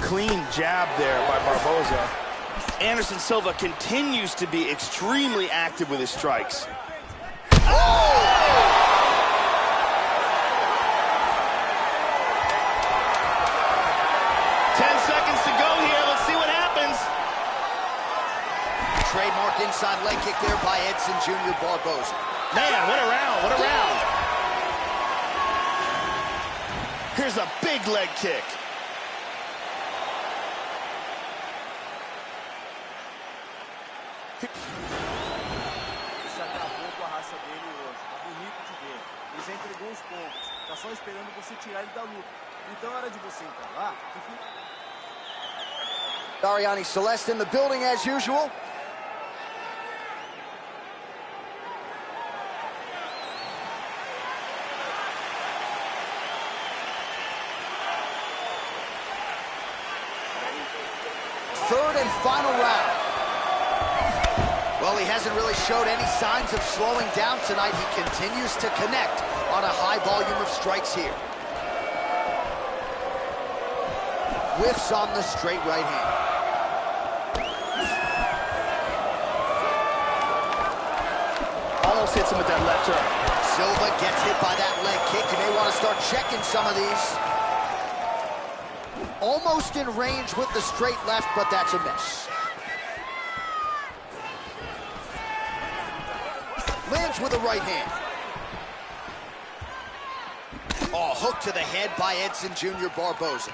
Speaker 2: Clean jab there by Barboza. Anderson Silva continues to be extremely active with his strikes.
Speaker 1: Oh!
Speaker 2: 10 seconds to go here. Let's see what happens.
Speaker 1: Trademark inside leg kick there by Edson Jr. Barboza.
Speaker 2: Man, what a round, what a round. Here's a big leg kick.
Speaker 4: Isso acabou com a raça dele hoje. Tá bonito de ver. Ele já entregou os pontos. Tá só esperando você tirar ele da luta. Então é hora de você entrar lá e
Speaker 1: Dariani Celeste in the building as usual. Third and final round. Well, he hasn't really showed any signs of slowing down tonight. He continues to connect on a high volume of strikes here. Whiffs on the straight right hand.
Speaker 2: Almost hits him with that left hook.
Speaker 1: Silva gets hit by that leg kick. You may want to start checking some of these. Almost in range with the straight left, but that's a miss. Lands with a right hand. Oh, hook to the head by Edson Jr. Barboza.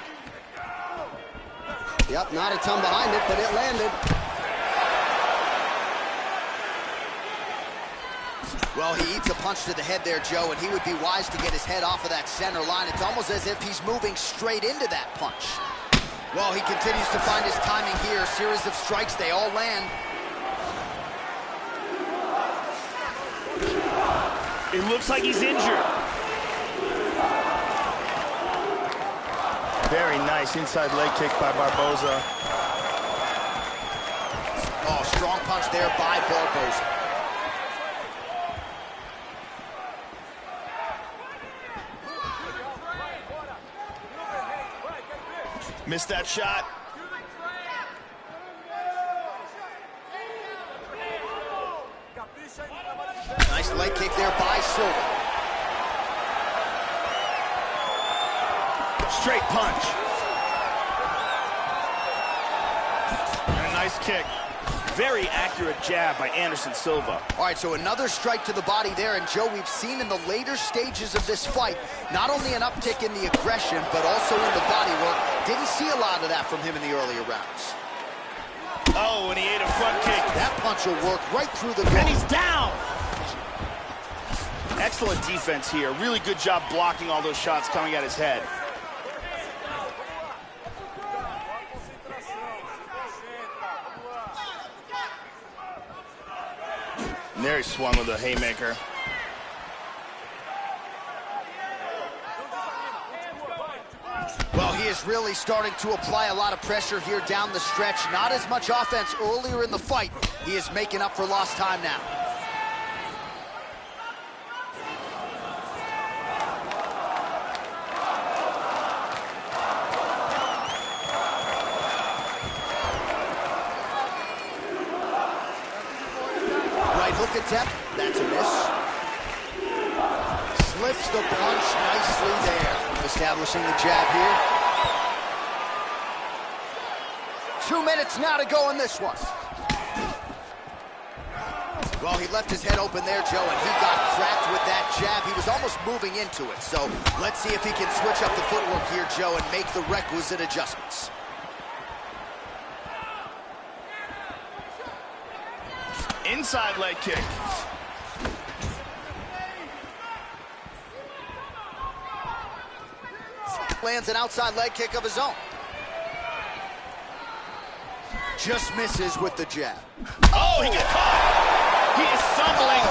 Speaker 1: Yep, not a ton behind it, but it landed. Well, he eats a punch to the head there, Joe, and he would be wise to get his head off of that center line. It's almost as if he's moving straight into that punch. Well, he continues to find his timing here. A series of strikes, they all land.
Speaker 2: It looks like he's injured. Very nice inside leg kick by Barboza.
Speaker 1: Oh, strong punch there by Barboza.
Speaker 2: Missed that shot.
Speaker 1: Nice leg kick there by Silva.
Speaker 2: Straight punch. And a nice kick. Very accurate jab by Anderson Silva.
Speaker 1: All right, so another strike to the body there, and Joe, we've seen in the later stages of this fight, not only an uptick in the aggression, but also in the body work. Didn't see a lot of that from him in the earlier rounds.
Speaker 2: Oh, and he ate a front kick.
Speaker 1: That punch will work right through the gut.
Speaker 2: And he's down. Excellent defense here. Really good job blocking all those shots coming at his head. And there he swung with a haymaker.
Speaker 1: Well, he is really starting to apply a lot of pressure here down the stretch. Not as much offense earlier in the fight. He is making up for lost time now. Right hook attempt, that's a miss. Slips the punch nicely there. Establishing the jab here. 2 minutes now to go in this one. Well, he left his head open there, Joe, and he got cracked with that jab. He was almost moving into it. So let's see if he can switch up the footwork here, Joe, and make the requisite adjustments.
Speaker 2: Inside leg kick.
Speaker 1: Lands an outside leg kick of his own. Just misses with the jab.
Speaker 2: Oh, he got caught. He is stumbling.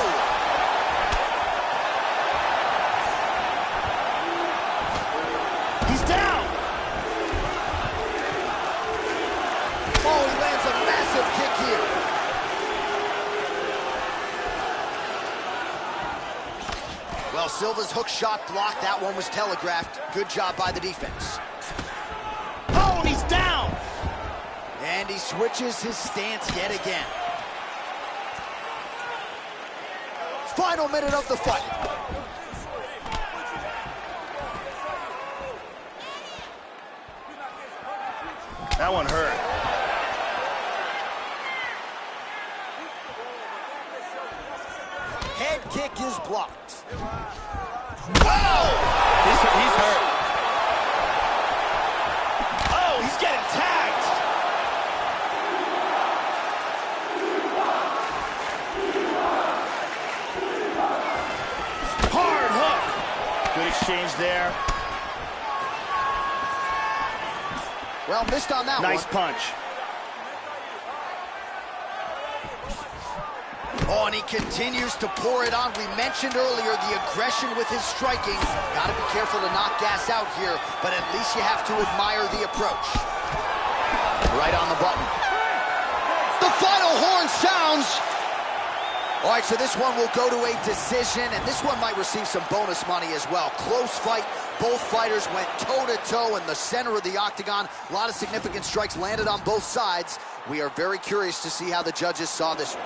Speaker 2: He's down.
Speaker 1: Oh, he lands a massive kick here. Well, Silva's hook shot blocked. That one was telegraphed. Good job by the defense.
Speaker 2: Oh, and he's down.
Speaker 1: And he switches his stance yet again. Final minute of the fight.
Speaker 2: That one hurt.
Speaker 1: Head kick is blocked.
Speaker 2: Whoa! He's hurt. Oh, he's getting tagged. Hard hook. Good exchange there.
Speaker 1: Well, missed on that one.
Speaker 2: Nice punch.
Speaker 1: Oh, and he continues to pour it on. We mentioned earlier the aggression with his striking. Got to be careful to not gas out here, but at least you have to admire the approach. Right on the button. The final horn sounds. All right, so this one will go to a decision, and this one might receive some bonus money as well. Close fight. Both fighters went toe-to-toe in the center of the octagon. A lot of significant strikes landed on both sides. We are very curious to see how the judges saw this one.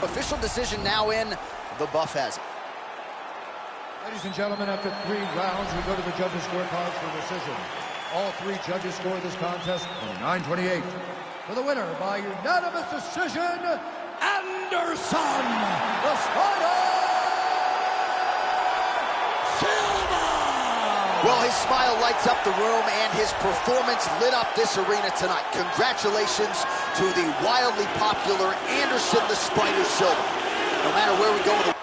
Speaker 1: Official decision now in. The buff has it.
Speaker 3: Ladies and gentlemen, after 3 rounds, we go to the judges' scorecards for decision. All 3 judges scored this contest 29-28. For the winner by unanimous decision, Anderson, the Spider Silva!
Speaker 1: Well, his smile lights up the room, and his performance lit up this arena tonight. Congratulations to the wildly popular Anderson the Spider Silva. No matter where we go in the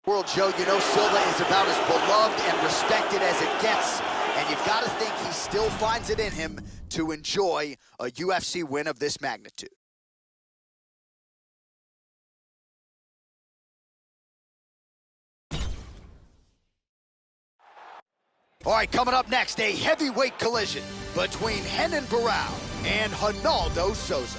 Speaker 1: world, Joe, you know Silva is about as beloved and respected as it gets, and you've got to think he still finds it in him to enjoy a UFC win of this magnitude. All right, coming up next, a heavyweight collision between Renan Barão and Ronaldo Souza.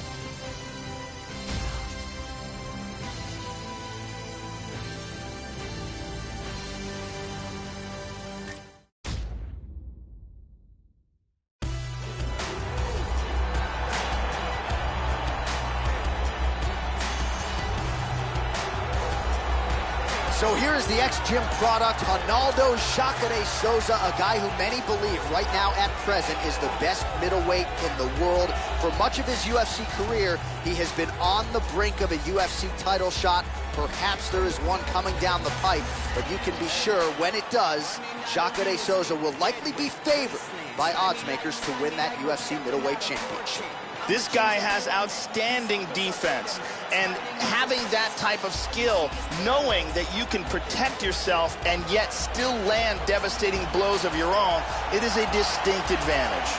Speaker 1: So here is the ex-gym product, Ronaldo Jacare Souza, a guy who many believe right now at present is the best middleweight in the world. For much of his UFC career, he has been on the brink of a UFC title shot. Perhaps there is one coming down the pipe, but you can be sure when it does, Jacare Souza will likely be favored by odds makers to win that UFC middleweight championship.
Speaker 2: This guy has outstanding defense, and having that type of skill, knowing that you can protect yourself and yet still land devastating blows of your own, it is a distinct advantage.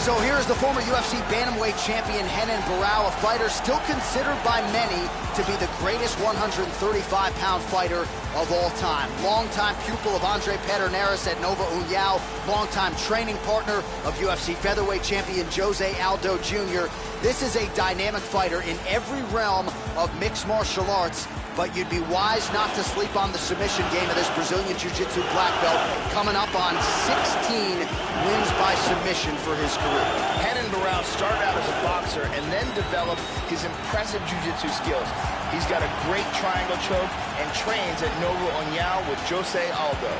Speaker 1: So here's the former UFC bantamweight champion Renan Barão, a fighter still considered by many to be the greatest 135-pound fighter of all time. Longtime pupil of Andre Pederneiras at Nova União, longtime training partner of UFC featherweight champion Jose Aldo Jr. This is a dynamic fighter in every realm of mixed martial arts, but you'd be wise not to sleep on the submission game of this Brazilian Jiu-Jitsu black belt, coming up on 16 wins by submission for his career.
Speaker 2: Renan Barão started out as a boxer and then developed his impressive jiu-jitsu skills. He's got a great triangle choke and trains at Nova União with Jose Aldo.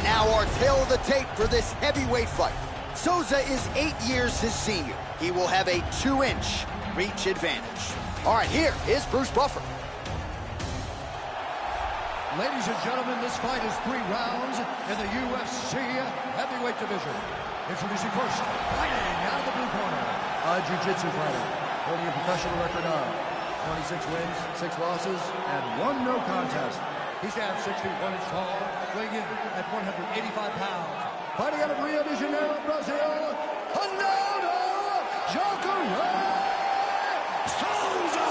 Speaker 1: And now our tale of the tape for this heavyweight fight. Souza is 8 years his senior. He will have a 2-inch reach advantage. All right, here is Bruce Buffer.
Speaker 3: Ladies and gentlemen, this fight is 3 rounds in the UFC heavyweight division. Introducing first, fighting out of the blue corner, a jiu-jitsu fighter, holding a professional record of 26 wins, 6 losses, and 1 no contest. He stands 6 feet 1 inch tall, weighing in at 185 pounds. Fighting out of Rio de Janeiro, Brazil, Souza!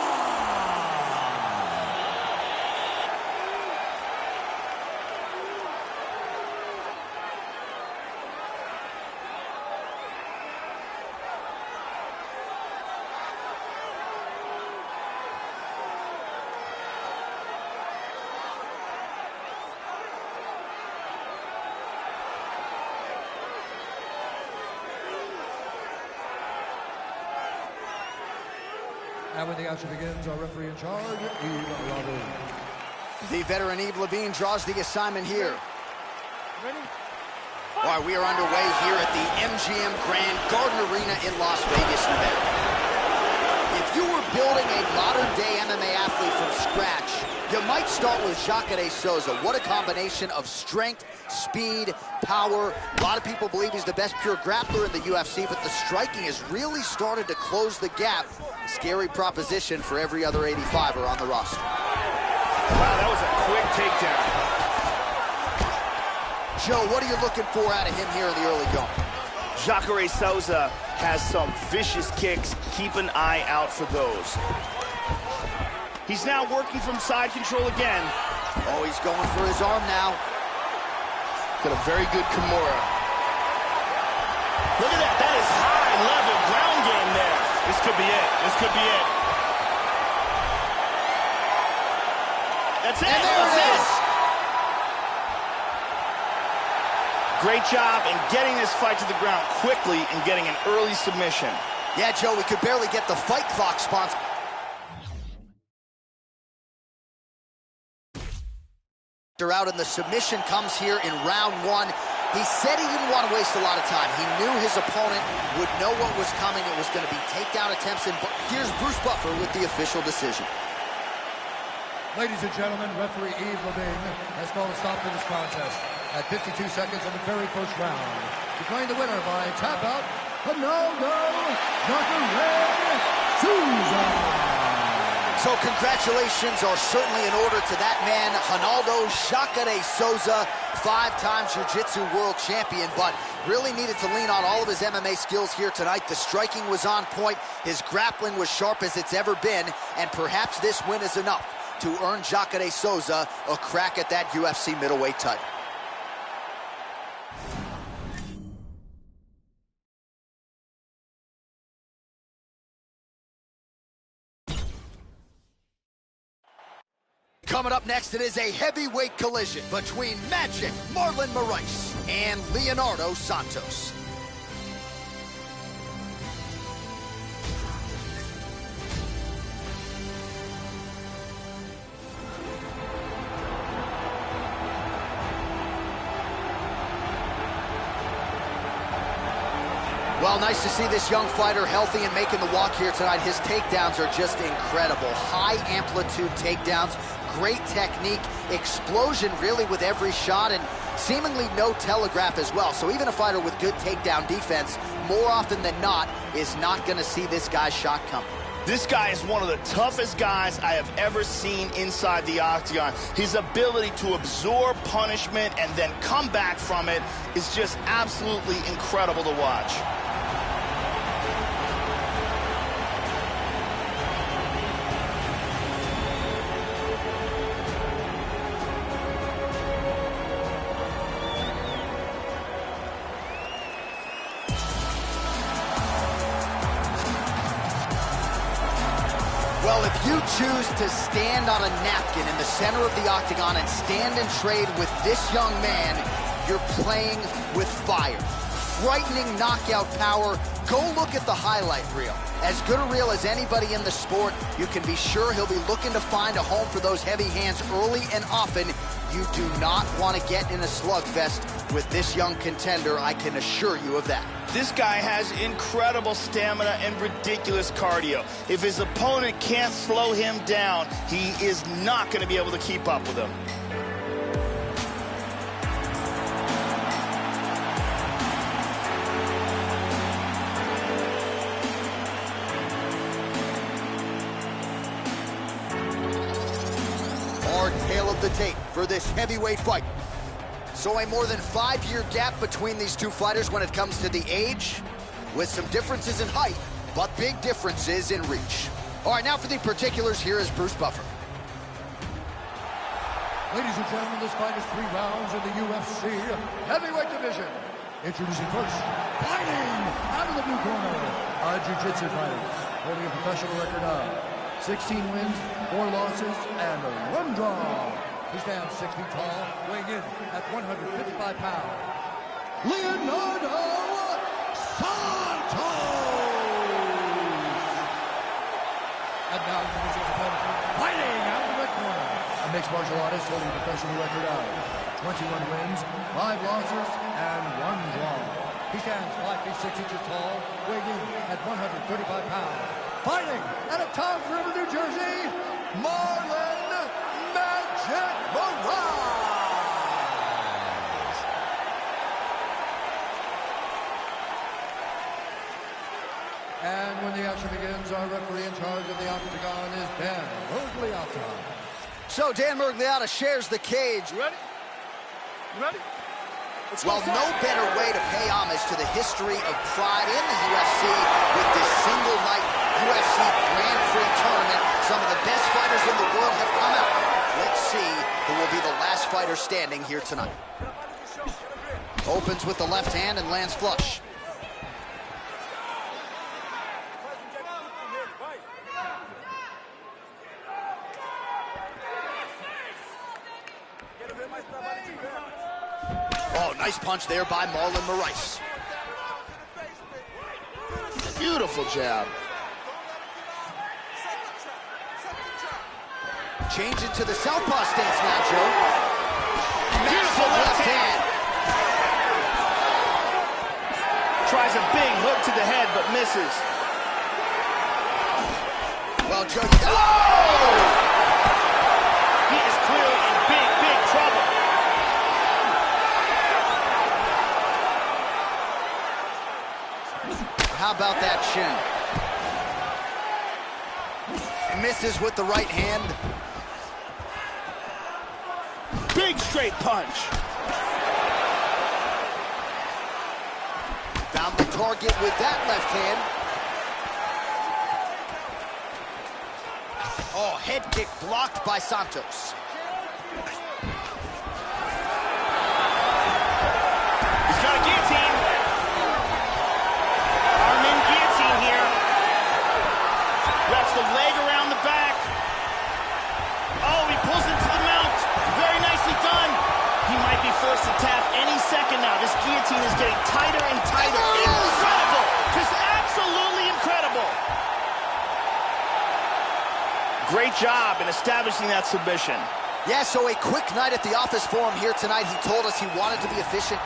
Speaker 3: And when the action begins, our referee in charge, Yves Levine.
Speaker 1: The veteran Yves Levine draws the assignment here.
Speaker 6: Ready?
Speaker 1: All right, we are underway here at the MGM Grand Garden Arena in Las Vegas, Nevada. If you were building a modern-day MMA athlete from scratch, you might start with Jacare Souza. What a combination of strength, speed, power. A lot of people believe he's the best pure grappler in the UFC, but the striking has really started to close the gap. Scary proposition for every other 85er on the roster.
Speaker 2: Wow, that was a quick takedown.
Speaker 1: Joe, what are you looking for out of him here in the early going?
Speaker 2: Jacare Souza has some vicious kicks. Keep an eye out for those. He's now working from side control again.
Speaker 1: Oh, he's going for his arm now.
Speaker 2: Got a very good Kimura. Look at that. That is high-level ground game there. This could be it. This could be it. That's it.
Speaker 1: And there it is.
Speaker 2: Great job in getting this fight to the ground quickly and getting an early submission.
Speaker 1: Yeah, Joe, we could barely get the fight clock sponsor. Out, and the submission comes here in round 1. He said he didn't want to waste a lot of time. He knew his opponent would know what was coming. It was going to be takedown attempts, and here's Bruce Buffer with the official decision.
Speaker 3: Ladies and gentlemen, referee Yves Levine has called a stop to this contest at 52 seconds of the very first round. Declaring the winner by tap out, Jacare Souza.
Speaker 1: So congratulations are certainly in order to that man, Ronaldo Jacare Souza, 5-time Jiu-Jitsu world champion, but really needed to lean on all of his MMA skills here tonight. The striking was on point, his grappling was sharp as it's ever been, and perhaps this win is enough to earn Jacare Souza a crack at that UFC middleweight title. Coming up next, it is a heavyweight collision between Magic Marlon Moraes and Leonardo Santos. Well, nice to see this young fighter healthy and making the walk here tonight. His takedowns are just incredible. High amplitude takedowns. Great technique, explosion really with every shot, and seemingly no telegraph as well. So even a fighter with good takedown defense, more often than not, is not going to see this guy's shot coming.
Speaker 2: This guy is one of the toughest guys I have ever seen inside the octagon. His ability to absorb punishment and then come back from it is just absolutely incredible to watch.
Speaker 1: Well, if you choose to stand on a napkin in the center of the octagon and stand and trade with this young man, you're playing with fire. Frightening knockout power. Go look at the highlight reel. As good a reel as anybody in the sport, you can be sure he'll be looking to find a home for those heavy hands early and often. You do not want to get in a slugfest with this young contender, I can assure you of that.
Speaker 2: This guy has incredible stamina and ridiculous cardio. If his opponent can't slow him down, he is not going to be able to keep up with him.
Speaker 1: Our tale of the tape for this heavyweight fight. So a more than 5-year gap between these two fighters when it comes to the age, with some differences in height, but big differences in reach. All right, now for the particulars, here is Bruce Buffer.
Speaker 3: Ladies and gentlemen, this fight is 3 rounds in the UFC heavyweight division. Introducing first, fighting out of the blue corner, a jiu-jitsu fighter, holding a professional record of 16 wins, 4 losses, and 1 draw. He stands 6 feet tall, weighing in at 155 pounds. Leonardo Santos! And now he's fighting out of the red corner. A mixed martial artist holding a professional record of 21 wins, 5 losses, and 1 draw. He stands 5 feet 6 inches tall, weighing in at 135 pounds. Fighting out of Toms River, New Jersey, Marlon Magic Moraes. And when the action begins, our referee in charge of the octagon is Dan Mergliotta.
Speaker 1: So Dan Mergliotta shares the cage.
Speaker 6: You ready? You ready?
Speaker 1: Well, no better way to pay homage to the history of pride in the UFC with this single night UFC Grand Prix tournament. Some of the best fighters in the world have come out. Let's see who will be the last fighter standing here tonight. Opens with the left hand and lands flush. Oh, nice punch there by Marlon Moraes.
Speaker 5: Beautiful jab.
Speaker 1: Change it to the southpaw stance now, Joe.
Speaker 2: Beautiful left hand. Tries a big hook to the head, but misses.
Speaker 1: Well, Joe,
Speaker 2: He is clearly in big, big trouble.
Speaker 1: How about that shin? Misses with the right hand.
Speaker 2: Big straight punch.
Speaker 1: Found the target with that left hand. Oh, head kick blocked by Santos.
Speaker 2: He's got a guillotine. Armin guillotine here. Wraps the leg around the back. Oh, he pulls into the mount. Very nicely done. He might be forced to tap any second now. This guillotine is getting tighter and tighter. Incredible. Just absolutely incredible. Great job in establishing that submission.
Speaker 1: Yeah, so a quick night at the office for him here tonight. He told us he wanted to be efficient.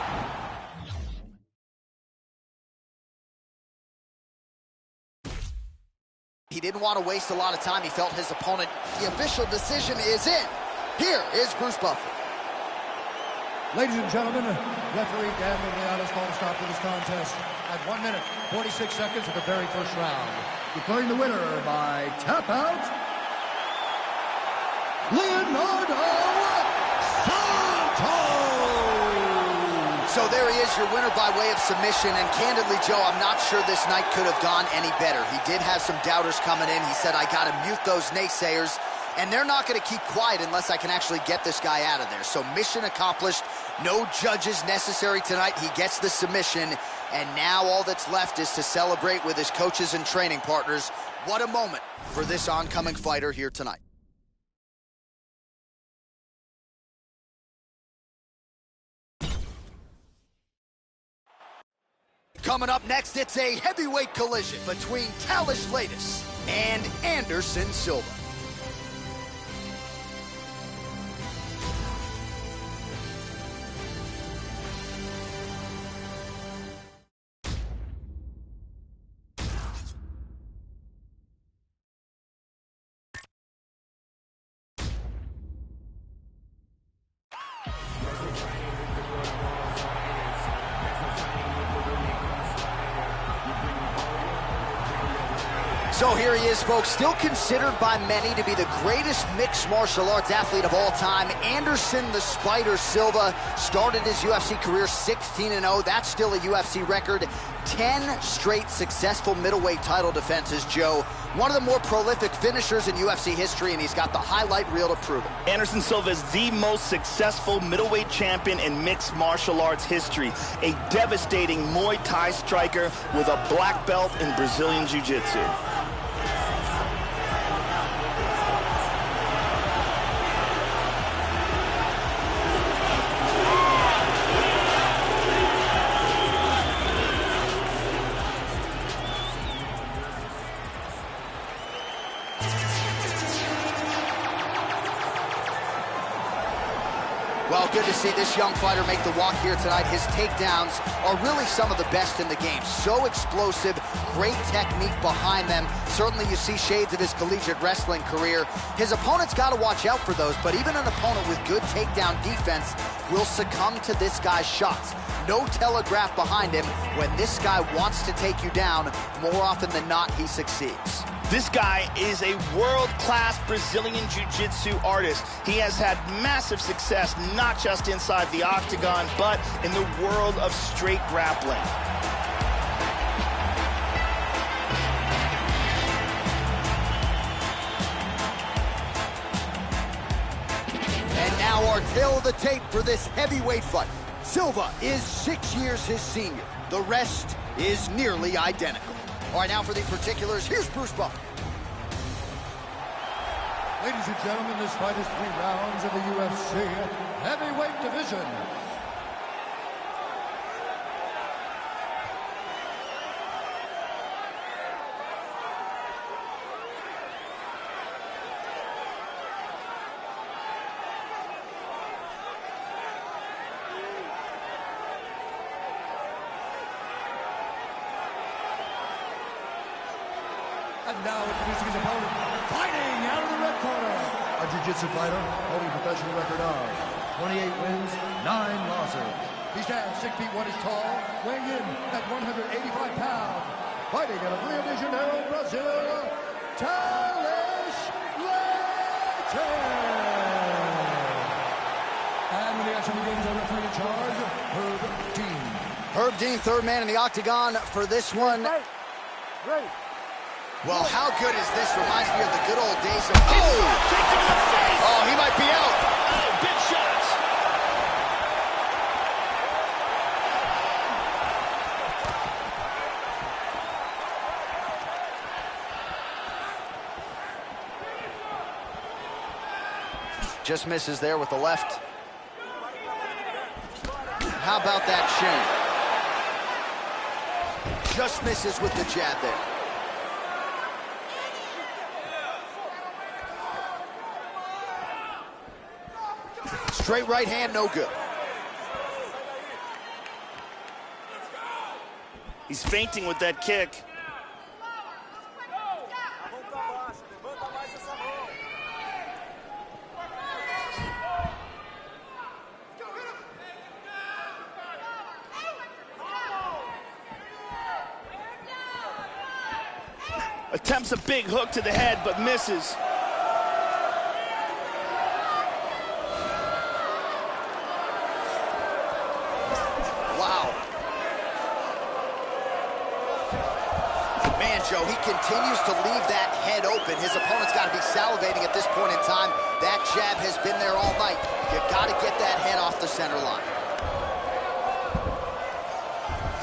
Speaker 1: He didn't want to waste a lot of time. He felt his opponent. The official decision is in. Here is Bruce Buffer.
Speaker 3: Ladies and gentlemen, referee Dan Mergliotta's called a stop to this contest at 1 minute, 46 seconds of the very first round. Declaring the winner by tap out, Leonardo Santos!
Speaker 1: So there he is, your winner by way of submission. And candidly, Joe, I'm not sure this night could have gone any better. He did have some doubters coming in. He said, I got to mute those naysayers. And they're not going to keep quiet unless I can actually get this guy out of there. So mission accomplished. No judges necessary tonight. He gets the submission. And now all that's left is to celebrate with his coaches and training partners. What a moment for this oncoming fighter here tonight. Coming up next, it's a heavyweight collision between Talish Latis and Anderson Silva. So here he is, folks, still considered by many to be the greatest mixed martial arts athlete of all time. Anderson the Spider Silva started his UFC career 16-0. That's still a UFC record. 10 straight successful middleweight title defenses, Joe. One of the more prolific finishers in UFC history, and he's got the highlight reel to prove it.
Speaker 2: Anderson Silva is the most successful middleweight champion in mixed martial arts history. A devastating Muay Thai striker with a black belt in Brazilian Jiu-Jitsu.
Speaker 1: Well, good to see this young fighter make the walk here tonight. His takedowns are really some of the best in the game. So explosive, great technique behind them. Certainly you see shades of his collegiate wrestling career. His opponent's got to watch out for those, but even an opponent with good takedown defense will succumb to this guy's shots. No telegraph behind him. When this guy wants to take you down, more often than not, he succeeds.
Speaker 2: This guy is a world-class Brazilian Jiu-Jitsu artist. He has had massive success, not just inside the octagon, but in the world of straight grappling.
Speaker 1: And now our tail of the tape for this heavyweight fight. Silva is 6 years his senior. The rest is nearly identical. All right, now for the particulars, here's Bruce Buffer.
Speaker 3: Ladies and gentlemen, this fight is 3 rounds in the UFC heavyweight division. And now introducing his opponent, fighting out of the red corner, a jiu-jitsu fighter holding a professional record of 28 wins, 9 losses. He stands 6 feet 1 inch tall, weighing in at 185 pounds. Fighting out of Rio de Janeiro, Brazil, Thales Leite. And when the action begins, our referee in charge, Herb Dean.
Speaker 1: Herb Dean, third man in the octagon for this one.
Speaker 3: Ready.
Speaker 1: Well, how good is this? Reminds me of the good old days of... Oh, he might be out.
Speaker 2: Oh, big shots.
Speaker 1: Just misses there with the left. How about that shin? Just misses with the jab there. Straight right hand, no good.
Speaker 2: He's feinting with that kick. Attempts a big hook to the head, but misses.
Speaker 1: Joe, he continues to leave that head open. His opponent's got to be salivating at this point in time. That jab has been there all night. You got to get that head off the center line.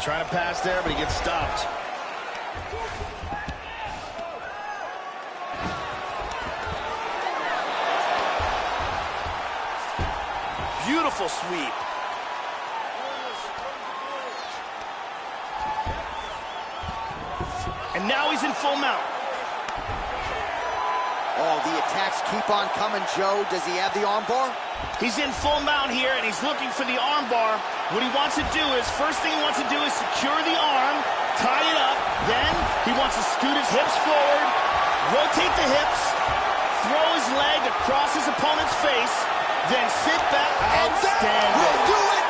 Speaker 2: Trying to pass there, but he gets stopped. Beautiful sweep. And now he's in full mount.
Speaker 1: Oh, the attacks keep on coming, Joe. Does he have the armbar?
Speaker 2: He's in full mount here, and he's looking for the armbar. What he wants to do is, first thing he wants to do is secure the arm, tie it up. Then he wants to scoot his hips forward, rotate the hips, throw his leg across his opponent's face, then sit back. Outstanding.
Speaker 1: We'll do it.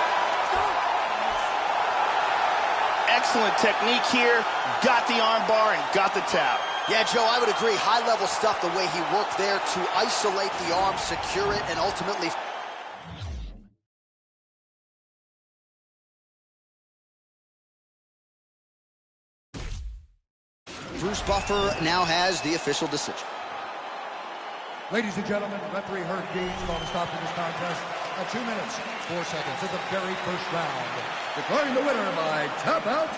Speaker 2: Excellent technique here. Got the armbar and got the tap.
Speaker 1: Yeah, Joe, I would agree. High-level stuff, the way he worked there to isolate the arm, secure it, and ultimately... Bruce Buffer now has the official decision.
Speaker 3: Ladies and gentlemen, referee Herb Dean's going to stop this contest at 2 minutes, 4 seconds of the very first round. Declaring the winner by tap out,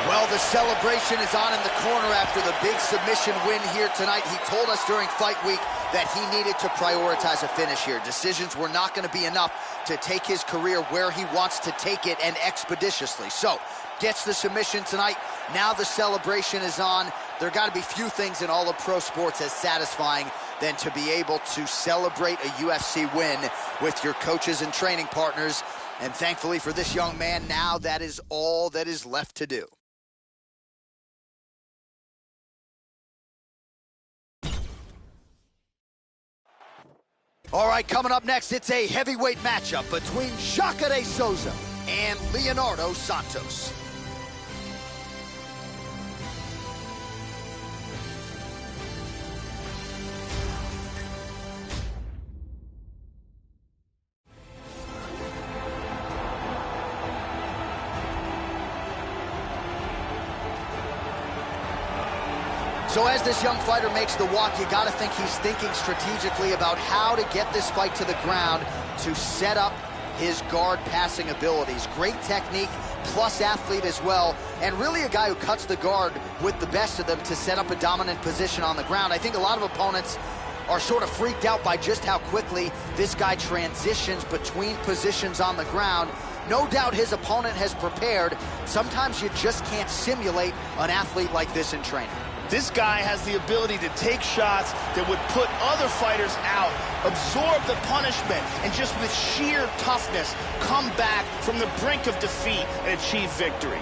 Speaker 1: Well, the celebration is on in the corner after the big submission win here tonight. He told us during fight week that he needed to prioritize a finish here. Decisions were not going to be enough to take his career where he wants to take it, and expeditiously. So, gets the submission tonight. Now the celebration is on. There got to be few things in all of pro sports as satisfying than to be able to celebrate a UFC win with your coaches and training partners. And thankfully for this young man, now that is all that is left to do. All right, coming up next, it's a heavyweight matchup between Jacare Souza and Leonardo Santos. So as this young fighter makes the walk, you got to think he's thinking strategically about how to get this fight to the ground to set up his guard passing abilities. Great technique, plus athlete as well, and really a guy who cuts the guard with the best of them to set up a dominant position on the ground. I think a lot of opponents are sort of freaked out by just how quickly this guy transitions between positions on the ground. No doubt his opponent has prepared. Sometimes you just can't simulate an athlete like this in training.
Speaker 2: This guy has the ability to take shots that would put other fighters out, absorb the punishment, and just with sheer toughness, come back from the brink of defeat and achieve victory.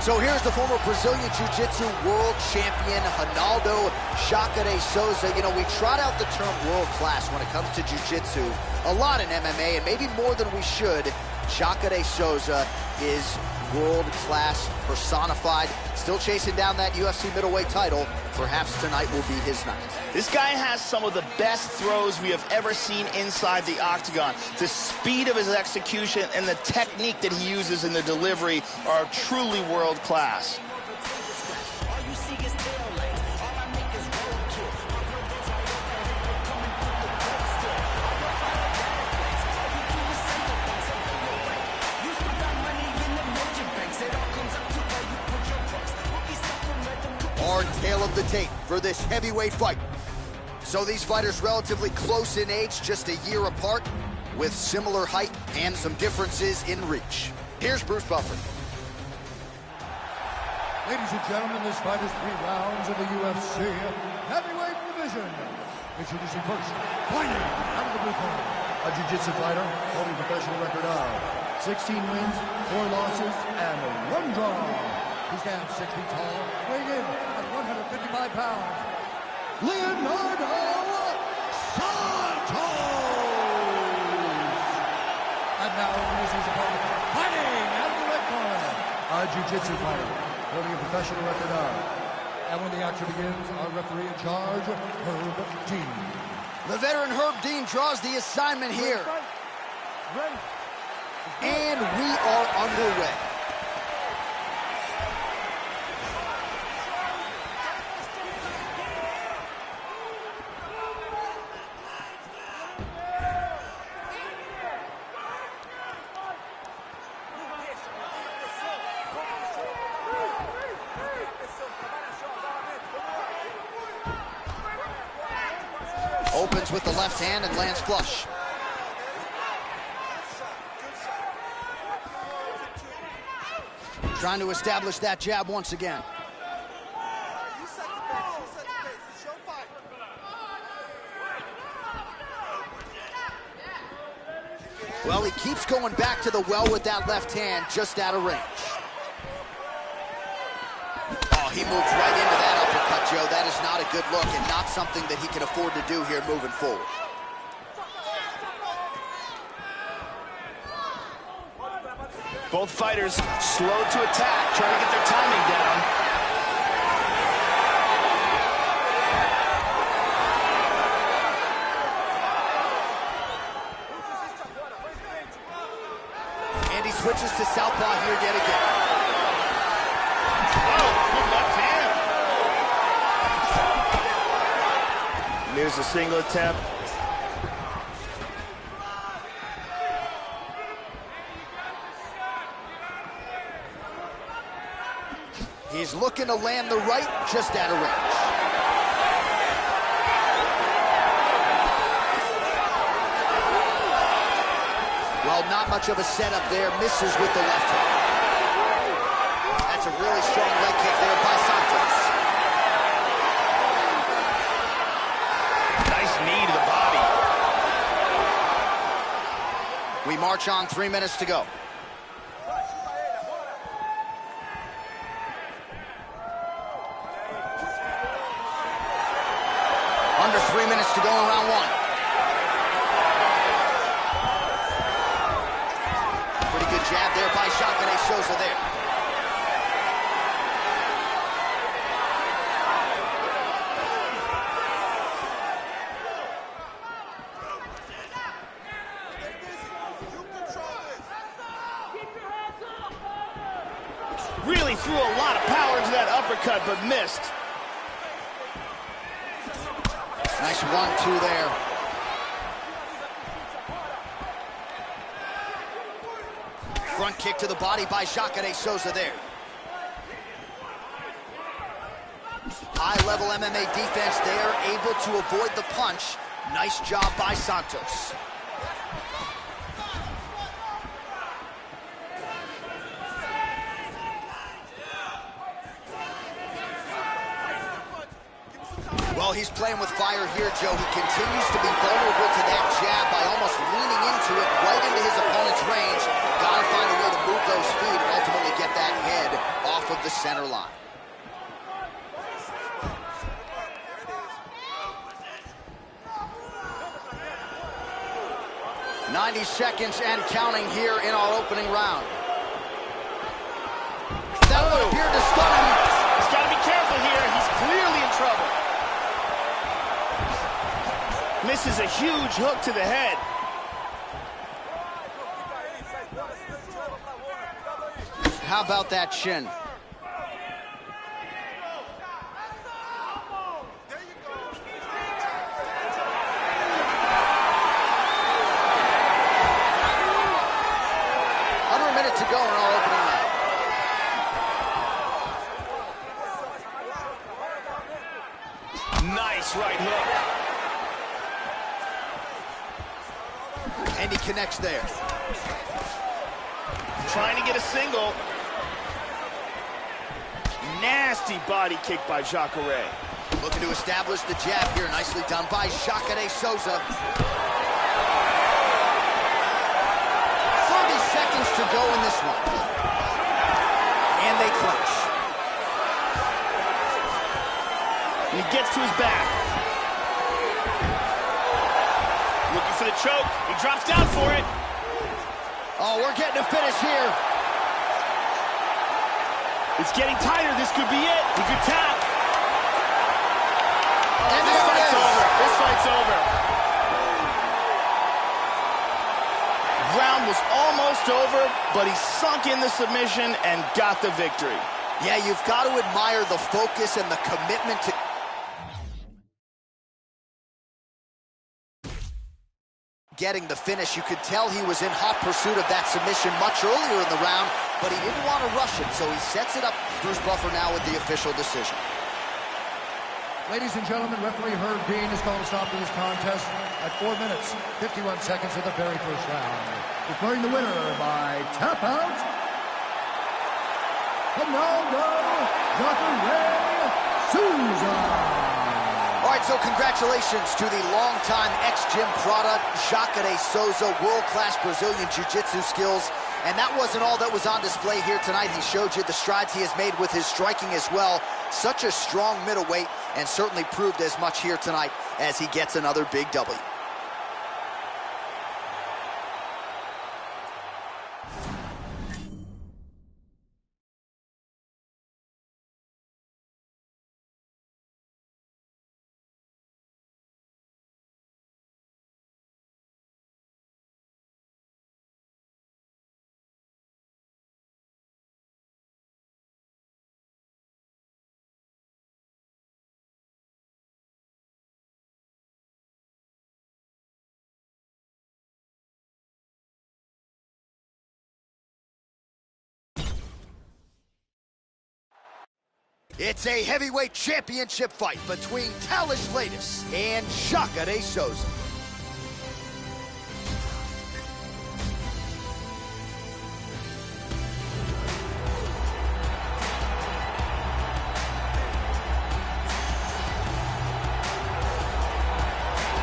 Speaker 1: So here's the former Brazilian Jiu-Jitsu world champion, Ronaldo Jacare Souza. You know, we trot out the term world class when it comes to Jiu-Jitsu a lot in MMA, and maybe more than we should. Jacare Souza is world class personified, still chasing down that UFC middleweight title. Perhaps tonight will be his night.
Speaker 2: This guy has some of the best throws we have ever seen inside the octagon. The speed of his execution and the technique that he uses in the delivery are truly world class.
Speaker 1: Our tale of the tape for this heavyweight fight. So these fighters relatively close in age, just a year apart, with similar height and some differences in reach. Here's Bruce Buffer.
Speaker 3: Ladies and gentlemen, this fight is 3 rounds in the UFC heavyweight division. Introducing first, fighting out of the blue corner, a jiu-jitsu fighter holding a professional record of 16 wins, 4 losses, and 1 draw. He stands 6 feet tall, weighing in at 155 pounds. Leonardo Santos! And now is his opponent, fighting out of the red corner, a jiu-jitsu fighter holding a professional record of. And when the action begins, our referee in charge, Herb Dean.
Speaker 1: The veteran Herb Dean draws the assignment here.
Speaker 3: Ready.
Speaker 1: And we are underway. Opens with the left hand and lands flush. Trying to establish that jab once again. Well, he keeps going back to the well with that left hand, just out of range. Oh, he moved right into not a good look and not something that he can afford to do here moving forward.
Speaker 2: Both fighters slow to attack, trying to get their timing down.
Speaker 1: And he switches to southpaw here yet again.
Speaker 2: Oh, good left hand. There's a single attempt.
Speaker 1: He's looking to land the right, just out of range. Well, not much of a setup there. Misses with the left hook. That's a really strong leg kick there by Santos.
Speaker 2: Nice knee to the body.
Speaker 1: We march on, 3 minutes to go. Under 3 minutes to go in round one. Pretty good jab there by Jacare Souza there.
Speaker 2: Really threw a lot of power into that uppercut, but missed.
Speaker 1: Nice 1-2 there. Front kick to the body by Jacare Souza there. High-level MMA defense there, able to avoid the punch. Nice job by Santos. Well, he's playing with fire here, Joe. He continues to be vulnerable to that jab by almost leaning into it right into his opponent's range. Gotta find a way to move those feet and ultimately get that head off of the center line. "90 seconds and counting here in our opening round." That would appear to stun him.
Speaker 2: He's got to be careful here. He's clearly in trouble. Misses a huge hook to the head.
Speaker 1: How about that shin? Under a minute to go in our opening round.
Speaker 2: Nice right hook.
Speaker 1: And he connects there.
Speaker 2: Trying to get a single. Nasty body kick by Jacare.
Speaker 1: Looking to establish the jab here. Nicely done by Jacare Souza. 30 seconds to go in this one. And they clinch.
Speaker 2: And he gets to his back. Looking for the choke. He drops down for it.
Speaker 1: Oh, we're getting a finish here.
Speaker 2: It's getting tighter. This could be it. He could tap.
Speaker 1: And
Speaker 2: This fight's over. This fight's over. Round was almost over, but he sunk in the submission and got the victory.
Speaker 1: Yeah, you've got to admire the focus and the commitment to getting the finish. You could tell he was in hot pursuit of that submission much earlier in the round, but he didn't want to rush it, so he sets it up. Bruce Buffer now with the official decision.
Speaker 3: Ladies and gentlemen, referee Herb Dean is going to stop this contest at 4 minutes, 51 seconds of the very first round. Declaring the winner by tap out, Ronaldo Jacare Souza.
Speaker 1: All right, so congratulations to the longtime ex-gym product, Jacare Souza, world-class Brazilian jiu-jitsu skills. And that wasn't all that was on display here tonight. He showed you the strides he has made with his striking as well. Such a strong middleweight, and certainly proved as much here tonight as he gets another big W. It's a heavyweight championship fight between Talish Latis and Shaka de Souza.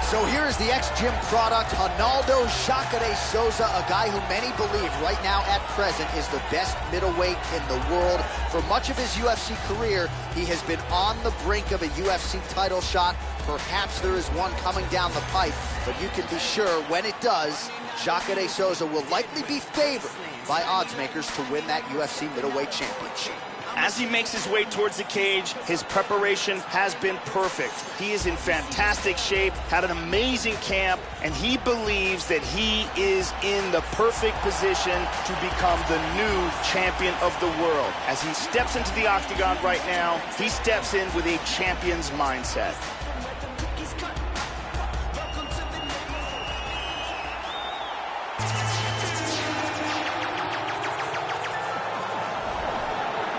Speaker 1: So here is the ex-gym product, Ronaldo Shaka de Souza, a guy who many believe right now at present is the best middleweight in the world. For much of his UFC career, he has been on the brink of a UFC title shot. Perhaps there is one coming down the pipe, but you can be sure when it does, Shaka de Souza will likely be favored by odds makers to win that UFC middleweight championship.
Speaker 2: As he makes his way towards the cage, his preparation has been perfect. He is in fantastic shape, had an amazing camp, and he believes that he is in the perfect position to become the new champion of the world. As he steps into the octagon right now, he steps in with a champion's mindset.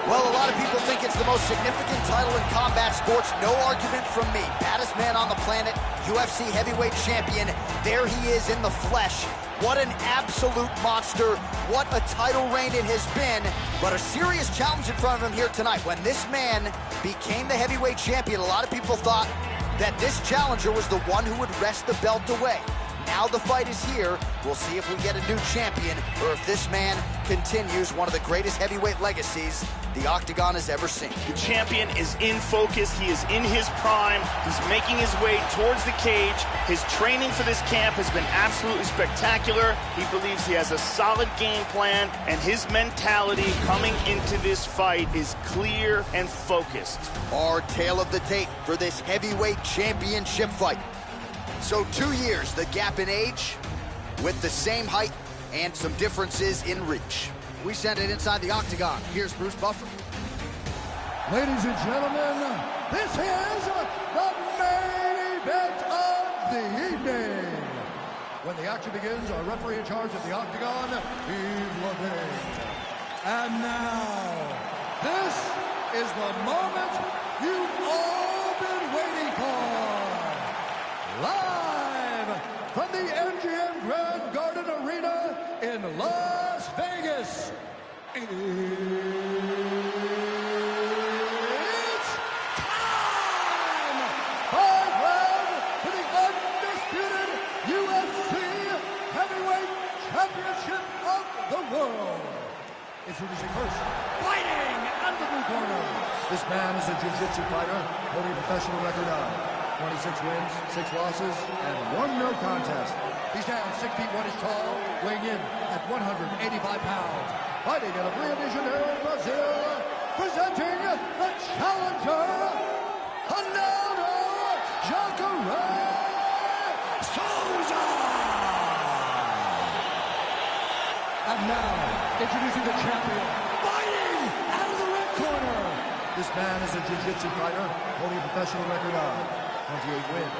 Speaker 1: Well, a lot of people think it's the most significant title in combat sports. No argument from me. Baddest man on the planet, UFC heavyweight champion. There he is in the flesh. What an absolute monster. What a title reign it has been. But a serious challenge in front of him here tonight. When this man became the heavyweight champion, a lot of people thought that this challenger was the one who would wrest the belt away. Now the fight is here. We'll see if we get a new champion or if this man continues one of the greatest heavyweight legacies the Octagon has ever seen.
Speaker 2: The champion is in focus. He is in his prime. He's making his way towards the cage. His training for this camp has been absolutely spectacular. He believes he has a solid game plan, and his mentality coming into this fight is clear and focused.
Speaker 1: Our tale of the tape for this heavyweight championship fight. So 2 years, the gap in age, with the same height and some differences in reach. We send it inside the Octagon. Here's Bruce Buffer.
Speaker 3: Ladies and gentlemen, this is the main event of the evening. When the action begins, our referee in charge of the Octagon, Yves Lavigne. And now, this is the moment you've all been waiting for. Live from the MGM Grand Garden Arena in Las Vegas. It's time! 5 rounds for the undisputed UFC Heavyweight Championship of the world. Introducing first, fighting out of the blue corner. This man is a jiu-jitsu fighter, holding a professional record of 26 wins, 6 losses, and 1 no contest. He stands 6 feet 1 inch tall, weighing in at 185 pounds. Fighting out of Rio de Janeiro, Brazil, presenting the challenger, Ronaldo Shaka de Souza. And now, introducing the champion, fighting out of the red corner. This man is a jiu-jitsu fighter, holding a professional record of 28 wins,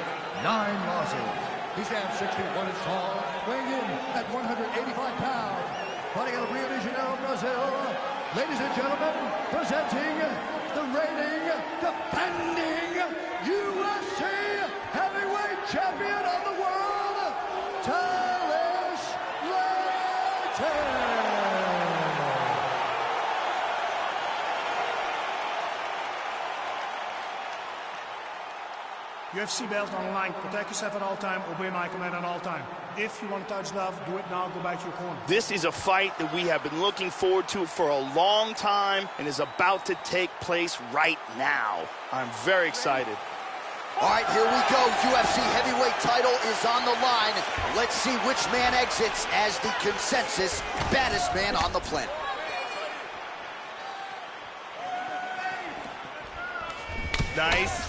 Speaker 3: 9 losses. He stands 6 feet 1 inch tall, weighing in at 185 pounds. Fighting out of Rio de Janeiro, Brazil. Ladies and gentlemen, presenting the reigning, defending UFC heavyweight champion of the world, Talish Latis.
Speaker 6: UFC belt on the line. Protect yourself at all time. Obey my command at all time. If you want to touch love, do it now. Go back to your corner.
Speaker 2: This is a fight that we have been looking forward to for a long time and is about to take place right now. I'm very excited.
Speaker 1: All right, here we go. UFC heavyweight title is on the line. Let's see which man exits as the consensus baddest man on the planet.
Speaker 2: Nice.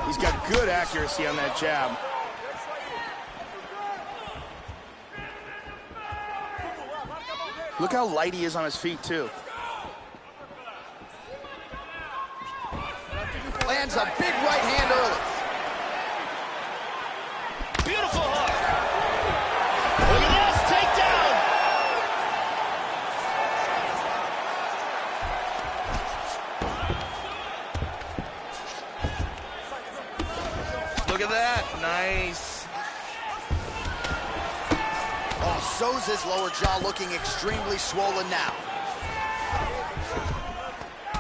Speaker 2: He's got good accuracy on that jab. Look how light he is on his feet, too.
Speaker 1: Lands a big right hand early.
Speaker 2: Beautiful hook. Look at this, takedown. Look at that, nice.
Speaker 1: Oh, Souza's lower jaw looking extremely swollen now.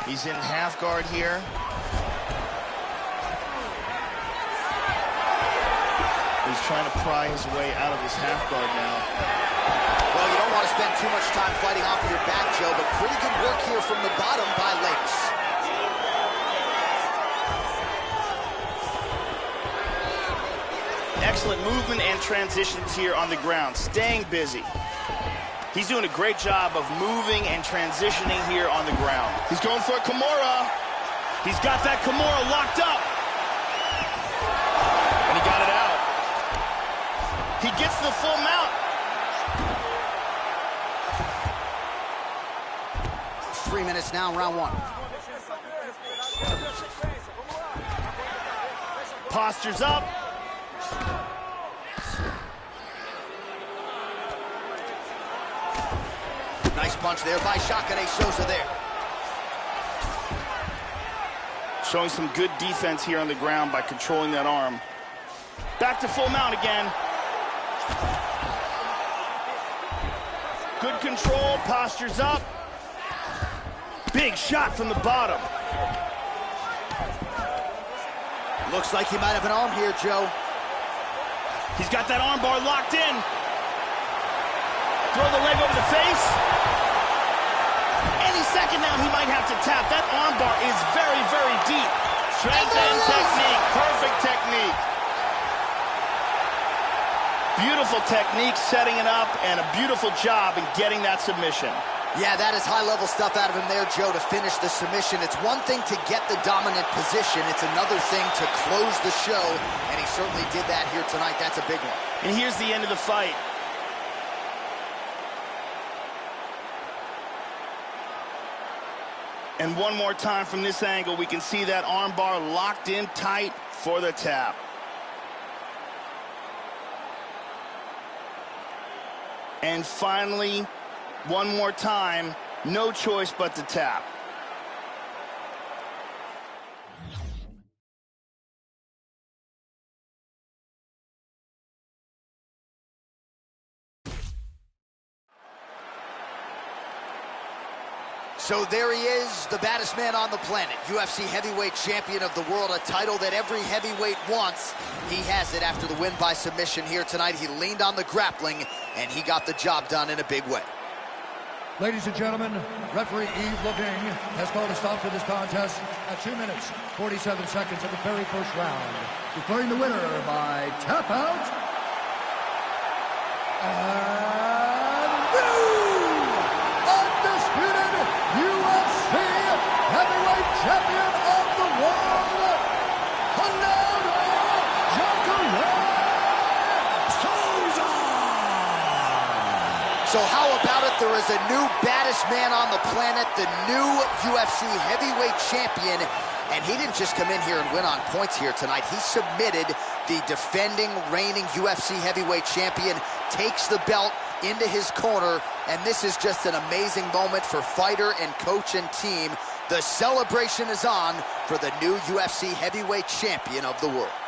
Speaker 2: He's in half guard here. He's trying to pry his way out of his half guard now.
Speaker 1: Well, you don't want to spend too much time fighting off of your back, Joe, but pretty good work here from the bottom by Lakes.
Speaker 2: Excellent movement and transitions here on the ground, staying busy. He's doing a great job of moving and transitioning here on the ground. He's going for a Kimura. He's got that Kimura locked up. And he got it out. He gets the full mount.
Speaker 1: 3 minutes now, round one.
Speaker 2: Postures up.
Speaker 1: Nice punch there by Shakane Souza there.
Speaker 2: Showing some good defense here on the ground by controlling that arm. Back to full mount again. Good control, postures up. Big shot from the bottom.
Speaker 1: Looks like he might have an arm here, Joe.
Speaker 2: He's got that arm bar locked in. Throw the leg over the face. Any second now he might have to tap. That arm bar is very, very deep. Strength and technique, perfect technique. Beautiful technique setting it up and a beautiful job in getting that submission.
Speaker 1: Yeah, that is high-level stuff out of him there, Joe, to finish the submission. It's one thing to get the dominant position. It's another thing to close the show, and he certainly did that here tonight. That's a big one.
Speaker 2: And here's the end of the fight. And one more time from this angle, we can see that arm bar locked in tight for the tap. And finally, one more time, no choice but to tap.
Speaker 1: So there he is, the baddest man on the planet, UFC heavyweight champion of the world, a title that every heavyweight wants. He has it after the win by submission here tonight. He leaned on the grappling, and he got the job done in a big way.
Speaker 3: Ladies and gentlemen, referee Yves Leving has called a stop to this contest at 2 minutes, 47 seconds of the very first round, declaring the winner by tap out. And new undisputed UFC heavyweight champion of the world, Souza.
Speaker 1: So how about it? There is a new baddest man on the planet, the new UFC heavyweight champion. And he didn't just come in here and win on points here tonight. He submitted the defending, reigning UFC heavyweight champion, takes the belt into his corner, and this is just an amazing moment for fighter and coach and team. The celebration is on for the new UFC heavyweight champion of the world.